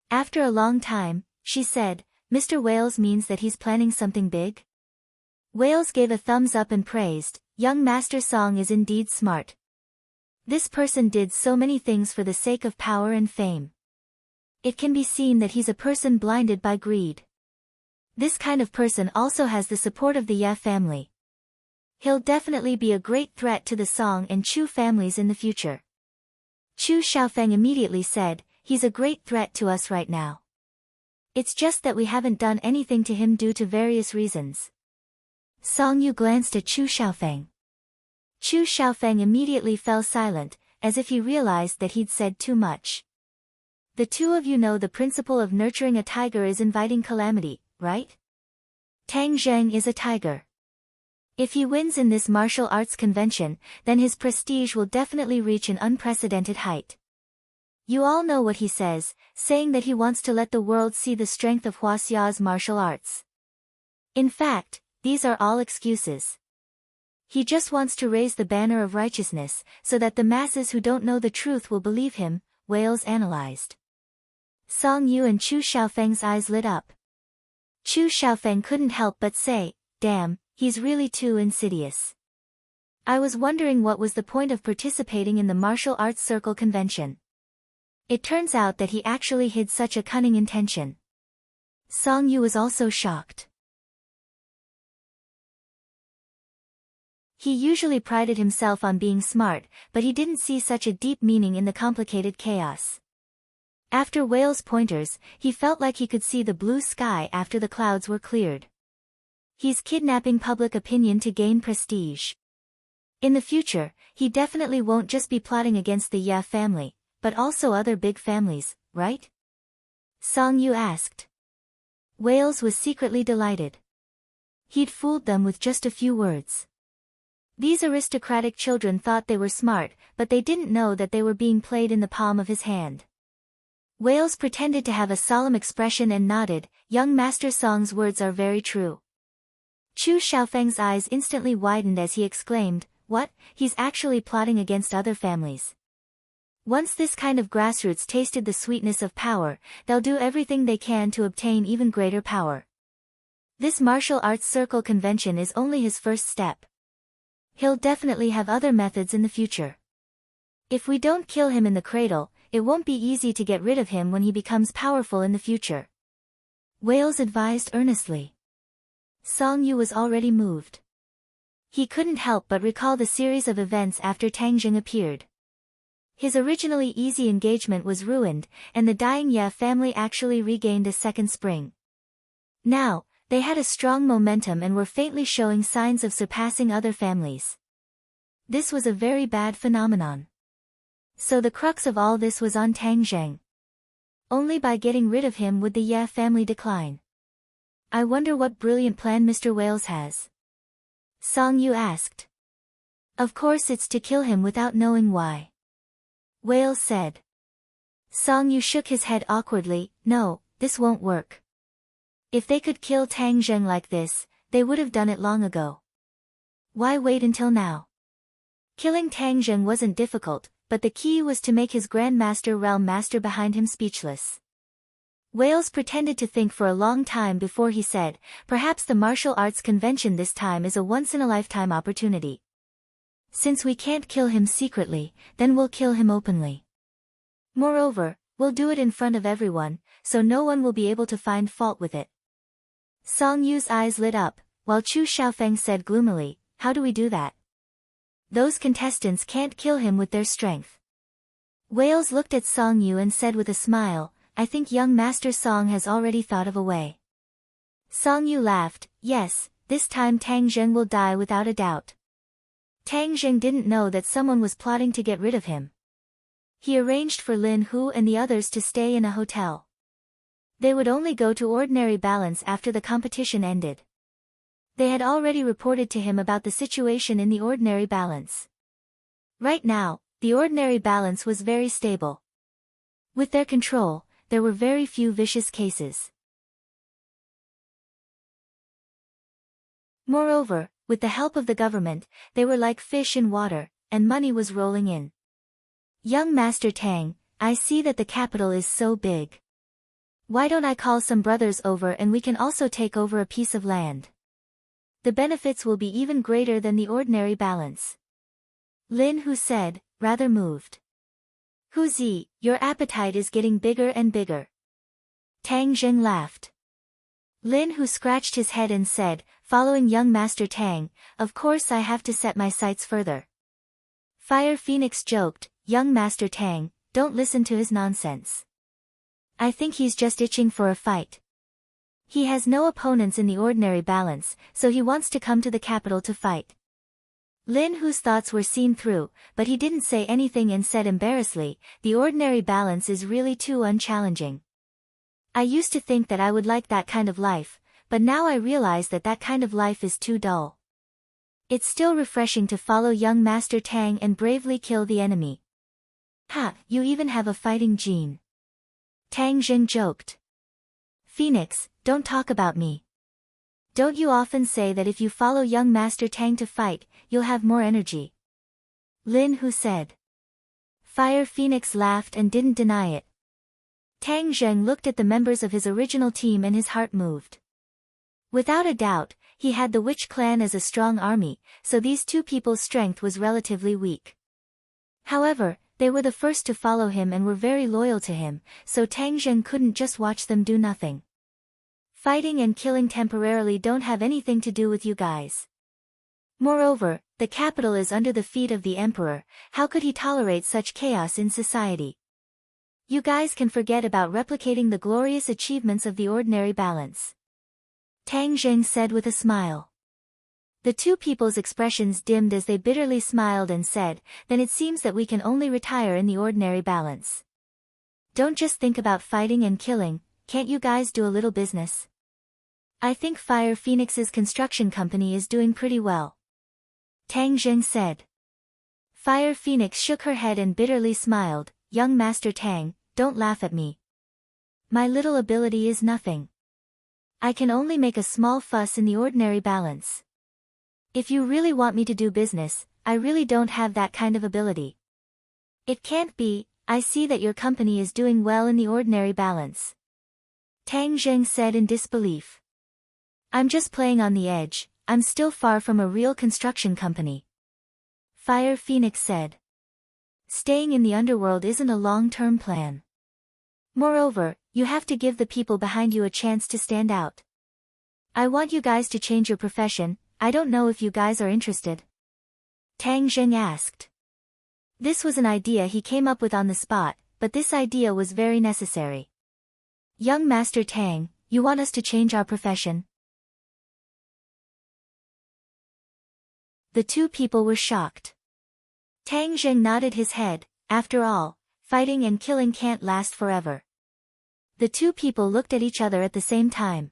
After a long time, she said, "Mr. Wales means that he's planning something big?" Wales gave a thumbs up and praised, "Young Master Song is indeed smart. This person did so many things for the sake of power and fame. It can be seen that he's a person blinded by greed. This kind of person also has the support of the Ye family. He'll definitely be a great threat to the Song and Chu families in the future." Chu Xiaofeng immediately said, "He's a great threat to us right now. It's just that we haven't done anything to him due to various reasons." Song Yu glanced at Chu Xiaofeng. Chu Xiaofeng immediately fell silent, as if he realized that he'd said too much. "The two of you know the principle of nurturing a tiger is inviting calamity, right? Tang Zheng is a tiger. If he wins in this martial arts convention, then his prestige will definitely reach an unprecedented height. You all know what he says, saying that he wants to let the world see the strength of Huaxia's martial arts. In fact, these are all excuses. He just wants to raise the banner of righteousness, so that the masses who don't know the truth will believe him," Wales analyzed. Song Yu and Chu Xiaofeng's eyes lit up. Chu Xiaofeng couldn't help but say, "Damn, he's really too insidious. I was wondering what was the point of participating in the martial arts circle convention. It turns out that he actually hid such a cunning intention." Song Yu was also shocked. He usually prided himself on being smart, but he didn't see such a deep meaning in the complicated chaos. After Whale's pointers, he felt like he could see the blue sky after the clouds were cleared. He's kidnapping public opinion to gain prestige. In the future, he definitely won't just be plotting against the Ye family, but also other big families, right? Song Yu asked. Wales was secretly delighted. He'd fooled them with just a few words. These aristocratic children thought they were smart, but they didn't know that they were being played in the palm of his hand. Wales pretended to have a solemn expression and nodded, "Young Master Song's words are very true." Chu Xiaofeng's eyes instantly widened as he exclaimed, "What, he's actually plotting against other families. Once this kind of grassroots tasted the sweetness of power, they'll do everything they can to obtain even greater power. This martial arts circle convention is only his first step. He'll definitely have other methods in the future. If we don't kill him in the cradle, it won't be easy to get rid of him when he becomes powerful in the future," Wales advised earnestly. Song Yu was already moved. He couldn't help but recall the series of events after Tang Jing appeared. His originally easy engagement was ruined, and the dying Ye family actually regained a second spring. Now, they had a strong momentum and were faintly showing signs of surpassing other families. This was a very bad phenomenon. So the crux of all this was on Tang Zheng. Only by getting rid of him would the Ye family decline. I wonder what brilliant plan Mr. Wales has. Song Yu asked. Of course it's to kill him without knowing why. Wales said. Song Yu shook his head awkwardly. No, this won't work. If they could kill Tang Zheng like this, they would have done it long ago. Why wait until now? Killing Tang Zheng wasn't difficult, but the key was to make his Grandmaster Realm Master behind him speechless. Wales pretended to think for a long time before he said, perhaps the martial arts convention this time is a once-in-a-lifetime opportunity. Since we can't kill him secretly, then we'll kill him openly. Moreover, we'll do it in front of everyone, so no one will be able to find fault with it. Song Yu's eyes lit up, while Chu Xiaofeng said gloomily, how do we do that? Those contestants can't kill him with their strength. Wales looked at Song Yu and said with a smile, I think young Master Song has already thought of a way. Song Yu laughed, yes, this time Tang Zheng will die without a doubt. Tang Zheng didn't know that someone was plotting to get rid of him. He arranged for Lin Hu and the others to stay in a hotel. They would only go to ordinary balance after the competition ended. They had already reported to him about the situation in the ordinary balance. Right now, the ordinary balance was very stable. With their control, there were very few vicious cases. Moreover, with the help of the government, they were like fish in water, and money was rolling in. Young Master Tang, I see that the capital is so big. Why don't I call some brothers over and we can also take over a piece of land? The benefits will be even greater than the ordinary balance. Lin Hu said, rather moved. Hu Zi, your appetite is getting bigger and bigger. Tang Zheng laughed. Lin Hu scratched his head and said, following young Master Tang, of course I have to set my sights further. Fire Phoenix joked, young Master Tang, don't listen to his nonsense. I think he's just itching for a fight. He has no opponents in the ordinary balance, so he wants to come to the capital to fight. Lin Hu's thoughts were seen through, but he didn't say anything and said embarrassedly, the ordinary balance is really too unchallenging. I used to think that I would like that kind of life, but now I realize that that kind of life is too dull. It's still refreshing to follow young Master Tang and bravely kill the enemy. Ha, you even have a fighting gene. Tang Zheng joked. Phoenix, don't talk about me. Don't you often say that if you follow young Master Tang to fight, you'll have more energy? Lin Hu said. Fire Phoenix laughed and didn't deny it. Tang Zheng looked at the members of his original team and his heart moved. Without a doubt, he had the Witch clan as a strong army, so these two people's strength was relatively weak. However, they were the first to follow him and were very loyal to him, so Tang Zheng couldn't just watch them do nothing. Fighting and killing temporarily don't have anything to do with you guys. Moreover, the capital is under the feet of the emperor, how could he tolerate such chaos in society? You guys can forget about replicating the glorious achievements of the ordinary balance. Tang Zheng said with a smile. The two people's expressions dimmed as they bitterly smiled and said, then it seems that we can only retire in the ordinary balance. Don't just think about fighting and killing, can't you guys do a little business? I think Fire Phoenix's construction company is doing pretty well. Tang Zheng said. Fire Phoenix shook her head and bitterly smiled, young Master Tang, don't laugh at me. My little ability is nothing. I can only make a small fuss in the ordinary balance. If you really want me to do business, I really don't have that kind of ability. It can't be, I see that your company is doing well in the ordinary balance. Tang Zheng said in disbelief. I'm just playing on the edge, I'm still far from a real construction company. Fire Phoenix said. Staying in the underworld isn't a long-term plan. Moreover, you have to give the people behind you a chance to stand out. I want you guys to change your profession. I don't know if you guys are interested. Tang Zheng asked. This was an idea he came up with on the spot, but this idea was very necessary. Young Master Tang, you want us to change our profession? The two people were shocked. Tang Zheng nodded his head. After all, fighting and killing can't last forever. The two people looked at each other at the same time.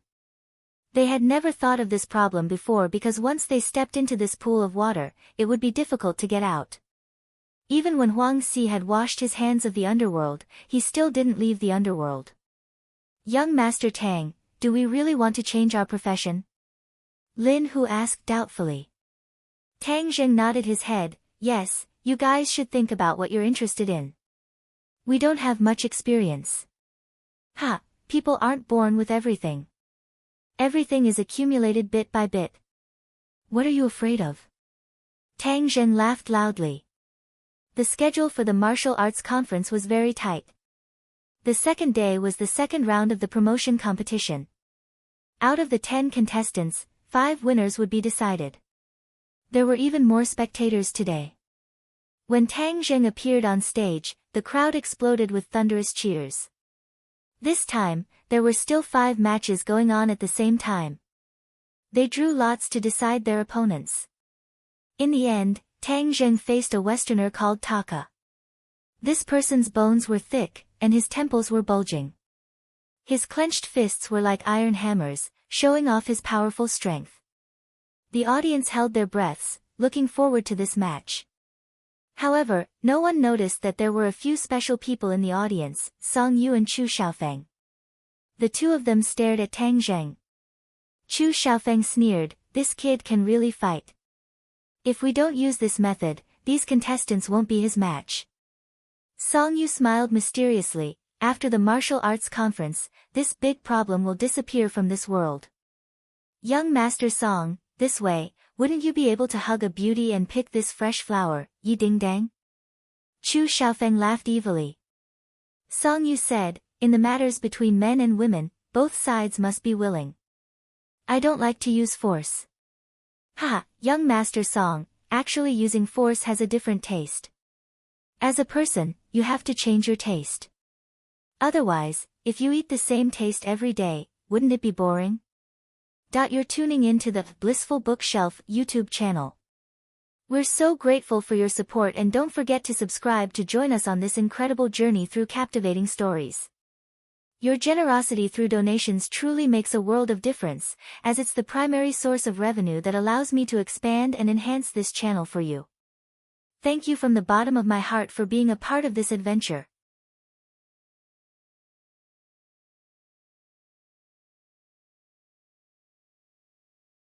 They had never thought of this problem before because once they stepped into this pool of water, it would be difficult to get out. Even when Huang Si had washed his hands of the underworld, he still didn't leave the underworld. Young Master Tang, do we really want to change our profession? Lin Hu asked doubtfully. Tang Zheng nodded his head. Yes, you guys should think about what you're interested in. We don't have much experience. Ha, people aren't born with everything. Everything is accumulated bit by bit. What are you afraid of? Tang Zheng laughed loudly. The schedule for the martial arts conference was very tight. The second day was the second round of the promotion competition. Out of the 10 contestants, 5 winners would be decided. There were even more spectators today. When Tang Zheng appeared on stage, the crowd exploded with thunderous cheers. This time, there were still 5 matches going on at the same time. They drew lots to decide their opponents. In the end, Tang Zheng faced a Westerner called Taka. This person's bones were thick, and his temples were bulging. His clenched fists were like iron hammers, showing off his powerful strength. The audience held their breaths, looking forward to this match. However, no one noticed that there were a few special people in the audience, Song Yu and Chu Xiaofeng. The two of them stared at Tang Zheng. Chu Xiaofeng sneered, this kid can really fight. If we don't use this method, these contestants won't be his match. Song Yu smiled mysteriously, after the martial arts conference, this big problem will disappear from this world. Young Master Song, this way, wouldn't you be able to hug a beauty and pick this fresh flower, Yi Ding Dang? Chu Xiaofeng laughed evilly. Song Yu said, in the matters between men and women, both sides must be willing. I don't like to use force. Ha, young Master Song, actually using force has a different taste. As a person, you have to change your taste. Otherwise, if you eat the same taste every day, wouldn't it be boring? You're tuning in to the Blissful Bookshelf YouTube channel. We're so grateful for your support and don't forget to subscribe to join us on this incredible journey through captivating stories. Your generosity through donations truly makes a world of difference, as it's the primary source of revenue that allows me to expand and enhance this channel for you. Thank you from the bottom of my heart for being a part of this adventure.